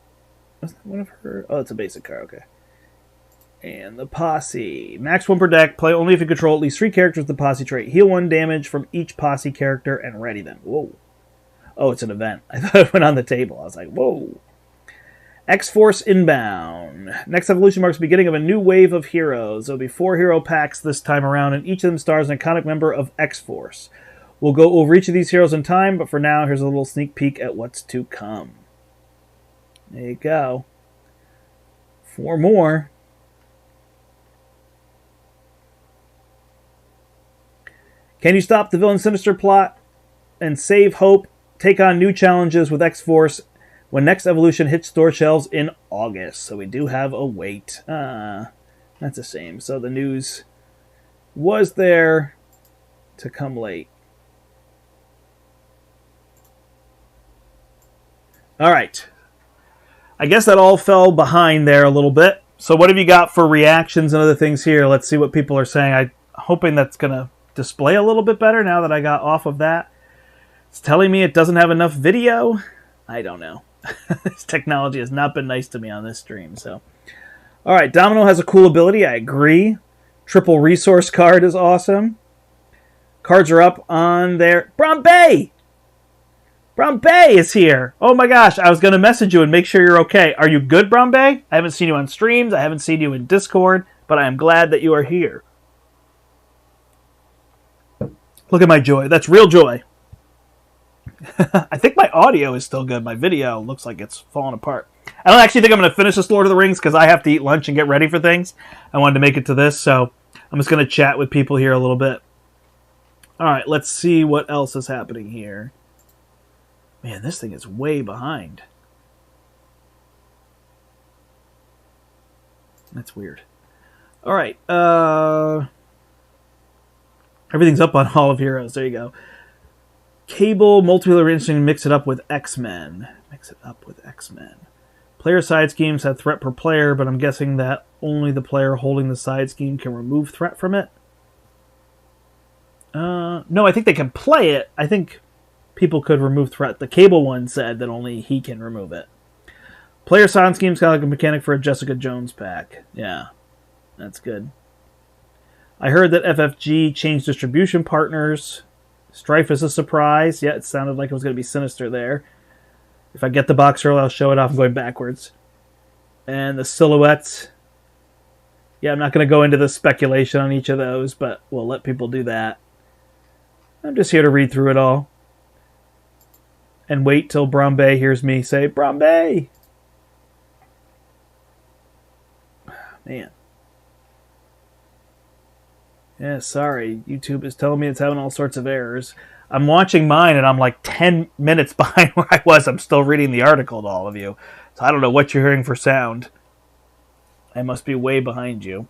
was that one of her? Oh, it's a basic card, okay. And the Posse. Max 1 per deck. Play only if you control at least 3 characters with the Posse trait. Heal 1 damage from each Posse character and ready them. Whoa. Oh, it's an event. I thought it went on the table. I was like, whoa. X-Force Inbound. Next evolution marks the beginning of a new wave of heroes. There'll be 4 hero packs this time around, and each of them stars an iconic member of X-Force. We'll go over each of these heroes in time, but for now, here's a little sneak peek at what's to come. There you go. 4 more. Can you stop the villain Sinister plot and save Hope? Take on new challenges with X-Force when next evolution hits store shelves in August. So we do have a wait. That's a shame. So the news was there to come late. All right. I guess that all fell behind there a little bit. So what have you got for reactions and other things here? Let's see what people are saying. I'm hoping that's going to display a little bit better now that I got off of that. It's telling me it doesn't have enough video. I don't know. This technology has not been nice to me on this stream. So, all right, Domino has a cool ability. I agree. Triple resource card is awesome. Cards are up on there. Brombe! Brombe is here. Oh my gosh, I was going to message you and make sure you're okay. Are you good, Brombe? I haven't seen you on streams. I haven't seen you in Discord, but I am glad that you are here. Look at my joy. That's real joy. I think my audio is still good. My video looks like it's falling apart. I don't actually think I'm going to finish this Lord of the Rings because I have to eat lunch and get ready for things. I wanted to make it to this, so I'm just going to chat with people here a little bit. All right, let's see what else is happening here. Man, this thing is way behind. That's weird. All right. Everything's up on Hall of Heroes. There you go. Cable, multiplayer interesting, mix it up with X-Men. Mix it up with X-Men. Player side schemes have threat per player, but I'm guessing that only the player holding the side scheme can remove threat from it. No, I think they can play it. I think people could remove threat. The Cable one said that only he can remove it. Player side schemes kind of like a mechanic for a Jessica Jones pack. Yeah, that's good. I heard that FFG changed distribution partners. Strife is a surprise. Yeah, it sounded like it was going to be Sinister there. If I get the box early, I'll show it off. I'm going backwards. And the silhouettes. Yeah, I'm not going to go into the speculation on each of those, but we'll let people do that. I'm just here to read through it all. and wait till Brombe hears me say, Brombe! Man. Yeah, sorry. YouTube is telling me it's having all sorts of errors. I'm watching mine, and I'm like 10 minutes behind where I was. I'm still reading the article to all of you. So I don't know what you're hearing for sound. I must be way behind you.